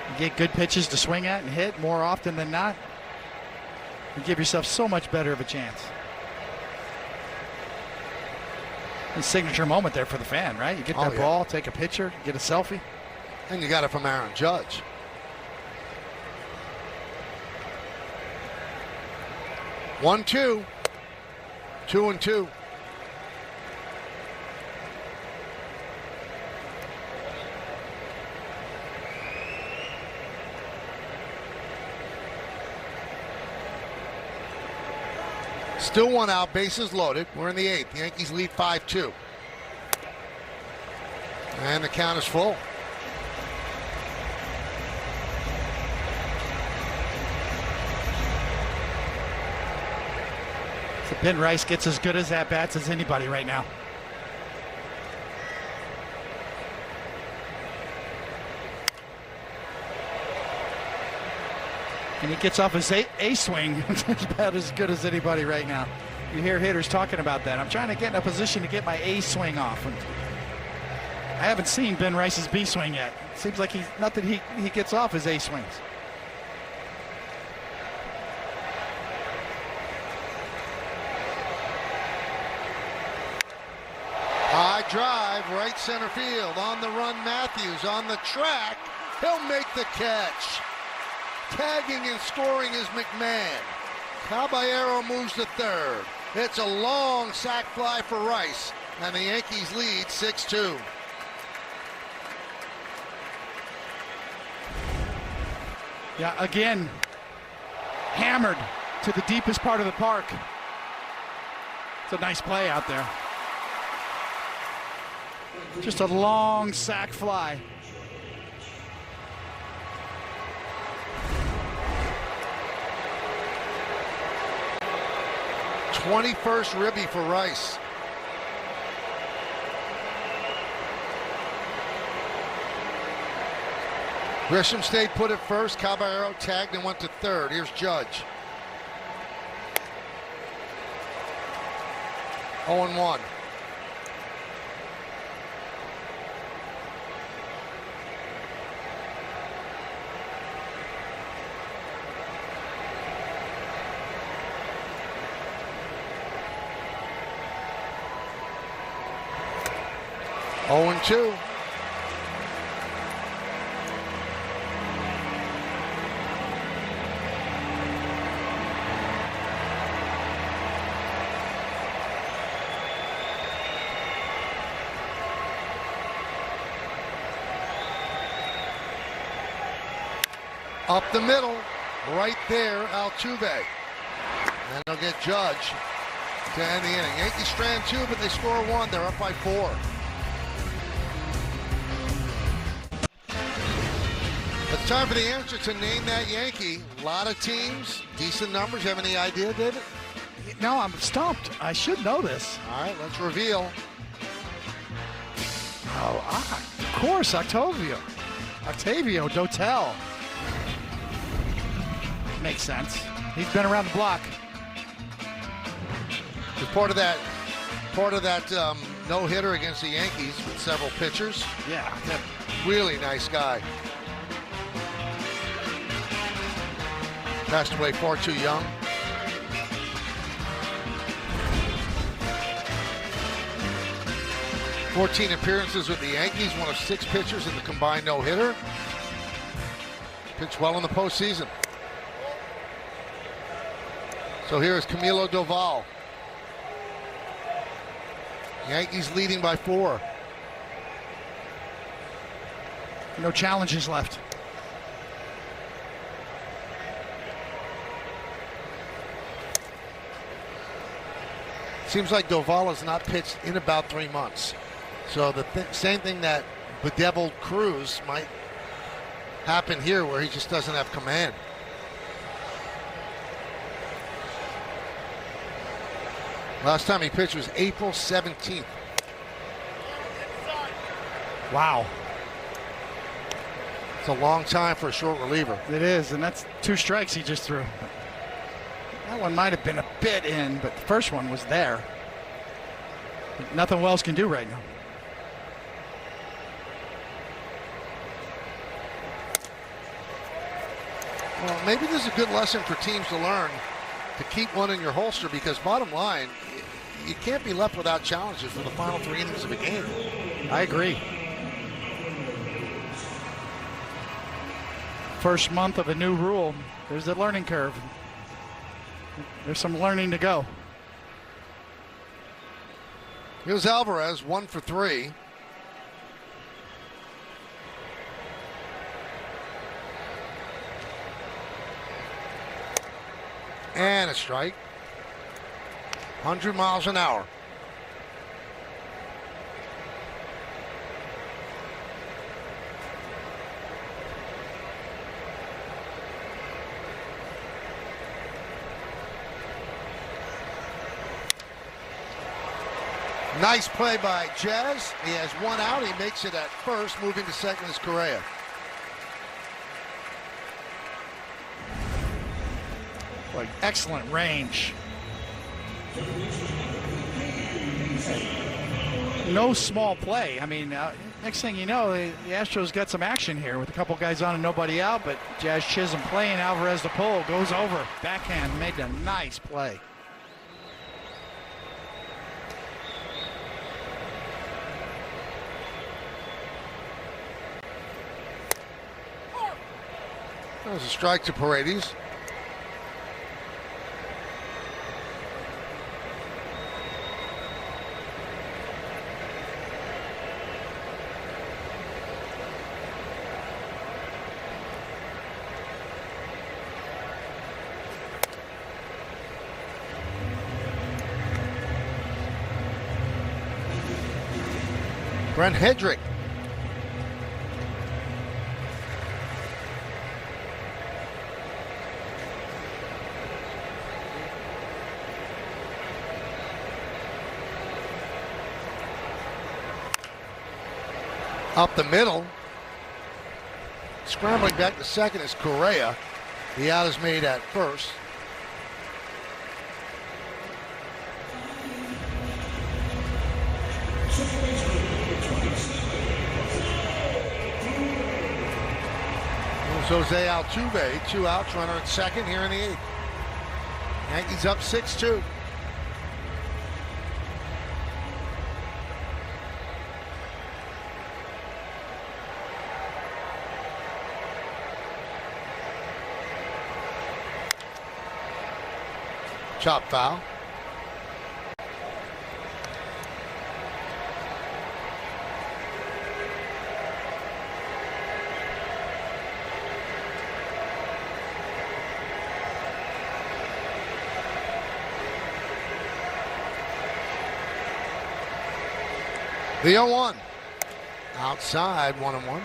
you get good pitches to swing at and hit more often than not, you give yourself so much better of a chance. A signature moment there for the fan, right? You get that ball, take a picture, get a selfie. And you got it from Aaron Judge. One, 2. 2 and 2. Still 1 out, bases loaded. We're in the 8th. The Yankees lead 5-2. And the count is full. So Ben Rice gets as good as at-bats as anybody right now. And he gets off his A swing about as good as anybody right now. You hear hitters talking about that. I'm trying to get in a position to get my A swing off. And I haven't seen Ben Rice's B swing yet. It seems like he gets off his A swings. High drive, right center field. On the run, Matthews on the track. He'll make the catch. Tagging and scoring is McMahon. Caballero moves to third. It's a long sac fly for Rice, and the Yankees lead 6-2. Yeah, again, hammered to the deepest part of the park. It's a nice play out there. Just a long sac fly. '21st ribby for Rice. Grisham stayed put at first. Caballero tagged and went to third. Here's Judge. 0-1. Up the middle, right there, Altuve. And they'll get Judge to end the inning. Yankees strand 2, but they score 1. They're up by 4. It's time for the answer to Name That Yankee. A lot of teams, decent numbers. Have any idea, David? No, I'm stumped. I should know this. All right, let's reveal. Of course, Octavio Dotel. Makes sense. He's been around the block. He's part of that no-hitter against the Yankees with several pitchers. Yeah. Really nice guy. Passed away far too young. "14 appearances with the Yankees, one of 6 pitchers in the combined no-hitter. Pitched well in the postseason." So here is Camilo Doval. Yankees leading by 4. No challenges left. Seems like Doval has not pitched in about 3 months. So the same thing that bedeviled Cruz might happen here, where he just doesn't have command. Last time he pitched was April 17th. Wow. It's a long time for a short reliever. It is, and that's 2 strikes he just threw. That one might have been a bit in, but the first one was there. Nothing Wells can do right now. Well, maybe this is a good lesson for teams to learn, to keep one in your holster, because bottom line, you can't be left without challenges for the final 3 innings of a game. I agree. First month of a new rule. There's the learning curve. There's some learning to go. Here's Alvarez, 1 for 3. And a strike. 100 miles an hour. Nice play by Jazz. He has 1 out. He makes it at first. Moving to second is Correa. Like excellent range. No small play. I mean, next thing you know, the Astros got some action here with a couple guys on and nobody out, but Jazz Chisholm playing, Alvarez the pole, goes over. Backhand, made a nice play. That was a strike to Paredes. Brent Hedrick. Up the middle. Scrambling back to second is Correa. The out is made at first. Here's Jose Altuve, 2 outs, runner at second here in the 8th. Yankees up 6-2. Chop foul. The 0-1. Outside, 1-1.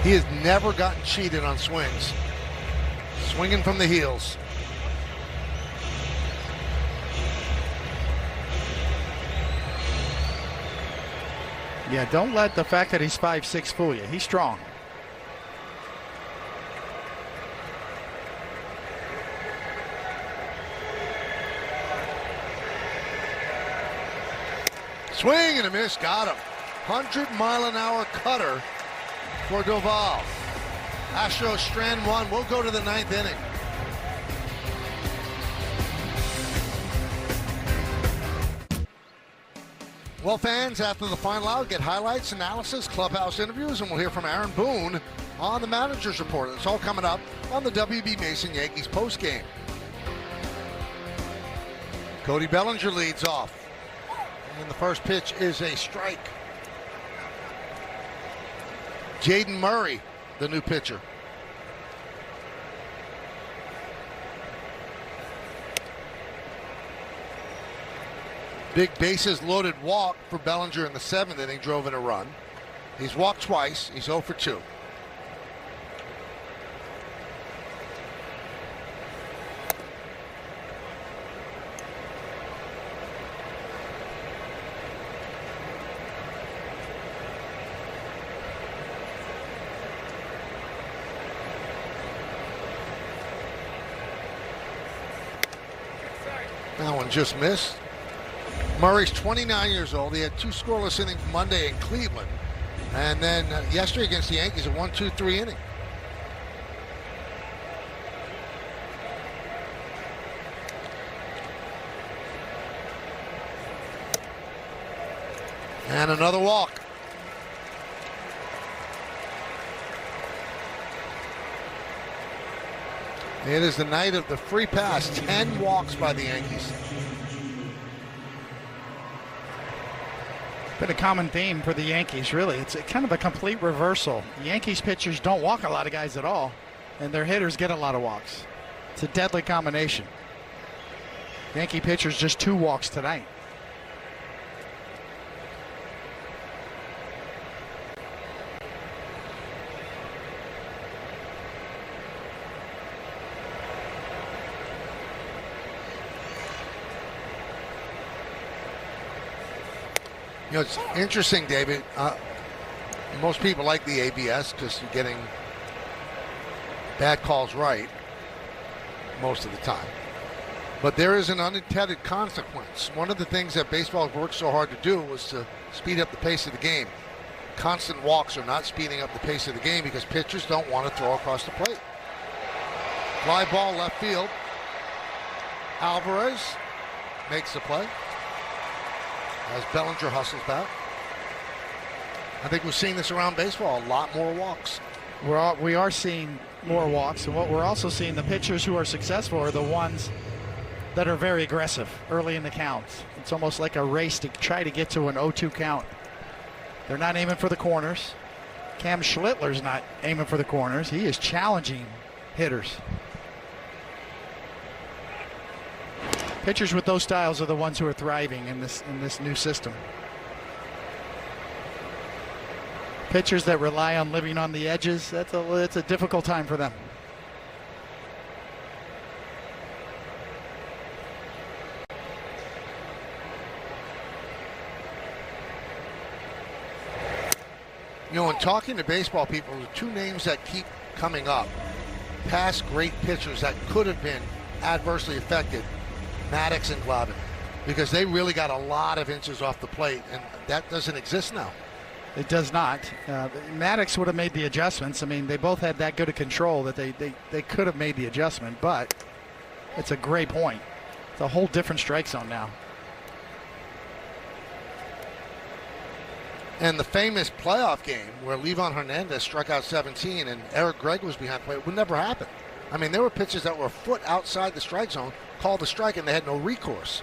He has never gotten cheated on swings. Swinging from the heels. Yeah, don't let the fact that he's 5'6" fool you. He's strong. Swing and a miss, got him. 100-mile-an-hour cutter for Doval. Astros strand one. We'll go to the 9th inning. Well, fans, after the final out, get highlights, analysis, clubhouse interviews, and we'll hear from Aaron Boone on the manager's report. It's all coming up on the W.B. Mason Yankees postgame. Cody Bellinger leads off. And the first pitch is a strike. Jaden Murray, the new pitcher. Big bases loaded walk for Bellinger in the 7th inning, drove in a run. He's walked twice. He's 0 for 2. That one just missed. Murray's 29 years old. He had 2 scoreless innings Monday in Cleveland. And then yesterday against the Yankees, a 1-2-3 inning. And another walk. It is the night of the free pass. 10 walks by the Yankees. Been a common theme for the Yankees, really. It's kind of a complete reversal. Yankees pitchers don't walk a lot of guys at all, and their hitters get a lot of walks. It's a deadly combination. Yankee pitchers just 2 walks tonight. You know, it's interesting, David. Most people like the ABS because you're getting bad calls right most of the time. But there is an unintended consequence. One of the things that baseball worked so hard to do was to speed up the pace of the game. Constant walks are not speeding up the pace of the game because pitchers don't want to throw across the plate. Fly ball left field. Alvarez makes the play as Bellinger hustles back. I think we're seeing this around baseball, a lot more walks. We are seeing more walks, and what we're also seeing, the pitchers who are successful are the ones that are very aggressive early in the counts. It's almost like a race to try to get to an 0-2 count. They're not aiming for the corners. Cam Schlittler's not aiming for the corners. He is challenging hitters. Pitchers with those styles are the ones who are thriving in this new system. Pitchers that rely on living on the edges, it's a difficult time for them. You know, in talking to baseball people, the 2 names that keep coming up, past great pitchers that could have been adversely affected, Maddox and Glavine, because they really got a lot of inches off the plate, and that doesn't exist now. It does not. Maddox would have made the adjustments. I mean, they both had that good a control that they could have made the adjustment, but it's a great point. It's a whole different strike zone now. And the famous playoff game where Livan Hernandez struck out 17 and Eric Gregg was behind plate would never happen. I mean, there were pitches that were a foot outside the strike zone, called a strike, and they had no recourse.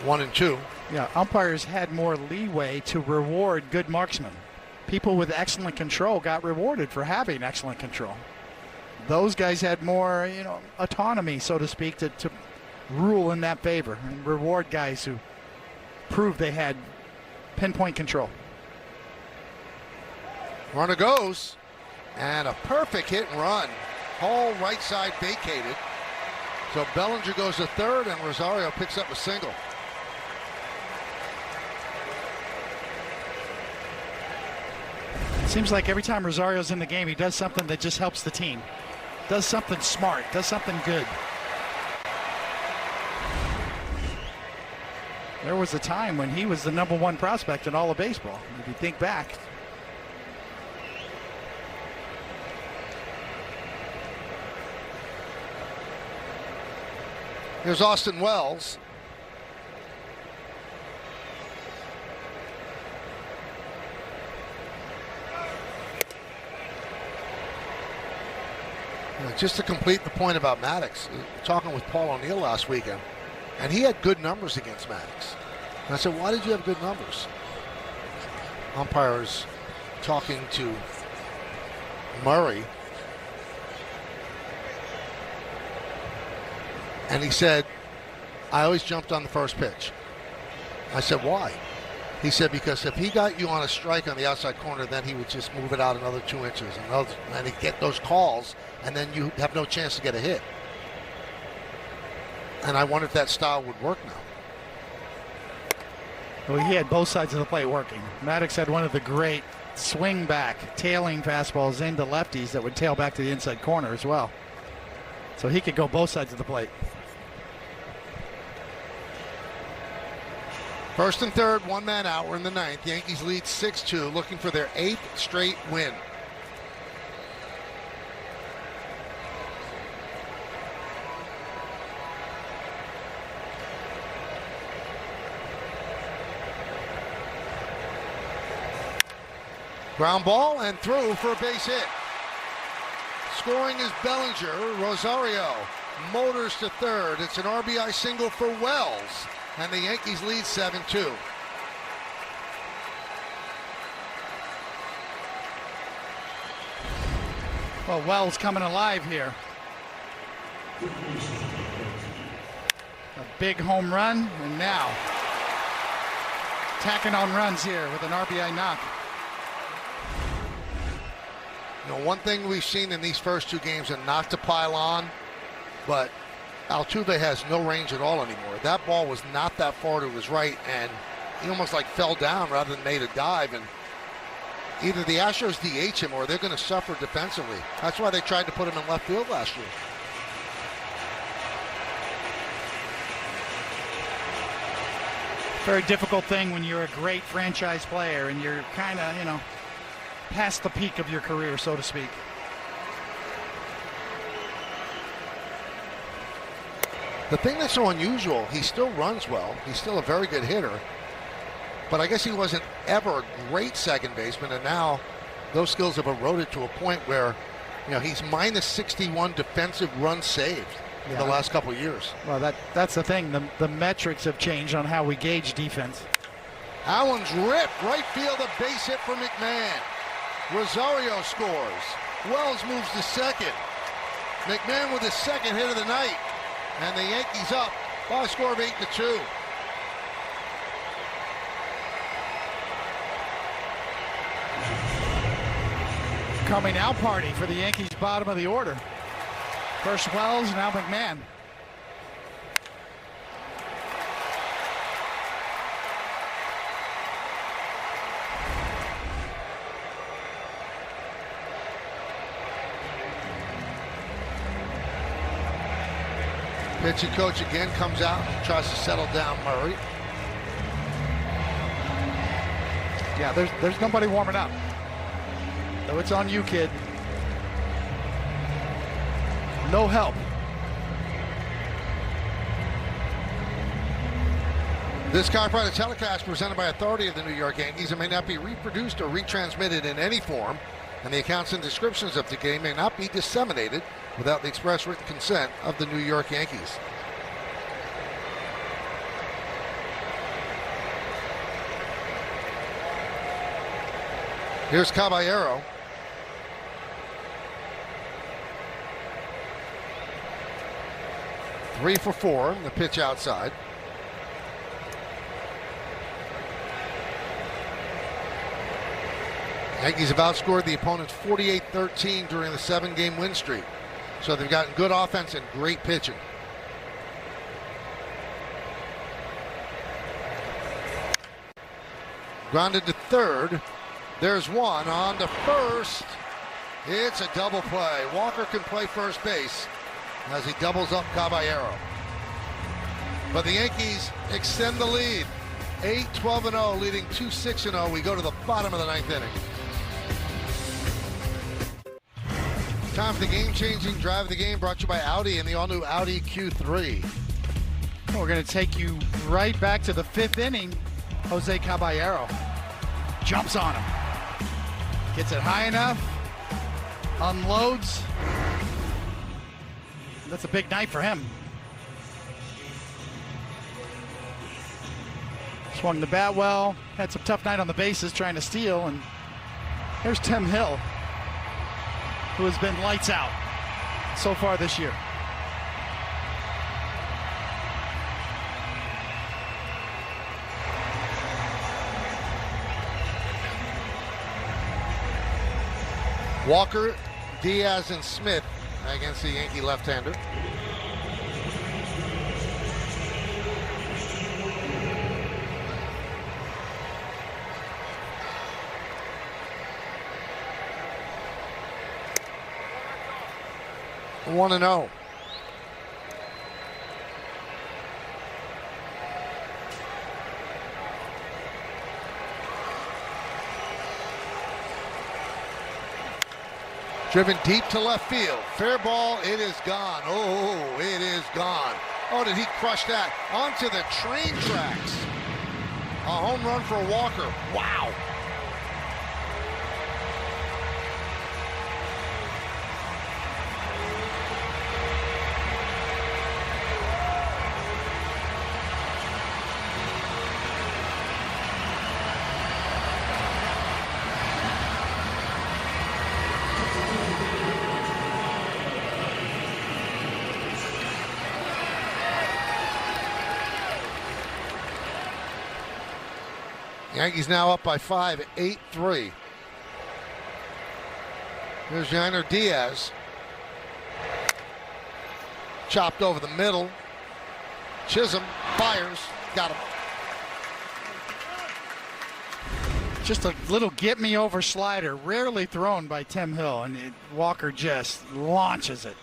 1-2. Yeah, umpires had more leeway to reward good marksmen. People with excellent control got rewarded for having excellent control. Those guys had more, autonomy, so to speak, to rule in that favor and reward guys who proved they had pinpoint control. Runner goes, and a perfect hit and run. Whole right side vacated. So Bellinger goes to third, and Rosario picks up a single. It seems like every time Rosario's in the game, he does something that just helps the team. Does something smart, does something good. There was a time when he was the #1 prospect in all of baseball, if you think back. Here's Austin Wells. Just to complete the point about Maddox, talking with Paul O'Neill last weekend, and he had good numbers against Maddox. And I said, why did you have good numbers? Umpires talking to Murray, and he said, I always jumped on the first pitch. I said, why? He said, because if he got you on a strike on the outside corner, then he would just move it out another 2 inches, and he'd get those calls, and then you have no chance to get a hit. And I wonder if that style would work now. Well, he had both sides of the plate working. Maddox had one of the great swing back, tailing fastballs into lefties that would tail back to the inside corner as well. So he could go both sides of the plate. First and third, one man out. We're in the ninth. Yankees lead 6-2, looking for their 8th straight win. Ground ball and through for a base hit. Scoring is Bellinger. Rosario motors to third. It's an RBI single for Wells, and the Yankees lead 7-2. Well, Wells coming alive here. A big home run, and now tacking on runs here with an RBI knock. One thing we've seen in these first 2 games, and not to pile on, but Altuve has no range at all anymore. That ball was not that far to his right, and he almost like fell down rather than made a dive. And either the Astros DH him or they're going to suffer defensively. That's why they tried to put him in left field last year. Very difficult thing when you're a great franchise player and you're kind of, past the peak of your career, so to speak. The thing that's so unusual, he still runs well. He's still a very good hitter. But I guess he wasn't ever a great second baseman, and now those skills have eroded to a point where, he's minus 61 defensive runs saved in the last couple of years. Well, that's the thing. The metrics have changed on how we gauge defense. Allen's ripped. Right field, a base hit for McMahon. Rosario scores. Wells moves to second. McMahon with his second hit of the night. And the Yankees up by a score of 8-2. Coming out party for the Yankees bottom of the order. First Wells, now McMahon. Pitching coach again comes out and tries to settle down Murray. Yeah, there's nobody warming up. So it's on you, kid. No help. This chiropractic telecast presented by authority of the New York Yankees and may not be reproduced or retransmitted in any form, and the accounts and descriptions of the game may not be disseminated without the express written consent of the New York Yankees. Here's Caballero. Three for four. The pitch outside. Yankees have outscored the opponents 48-13 during the 7-game win streak. So they've gotten good offense and great pitching. Grounded to third. There's one on to first. It's a double play. Walker can play first base as he doubles up Caballero. But the Yankees extend the lead. 8-12-0, leading 2-6-0. We go to the bottom of the 9th inning. Time for the game-changing drive of the game, brought to you by Audi and the all-new Audi Q3. We're going to take you right back to the 5th inning. Jose Caballero jumps on him. Gets it high enough. Unloads. That's a big night for him. Swung the bat well. Had some tough night on the bases trying to steal. And here's Tim Hill, who has been lights out so far this year. Walker, Diaz, and Smith against the Yankee left-hander. One and 0. Driven deep to left field. Fair ball. It is gone. Oh, it is gone. Oh, did he crush that? Onto the train tracks. A home run for Walker. Wow. Yankees now up by 5, 8-3. Here's Yainer Diaz. Chopped over the middle. Chisholm fires. Got him. Just a little get-me-over slider, rarely thrown by Tim Hill, and Walker just launches it.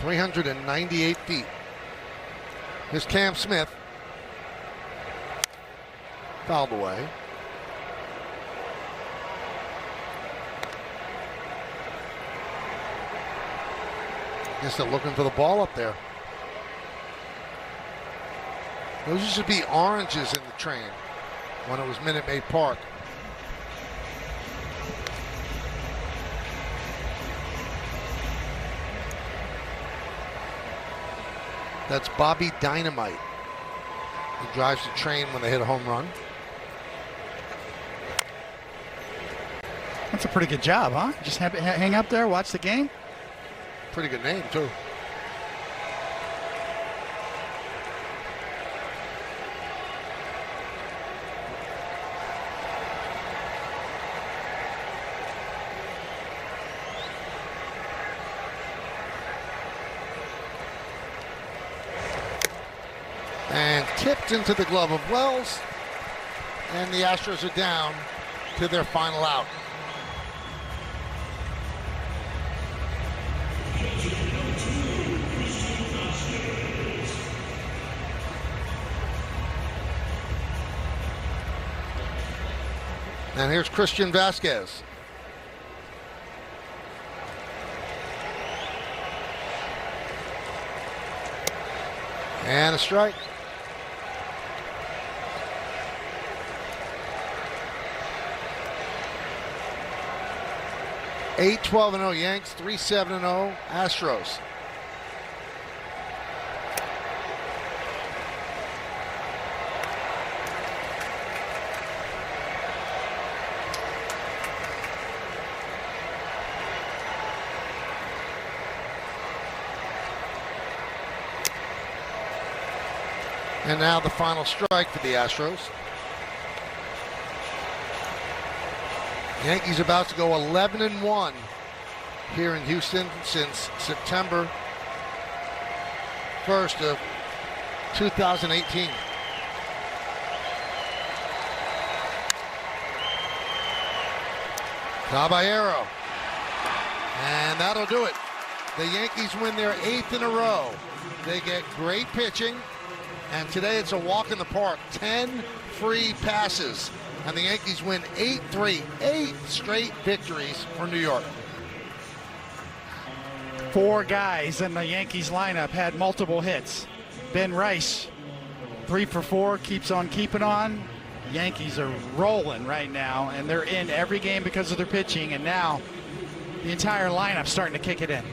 .398 feet. Here's Cam Smith. Fouled away. Guess they're looking for the ball up there. Those used to be oranges in the train when it was Minute Maid Park. That's Bobby Dynamite, who drives the train when they hit a home run. That's a pretty good job, huh? Just hang up there, watch the game. Pretty good name, too. And tipped into the glove of Wells. And the Astros are down to their final out. And here's Christian Vasquez. And a strike. 8-12-0 Yanks, 3-7-0 Astros. And now the final strike for the Astros. Yankees about to go 11-1 here in Houston since September 1st of 2018. Caballero. And that'll do it. The Yankees win their 8th in a row. They get great pitching. And today it's a walk in the park. 10 free passes. And the Yankees win 8-3. 8 straight victories for New York. 4 guys in the Yankees lineup had multiple hits. Ben Rice, 3 for 4, keeps on keeping on. Yankees are rolling right now, and they're in every game because of their pitching, and now the entire lineup's starting to kick it in.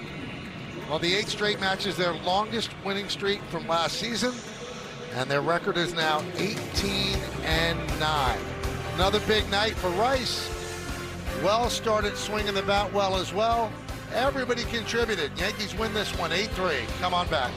Well, the 8 straight matches, their longest winning streak from last season, and their record is now 18-9. Another big night for Rice. Well started swinging the bat well as well. Everybody contributed. Yankees win this one 8-3. Come on back.